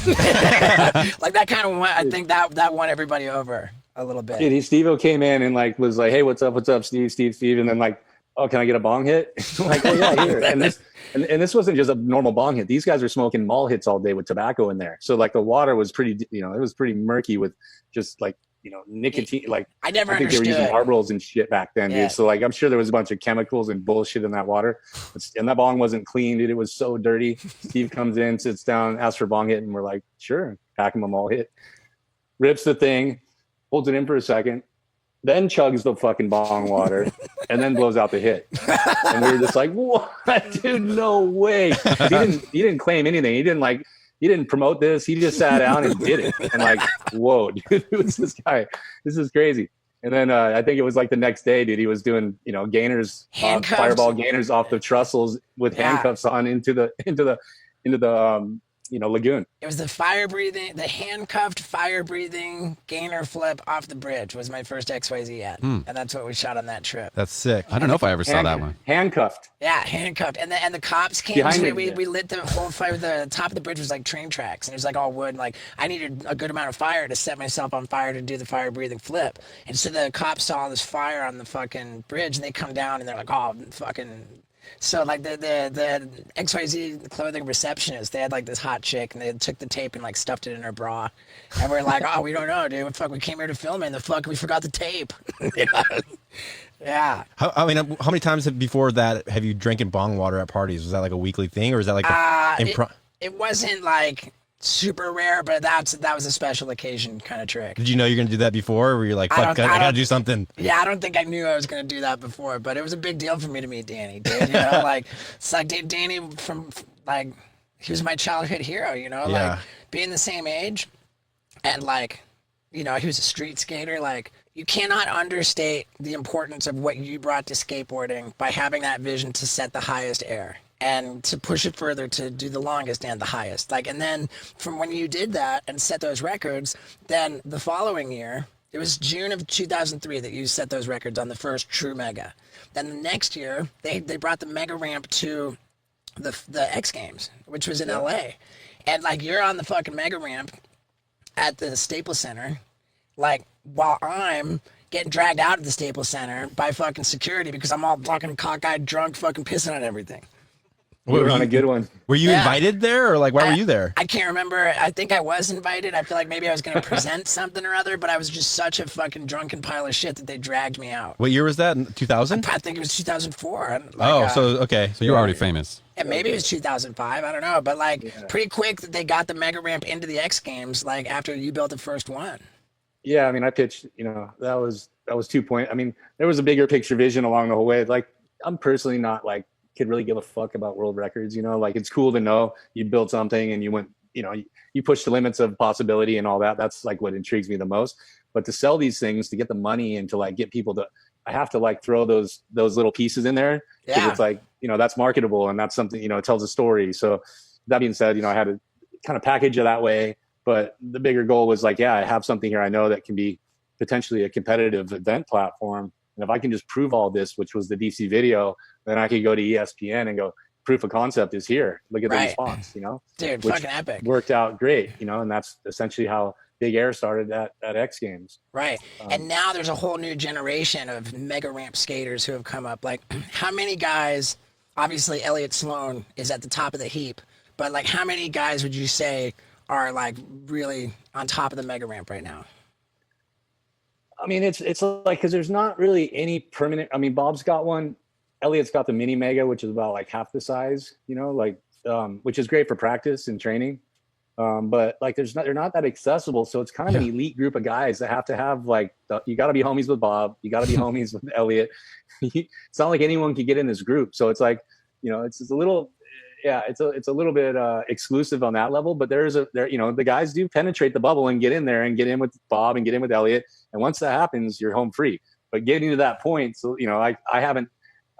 Like that kind of won. I think that won everybody over a little bit. Dude, Steve-O came in and like was like, hey, what's up, Steve, and then like, oh, can I get a bong hit? Like, oh yeah, here. And this wasn't just a normal bong hit. These guys were smoking mall hits all day with tobacco in there. So like the water was pretty, it was pretty murky with just like, nicotine. Like I never think they were using understood. Marlboros and shit back then, Yeah. dude. So like I'm sure there was a bunch of chemicals and bullshit in that water. And that bong wasn't clean, dude. It was so dirty. Steve comes in, sits down, asks for a bong hit, and we're like, sure, pack him a mall hit. Rips the thing, holds it in for a second, then chugs the fucking bong water, and then blows out the hit. And we were just like, what? Dude, no way. He didn't claim anything. He didn't promote this. He just sat down and did it. And like, whoa, dude, who's this guy? This is crazy. And then I think it was like the next day, dude, he was doing, gainers, Handcuffs. fireball gainers off the trestles with Yeah. handcuffs on into the lagoon. It was the handcuffed fire breathing gainer flip off the bridge was my first XYZ ad, and that's what we shot on that trip. That's sick. I don't know if I ever saw that one. Handcuffed. Yeah, handcuffed, and the cops came. Behind So me, we, yeah. we lit the whole fire. The top of the bridge was like train tracks, and it was like all wood. And like I needed a good amount of fire to set myself on fire to do the fire breathing flip. And so the cops saw this fire on the fucking bridge, and they come down, and they're like, "Oh, fucking." So like the XYZ clothing receptionist, they had like this hot chick, and they took the tape and like stuffed it in her bra, and we're like, "Oh, we don't know, dude. Fuck, we came here to film it, and the fuck we forgot the tape." You know? Yeah. How many times before that have you drinking bong water at parties? Was that like a weekly thing, or is that like It wasn't like super rare, but that was a special occasion kind of trick. Did you know you're gonna do that before, or were you like, fuck, I gotta do something? Yeah, I don't think I knew I was gonna do that before, but it was a big deal for me to meet Danny, dude. You know, like it's like Danny from like he was my childhood hero. You know, Yeah. like being the same age, and like he was a street skater. Like you cannot understate the importance of what you brought to skateboarding by having that vision to set the highest air. And to push it further to do the longest and the highest. Like, and then from when you did that and set those records, then the following year, it was June of 2003 that you set those records on the first true mega. Then the next year, they brought the mega ramp to the X Games, which was in LA. And like, you're on the fucking mega ramp at the Staples Center, like, while I'm getting dragged out of the Staples Center by fucking security because I'm all fucking cockeyed, drunk, fucking pissing on everything. We were on a good one. Were you Yeah. invited there, or like why were you there? I can't remember. I think I was invited. I feel like maybe I was going to present something or other, but I was just such a fucking drunken pile of shit that they dragged me out. What year was that? 2000? I think it was 2004. So You were already famous. And maybe it was 2005. I don't know. But like pretty quick that they got the mega ramp into the X Games, like after you built the first one. Yeah, I mean, I pitched, that was 2 point. I mean, there was a bigger picture vision along the whole way. Like, I'm personally not like, could really give a fuck about world records, like it's cool to know you built something and you went, you pushed the limits of possibility and all that. That's like what intrigues me the most. But to sell these things, to get the money and to like get people to, I have to like throw those little pieces in there. 'Cause Yeah. it's like, that's marketable and that's something, it tells a story. So that being said, I had to kind of package it that way. But the bigger goal was like, yeah, I have something here I know that can be potentially a competitive event platform. And if I can just prove all this, which was the DC video, then I could go to ESPN and go, proof of concept is here. Look at the response, Dude, which fucking epic. Worked out great, and that's essentially how Big Air started at X Games. Right. And now there's a whole new generation of mega ramp skaters who have come up. Like, how many guys, obviously Elliott Sloan is at the top of the heap, but like how many guys would you say are like really on top of the mega ramp right now? I mean, it's like, because there's not really any permanent. I mean, Bob's got one. Elliott's got the mini mega, which is about like half the size, which is great for practice and training. But like, they're not that accessible. So it's kind of an elite group of guys that have to have like, you got to be homies with Bob. You got to be homies with Elliott. It's not like anyone can get in this group. So it's like, it's a little, it's a little bit exclusive on that level. But the guys do penetrate the bubble and get in there and get in with Bob and get in with Elliott. And once that happens, you're home free. But getting to that point, so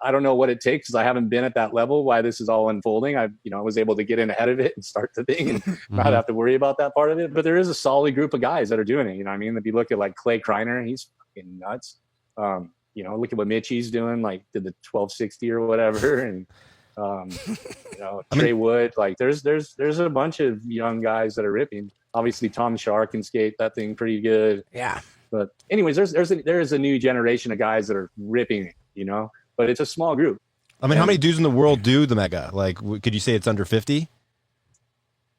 I don't know what it takes because I haven't been at that level. Why this is all unfolding, I was able to get in ahead of it and start the thing and not have to worry about that part of it. But there is a solid group of guys that are doing it. If you look at like Clay Kreiner, he's fucking nuts. Look at what Mitchie's doing, like did the 1260 or whatever, and Trey Wood. Like there's a bunch of young guys that are ripping. Obviously, Tom Shar can skate that thing pretty good. Yeah. But anyways, there's a new generation of guys that are ripping. But it's a small group. I mean, how many dudes in the world do the mega? Like, could you say it's under 50?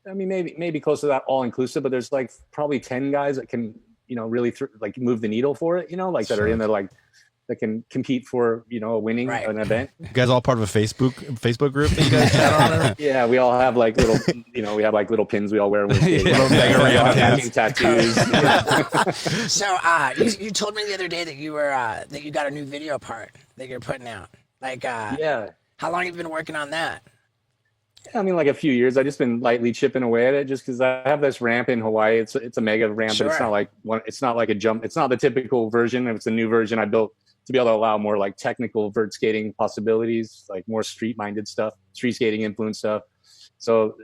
I mean, maybe close to that all inclusive, but there's like probably 10 guys that can, really move the needle for it, that are in the that can compete for, winning an event. You guys all part of a Facebook group that you guys chat on? Yeah, we all have like little, we have like little pins we all wear. Little mega ramp tattoos. So you told me the other day that you were that you got a new video part that you're putting out. Like, how long have you been working on that? I mean, like a few years. I've just been lightly chipping away at it, just because I have this ramp in Hawaii. It's a mega ramp, but it's not like it's not like a jump. It's not the typical version. It's a new version I built to be able to allow more like technical vert skating possibilities, like more street-minded stuff, street skating influence stuff. So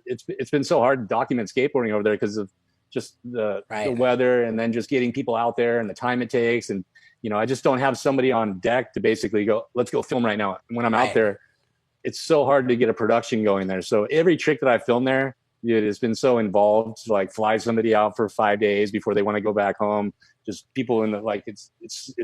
it's been so hard to document skateboarding over there because of just the weather, and then just getting people out there and the time it takes. And I just don't have somebody on deck to basically go, let's go film right now. And when I'm out there, it's so hard to get a production going there. So every trick that I filmed there, dude, it's been so involved to like fly somebody out for 5 days before they want to go back home. Just people in the like, it's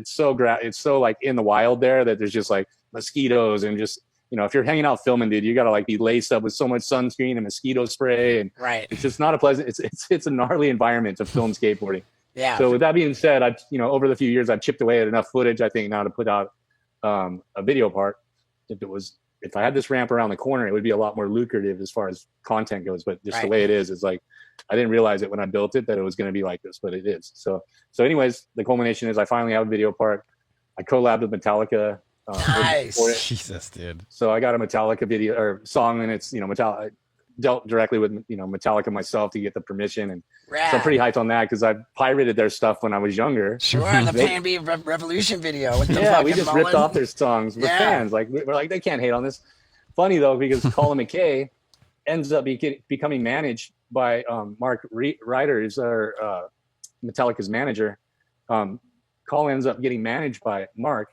so like in the wild there that there's just like mosquitoes and just, if you're hanging out filming, dude, you got to like be laced up with so much sunscreen and mosquito spray. And it's just not a pleasant, it's a gnarly environment to film skateboarding. Yeah. So with that being said, I've, over the few years, I've chipped away at enough footage, I think, now to put out a video part. If I had this ramp around the corner, it would be a lot more lucrative as far as content goes. But just the way it is like, I didn't realize it when I built it that it was going to be like this, but it is. So anyways, the culmination is I finally have a video part. I collabed with Metallica. Nice. Jesus, dude. So I got a Metallica video or song, and it's, Metallica. I dealt directly with, Metallica myself to get the permission. And so I'm pretty hyped on that because I pirated their stuff when I was younger. Sure, the Plan B Revolution video with the we just ripped off their songs with fans. Like, we're like, they can't hate on this. Funny though, because Colin McKay ends up becoming managed by Mark Ryder, who's our Metallica's manager. Colin ends up getting managed by Mark,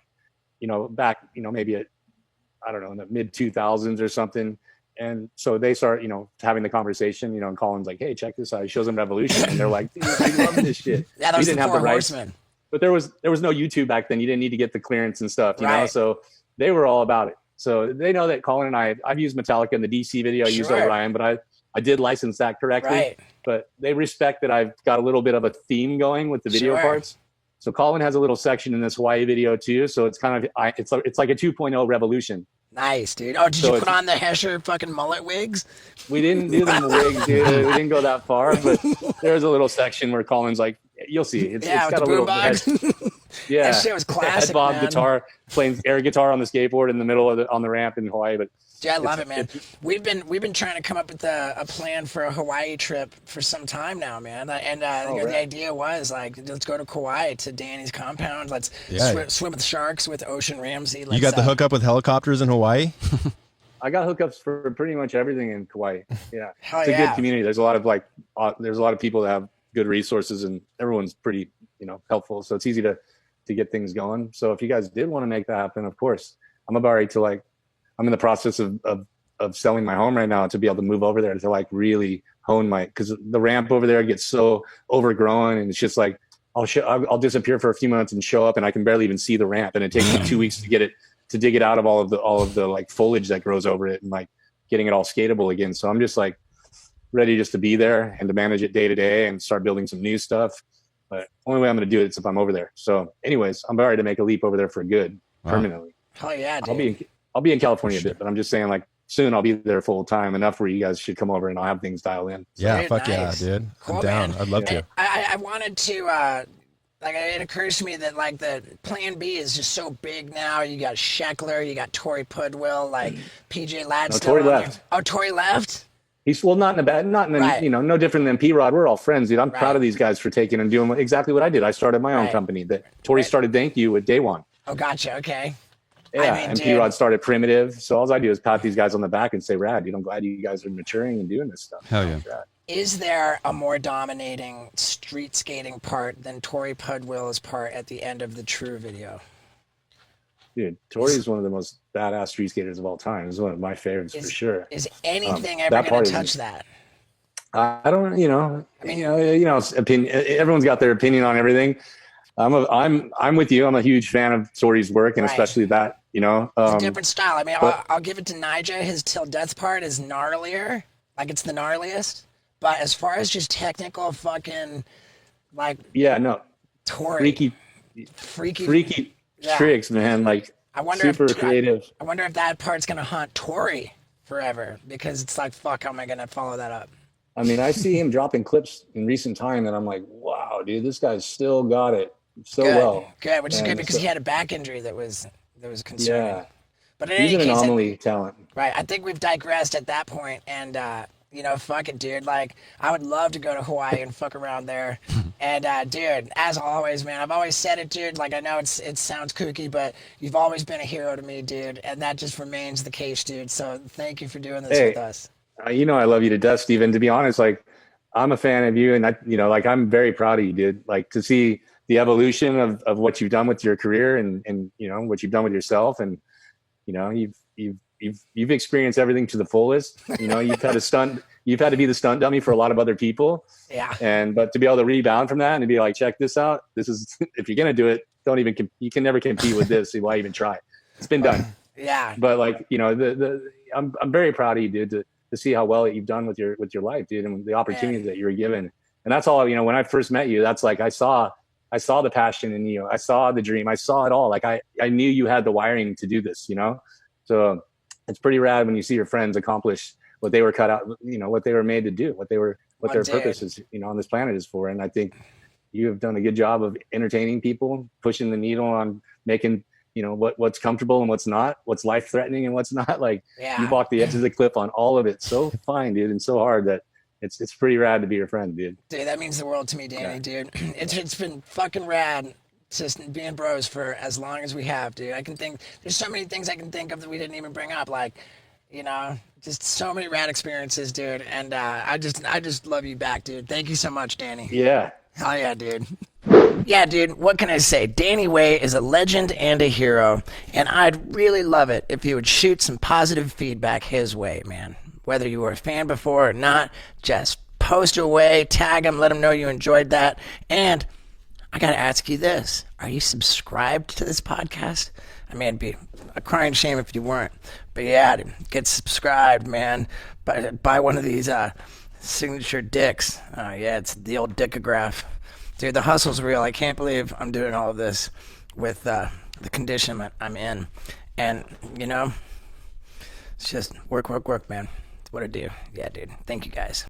back, maybe at, I don't know, in the mid 2000s or something. And so they start, having the conversation, and Colin's like, hey, check this out. He shows them Revolution. And they're like, dude, I love this shit. Yeah, that was the Four Horsemen. But there was no YouTube back then. You didn't need to get the clearance and stuff, you know? So they were all about it. So they know that Colin and I've used Metallica in the DC video. I used Orion, but I did license that correctly. But they respect that I've got a little bit of a theme going with the video parts. So Colin has a little section in this Hawaii video too. So it's kind of, it's like a 2.0 Revolution. Nice, dude. Oh, did you put on the Hesher fucking mullet wigs? We didn't do the wigs, dude. We didn't go that far, but there's a little section where Colin's like, you'll see. It's got a little boombox. That shit was classic, Bob man. Guitar, playing air guitar on the skateboard in the middle of on the ramp in Hawaii. But dude, I love it, man. We've been trying to come up with a plan for a Hawaii trip for some time now, man. And the idea was like, let's go to Kauai to Danny's compound. Let's swim with sharks with Ocean Ramsey. You got the hookup with helicopters in Hawaii? I got hookups for pretty much everything in Kauai. Yeah, Hell it's a good community. There's a lot of there's a lot of people that have good resources, and everyone's pretty helpful. So it's easy to get things going. So if you guys did want to make that happen, of course, I'm about ready to I'm in the process of selling my home right now to be able to move over there to really hone because the ramp over there gets so overgrown, and it's just I'll disappear for a few months and show up and I can barely even see the ramp, and it takes me 2 weeks to dig it out of all of the foliage that grows over it and getting it all skatable again. So I'm just ready just to be there and to manage it day to day and start building some new stuff. But only way I'm going to do it is if I'm over there. So anyways, I'm ready to make a leap over there for good, permanently. Hell yeah, dude. I'll be in California a bit, but I'm just saying soon I'll be there full time, enough where you guys should come over and I'll have things dialed in. So, Yeah, dude, fuck nice. yeah, dude. Cool, I'm down. man. I'd love to. I wanted to it occurs to me that the Plan B is just so big now. You got Sheckler, you got Tori Pudwill, PJ Ladd. No, Tori left. Oh, Tori left. He's not in Right. no different than P-Rod. We're all friends, dude. I'm Right. proud of these guys for taking and doing exactly what I did. I started my own Right. company that Tori started Thank You with day one. Oh, gotcha. Okay. Yeah, I mean, and dude. P-Rod started Primitive. So all I do is pat these guys on the back and say, rad, dude, I'm glad you guys are maturing and doing this stuff. Hell yeah. Rad. Is there a more dominating street skating part than Tori Pudwill's part at the end of the True video? Dude, Tori's one of the most badass street skaters of all time. He's one of my favorites for sure. Is anything that ever going part to is- touch that? I don't, it's opinion. Everyone's got their opinion on everything. I'm with you. I'm a huge fan of Tori's work, and Right. especially that, It's a different style. I mean, I'll give it to Nija. His Till Death part is gnarlier. It's the gnarliest. But as far as just technical fucking, yeah, no, Tori. freaky Yeah. tricks, man. I wonder super if creative. I wonder if that part's gonna haunt Tori forever, because it's fuck, how am I gonna follow that up? I mean, I see him dropping clips in recent time, and I'm like, wow, dude, this guy's still got it so Good, well. good, which is And good because so- he had a back injury that was concerning. Yeah, But in he's any an case, anomaly talent. right? I think we've digressed at that point, and fuck it, dude. I would love to go to Hawaii and fuck around there. And dude, as always, man, I've always said it, dude. I know it sounds kooky, but you've always been a hero to me, dude, and that just remains the case, dude. So thank you for doing this with us. I love you to death, Steven. To be honest, I'm a fan of you, and I'm very proud of you, dude. To see the evolution of what you've done with your career and what you've done with yourself, and you've experienced everything to the fullest. You've had to be the stunt dummy for a lot of other people. Yeah. But to be able to rebound from that and to be check this out. This is, if you're gonna do it, you can never compete with this. So why even try? It's been done. Yeah. But I'm very proud of you, dude, to see how well you've done with your life, dude, and the opportunities that you were given. And that's all. When I first met you, that's I saw the passion in you. I saw the dream. I saw it all. I knew you had the wiring to do this. So it's pretty rad when you see your friends accomplish what they were cut out. What they were made to do. What their purpose is. On this planet is for. And I think you have done a good job of entertaining people, pushing the needle on making what's comfortable and what's not, what's life threatening and what's not. Yeah. You walk the edge of the cliff on all of it so fine, dude, and so hard that it's pretty rad to be your friend, dude. Dude, that means the world to me, Danny, dude. It's been fucking rad just being bros for as long as we have, dude. There's so many things I can think of that we didn't even bring up, just so many rad experiences, dude. And I just love you back, dude. Thank you so much, Danny. Yeah. Hell yeah, dude. Yeah, dude, what can I say? Danny Way is a legend and a hero, and I'd really love it if you would shoot some positive feedback his way, man. Whether you were a fan before or not, just post away, tag him, let him know you enjoyed that. And I gotta ask you this. Are you subscribed to this podcast? I mean, it'd be a crying shame if you weren't. But yeah, dude, get subscribed, man. Buy one of these signature dicks. Oh yeah, it's the old dickograph. Dude, the hustle's real. I can't believe I'm doing all of this with the condition I'm in. And, it's just work, man. It's what I do. Yeah, dude. Thank you, guys.